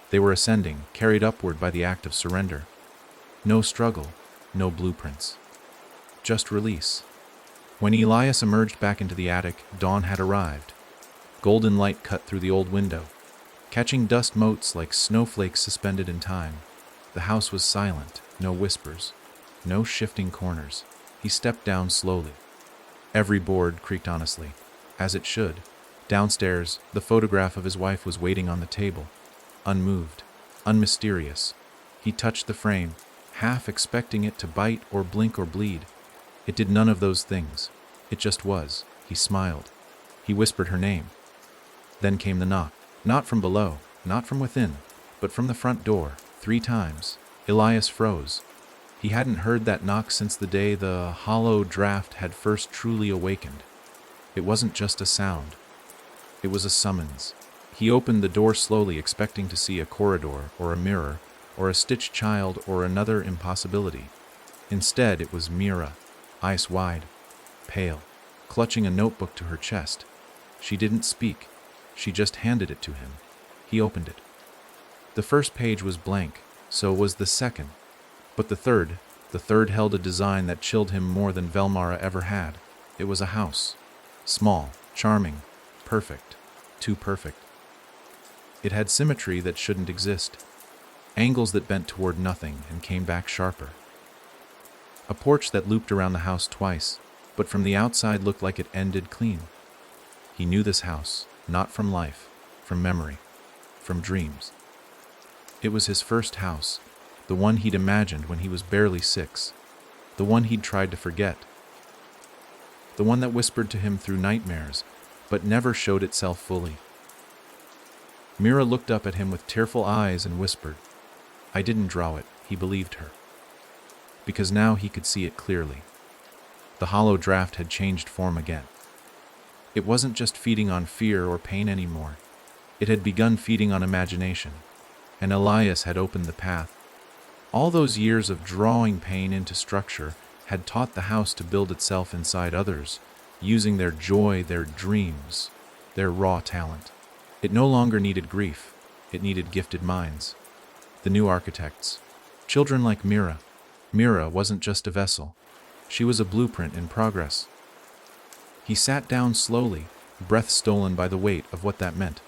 They were ascending, carried upward by the act of surrender. No struggle, no blueprints. Just release. When Elias emerged back into the attic, dawn had arrived. Golden light cut through the old window, catching dust motes like snowflakes suspended in time. The house was silent, no whispers, no shifting corners. He stepped down slowly. Every board creaked honestly, as it should. Downstairs, the photograph of his wife was waiting on the table, unmoved, unmysterious. He touched the frame, half expecting it to bite or blink or bleed. It did none of those things. It just was. He smiled. He whispered her name. Then came the knock. Not from below, not from within, but from the front door, 3 times. Elias froze. He hadn't heard that knock since the day the hollow draft had first truly awakened. It wasn't just a sound. It was a summons. He opened the door slowly, expecting to see a corridor or a mirror or a stitched child or another impossibility. Instead, it was Mira, eyes wide, pale, clutching a notebook to her chest. She didn't speak. She just handed it to him. He opened it. The first page was blank, so was the second. But the third held a design that chilled him more than Velmara ever had. It was a house. Small, charming, perfect, too perfect. It had symmetry that shouldn't exist. Angles that bent toward nothing and came back sharper. A porch that looped around the house twice, but from the outside looked like it ended clean. He knew this house, not from life, from memory, from dreams. It was his first house, the one he'd imagined when he was barely 6, the one he'd tried to forget, the one that whispered to him through nightmares, but never showed itself fully. Mira looked up at him with tearful eyes and whispered, "I didn't draw it," he believed her. Because now he could see it clearly. The hollow draft had changed form again. It wasn't just feeding on fear or pain anymore. It had begun feeding on imagination, and Elias had opened the path. All those years of drawing pain into structure had taught the house to build itself inside others, using their joy, their dreams, their raw talent. It no longer needed grief. It needed gifted minds. The new architects. Children like Mira. Mira wasn't just a vessel. She was a blueprint in progress. He sat down slowly, breath stolen by the weight of what that meant.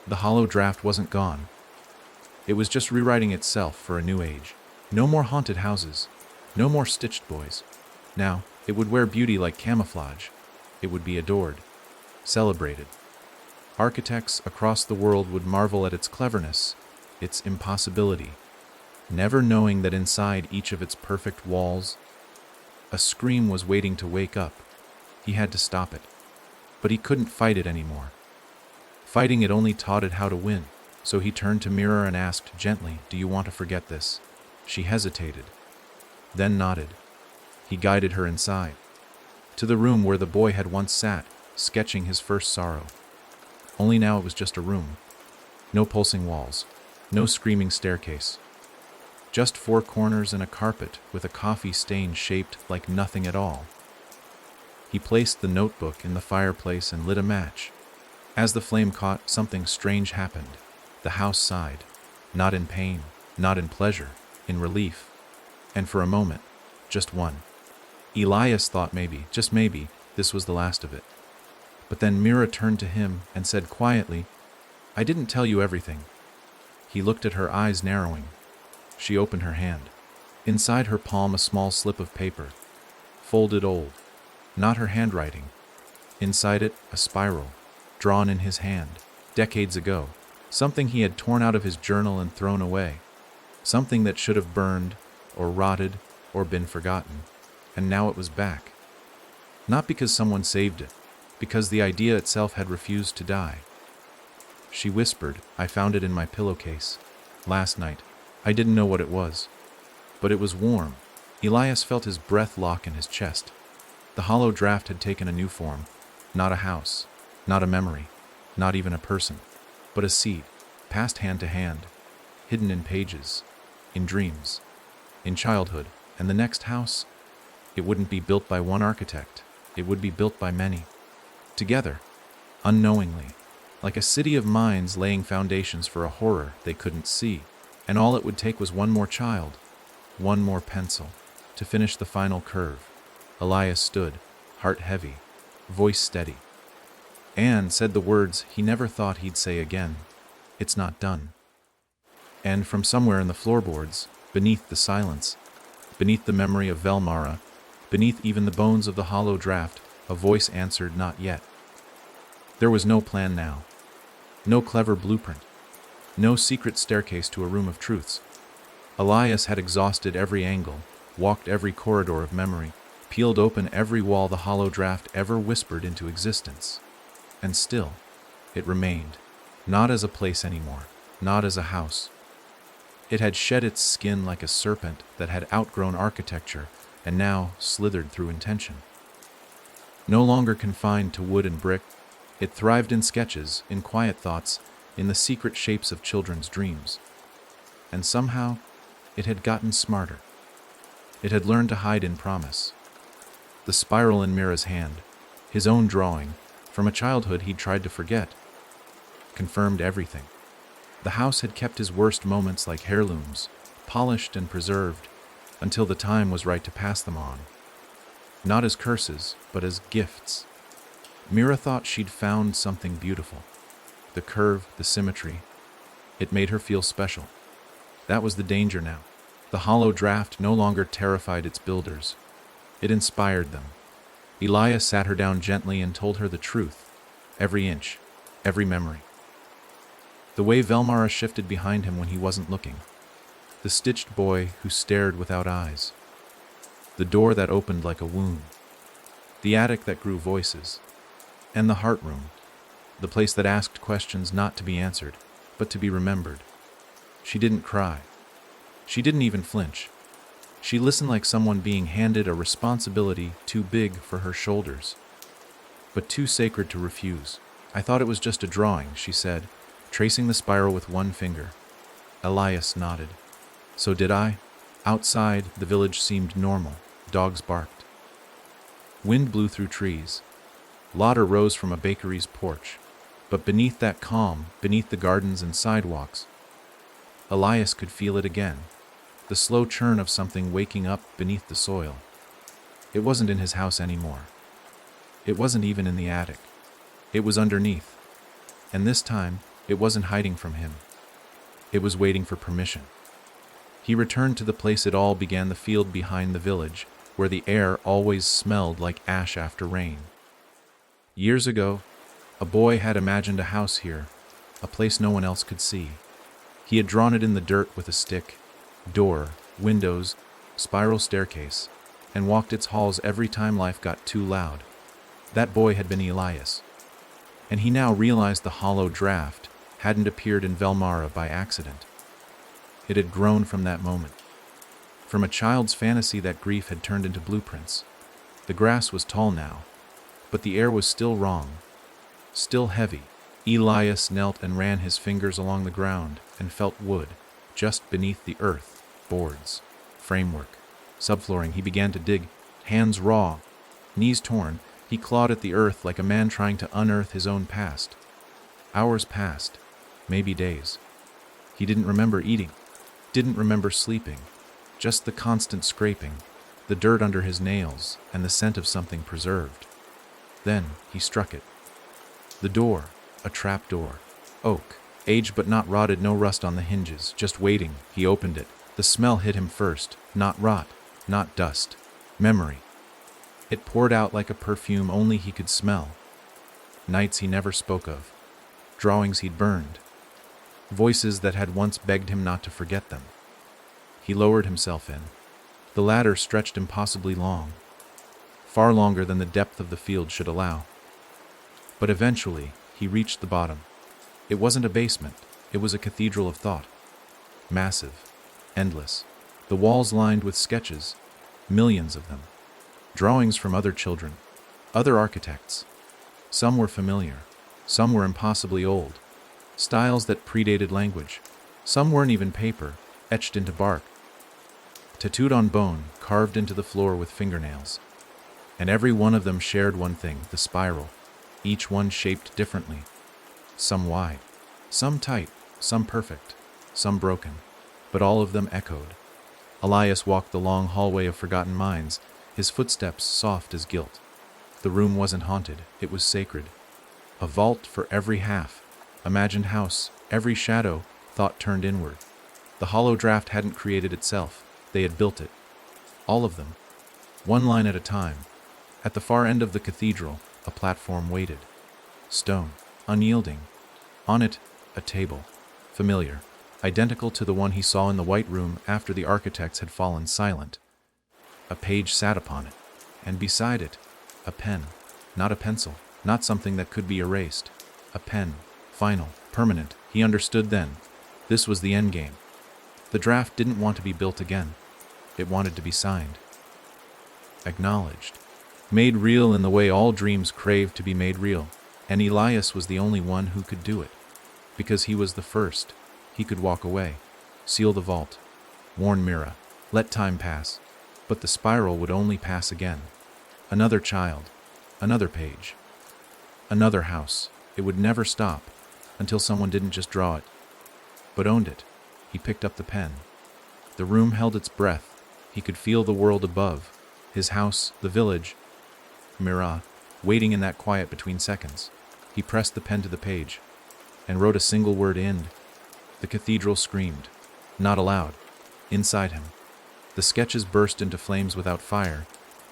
The hollow draft wasn't gone. It was just rewriting itself for a new age. No more haunted houses. No more stitched boys. Now, it would wear beauty like camouflage. It would be adored, celebrated. Architects across the world would marvel at its cleverness, its impossibility, never knowing that inside each of its perfect walls, a scream was waiting to wake up. He had to stop it. But he couldn't fight it anymore. Fighting it only taught it how to win. So he turned to Mira and asked gently, "Do you want to forget this?" She hesitated, then nodded. He guided her inside, to the room where the boy had once sat, sketching his first sorrow. Only now it was just a room. No pulsing walls, no screaming staircase. Just 4 corners and a carpet with a coffee stain shaped like nothing at all. He placed the notebook in the fireplace and lit a match. As the flame caught, something strange happened. The house sighed, not in pain, not in pleasure, in relief. And for a moment, just one, Elias thought maybe, just maybe, this was the last of it. But then Mira turned to him and said quietly, "I didn't tell you everything." He looked at her, eyes narrowing. She opened her hand. Inside her palm a small slip of paper, folded old, not her handwriting. Inside it, a spiral, drawn in his hand. decades ago, something he had torn out of his journal and thrown away, something that should have burned, or rotted, or been forgotten, and now it was back. Not because someone saved it, because the idea itself had refused to die. She whispered, "I found it in my pillowcase. Last night. I didn't know what it was. But it was warm." Elias felt his breath lock in his chest. The hollow draft had taken a new form. Not a house, not a memory, not even a person, but a seed, passed hand to hand, hidden in pages, in dreams, in childhood. And the next house? It wouldn't be built by one architect. It would be built by many. Together, unknowingly, like a city of minds laying foundations for a horror they couldn't see. And all it would take was one more child, one more pencil, to finish the final curve. Elias stood, heart heavy, voice steady. Anne said the words he never thought he'd say again. "It's not done." And from somewhere in the floorboards, beneath the silence, beneath the memory of Velmara, beneath even the bones of the hollow draft, a voice answered, "Not yet." There was no plan now. No clever blueprint. No secret staircase to a room of truths. Elias had exhausted every angle, walked every corridor of memory, peeled open every wall the hollow draft ever whispered into existence. And still, it remained, not as a place anymore, not as a house. It had shed its skin like a serpent that had outgrown architecture and now slithered through intention. No longer confined to wood and brick, it thrived in sketches, in quiet thoughts, in the secret shapes of children's dreams. And somehow, it had gotten smarter. It had learned to hide in promise. The spiral in Mira's hand, his own drawing, from a childhood he'd tried to forget, confirmed everything. The house had kept his worst moments like heirlooms, polished and preserved, until the time was right to pass them on. Not as curses, but as gifts. Mira thought she'd found something beautiful. The curve, the symmetry. It made her feel special. That was the danger now. The hollow draft no longer terrified its builders. It inspired them. Elias sat her down gently and told her the truth. Every inch, every memory. The way Velmara shifted behind him when he wasn't looking. The stitched boy who stared without eyes. The door that opened like a wound. The attic that grew voices. And the heart room. The place that asked questions not to be answered, but to be remembered. She didn't cry. She didn't even flinch. She listened like someone being handed a responsibility too big for her shoulders, but too sacred to refuse. "I thought it was just a drawing," she said, tracing the spiral with one finger. Elias nodded. "So did I." Outside, the village seemed normal. Dogs barked. Wind blew through trees. Laughter rose from a bakery's porch. But beneath that calm, beneath the gardens and sidewalks, Elias could feel it again. The slow churn of something waking up beneath the soil. It wasn't in his house anymore. It wasn't even in the attic. It was underneath. And this time, it wasn't hiding from him. It was waiting for permission. He returned to the place it all began, the field behind the village, where the air always smelled like ash after rain. Years ago, a boy had imagined a house here, a place no one else could see. He had drawn it in the dirt with a stick, door, windows, spiral staircase, and walked its halls every time life got too loud. That boy had been Elias. And he now realized the hollow draft hadn't appeared in Velmara by accident. It had grown from that moment. From a child's fantasy that grief had turned into blueprints. The grass was tall now, but the air was still wrong, still heavy. Elias knelt and ran his fingers along the ground and felt wood, just beneath the earth, boards, framework, subflooring. He began to dig, hands raw, knees torn. He clawed at the earth like a man trying to unearth his own past. Hours passed, maybe days. He didn't remember eating, didn't remember sleeping, just the constant scraping, the dirt under his nails, and the scent of something preserved. Then he struck it. The door, a trap door, oak, aged but not rotted, no rust on the hinges, just waiting. He opened it. The smell hit him first, not rot, not dust, memory. It poured out like a perfume only he could smell. Nights he never spoke of, drawings he'd burned, voices that had once begged him not to forget them. He lowered himself in. The ladder stretched impossibly long, far longer than the depth of the field should allow. But eventually, he reached the bottom. It wasn't a basement, it was a cathedral of thought. Massive, endless, the walls lined with sketches, millions of them. Drawings from other children, other architects. Some were familiar, some were impossibly old. Styles that predated language. Some weren't even paper, etched into bark. Tattooed on bone, carved into the floor with fingernails. And every one of them shared one thing, the spiral, each one shaped differently. Some wide, some tight, some perfect, some broken, but all of them echoed. Elias walked the long hallway of forgotten minds, his footsteps soft as guilt. The room wasn't haunted, it was sacred. A vault for every half, imagined house, every shadow, thought turned inward. The hollow draft hadn't created itself, they had built it. All of them, one line at a time. At the far end of the cathedral, a platform waited. Stone, unyielding. On it, a table, familiar, identical to the one he saw in the White Room after the architects had fallen silent. A page sat upon it, and beside it, a pen, not a pencil, not something that could be erased. A pen, final, permanent. He understood then. This was the endgame. The draft didn't want to be built again. It wanted to be signed. Acknowledged. Made real in the way all dreams crave to be made real. And Elias was the only one who could do it. Because he was the first. He could walk away. Seal the vault. Warn Mira. Let time pass. But the spiral would only pass again. Another child. Another page. Another house. It would never stop. Until someone didn't just draw it, but owned it. He picked up the pen. The room held its breath. He could feel the world above. His house, the village. Mira, waiting in that quiet between seconds. He pressed the pen to the page and wrote a single word, "end." The cathedral screamed. Not aloud. Inside him. The sketches burst into flames without fire.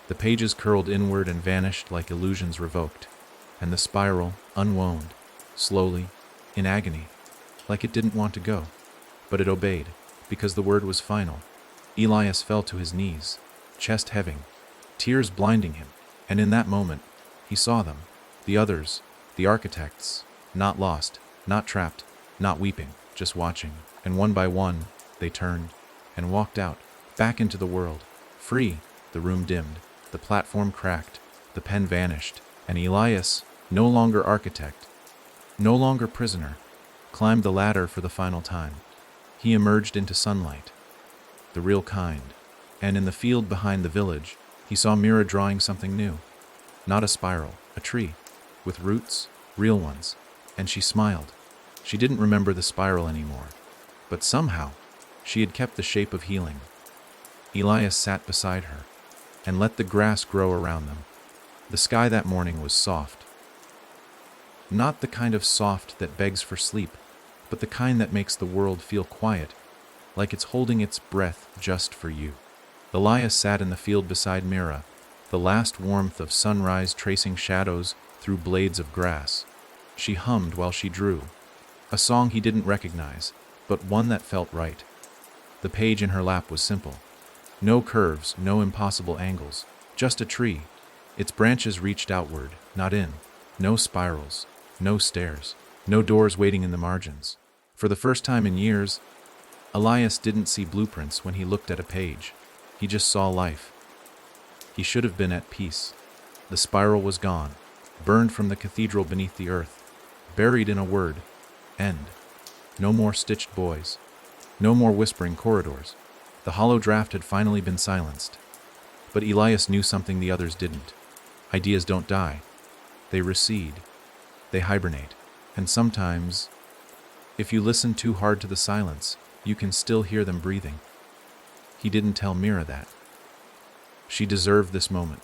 The pages curled inward and vanished like illusions revoked. And the spiral unwound, slowly, in agony, like it didn't want to go. But it obeyed, because the word was final. Elias fell to his knees, chest heaving, tears blinding him. And in that moment, he saw them, the others, the architects, not lost, not trapped, not weeping, just watching. And one by one, they turned and walked out, back into the world, free. The room dimmed, the platform cracked, the pen vanished, and Elias, no longer architect, no longer prisoner, climbed the ladder for the final time. He emerged into sunlight, the real kind, and in the field behind the village, he saw Mira drawing something new. Not a spiral, a tree, with roots, real ones, and she smiled. She didn't remember the spiral anymore, but somehow, she had kept the shape of healing. Elias sat beside her, and let the grass grow around them. The sky that morning was soft. Not the kind of soft that begs for sleep, but the kind that makes the world feel quiet, like it's holding its breath just for you. Elias sat in the field beside Mira, the last warmth of sunrise tracing shadows through blades of grass. She hummed while she drew, a song he didn't recognize, but one that felt right. The page in her lap was simple. No curves, no impossible angles, just a tree. Its branches reached outward, not in. No spirals, no stairs, no doors waiting in the margins. For the first time in years, Elias didn't see blueprints when he looked at a page. He just saw life. He should have been at peace. The spiral was gone, burned from the cathedral beneath the earth, buried in a word, end. No more stitched boys. No more whispering corridors. The hollow draft had finally been silenced. But Elias knew something the others didn't. Ideas don't die. They recede. They hibernate. And sometimes, if you listen too hard to the silence, you can still hear them breathing. He didn't tell Mira that. She deserved this moment.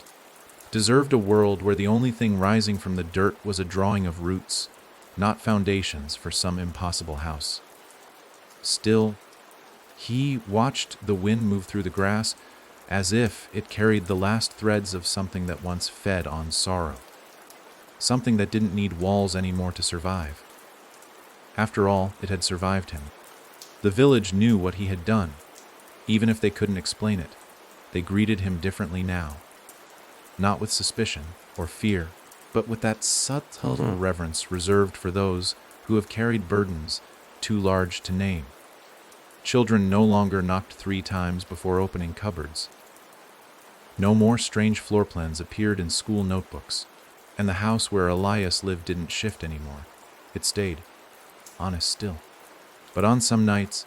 Deserved a world where the only thing rising from the dirt was a drawing of roots, not foundations for some impossible house. Still, he watched the wind move through the grass as if it carried the last threads of something that once fed on sorrow. Something that didn't need walls anymore to survive. After all, it had survived him. The village knew what he had done. Even if they couldn't explain it, they greeted him differently now. Not with suspicion or fear, but with that subtle reverence reserved for those who have carried burdens too large to name. Children no longer knocked 3 times before opening cupboards. No more strange floor plans appeared in school notebooks, and the house where Elias lived didn't shift anymore. It stayed, honest still. But on some nights,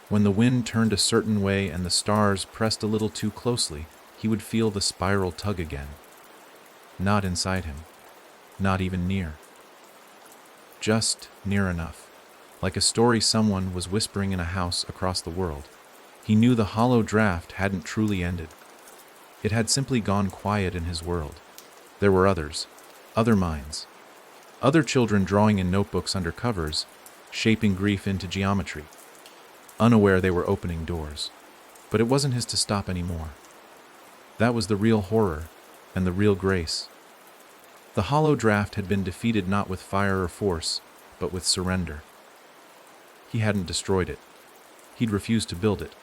when the wind turned a certain way and the stars pressed a little too closely, he would feel the spiral tug again. Not inside him, not even near. Just near enough. Like a story someone was whispering in a house across the world. He knew the hollow draft hadn't truly ended. It had simply gone quiet in his world. There were others, other minds, other children drawing in notebooks under covers, shaping grief into geometry. Unaware they were opening doors. But it wasn't his to stop anymore. That was the real horror and the real grace. The hollow draft had been defeated not with fire or force, but with surrender. He hadn't destroyed it. He'd refused to build it.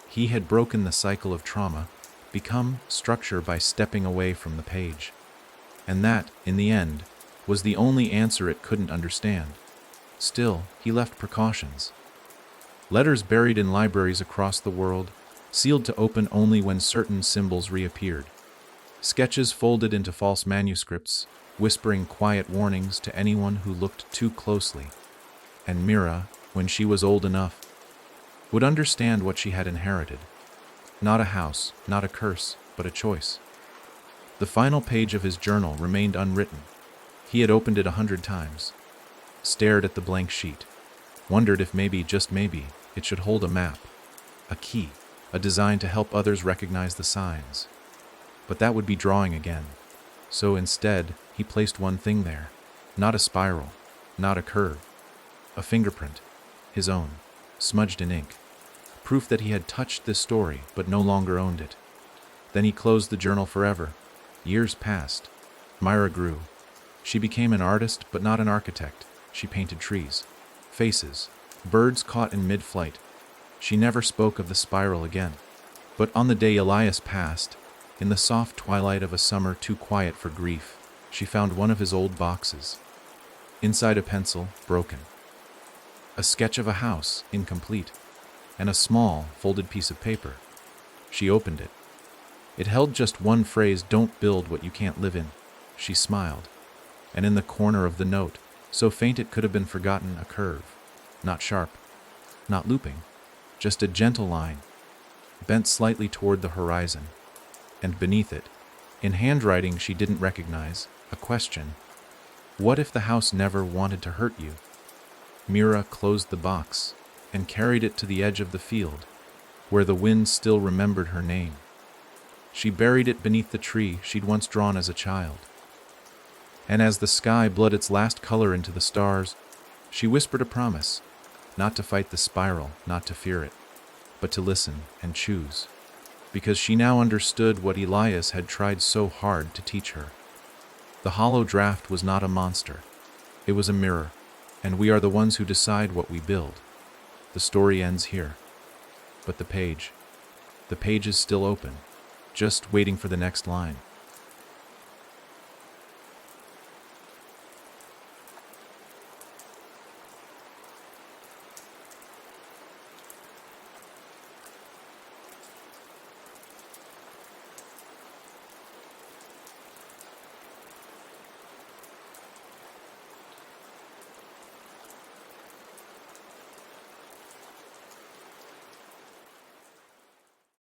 He had broken the cycle of trauma, become structure by stepping away from the page. And that, in the end, was the only answer it couldn't understand. Still, he left precautions. Letters buried in libraries across the world, sealed to open only when certain symbols reappeared. Sketches folded into false manuscripts, whispering quiet warnings to anyone who looked too closely. And Mira, when she was old enough, would understand what she had inherited. Not a house, not a curse, but a choice. The final page of his journal remained unwritten. He had opened it 100 times, stared at the blank sheet, wondered if maybe, just maybe, it should hold a map, a key, a design to help others recognize the signs. But that would be drawing again. So instead, he placed one thing there. Not a spiral, not a curve. A fingerprint, his own, smudged in ink. Proof that he had touched this story, but no longer owned it. Then he closed the journal forever. Years passed. Myra grew. She became an artist, but not an architect. She painted trees, faces, birds caught in mid-flight. She never spoke of the spiral again. But on the day Elias passed, in the soft twilight of a summer too quiet for grief, she found one of his old boxes. Inside a pencil, broken. A sketch of a house, incomplete, and a small, folded piece of paper. She opened it. It held just one phrase, "Don't build what you can't live in." She smiled. And in the corner of the note, so faint it could have been forgotten, a curve. Not sharp, not looping, just a gentle line, bent slightly toward the horizon. And beneath it, in handwriting she didn't recognize, a question. What if the house never wanted to hurt you? Mira closed the box and carried it to the edge of the field, where the wind still remembered her name. She buried it beneath the tree she'd once drawn as a child. And as the sky bled its last color into the stars, she whispered a promise, not to fight the spiral, not to fear it, but to listen and choose, because she now understood what Elias had tried so hard to teach her. The hollow draft was not a monster. It was a mirror, and we are the ones who decide what we build. The story ends here. But the page is still open, just waiting for the next line.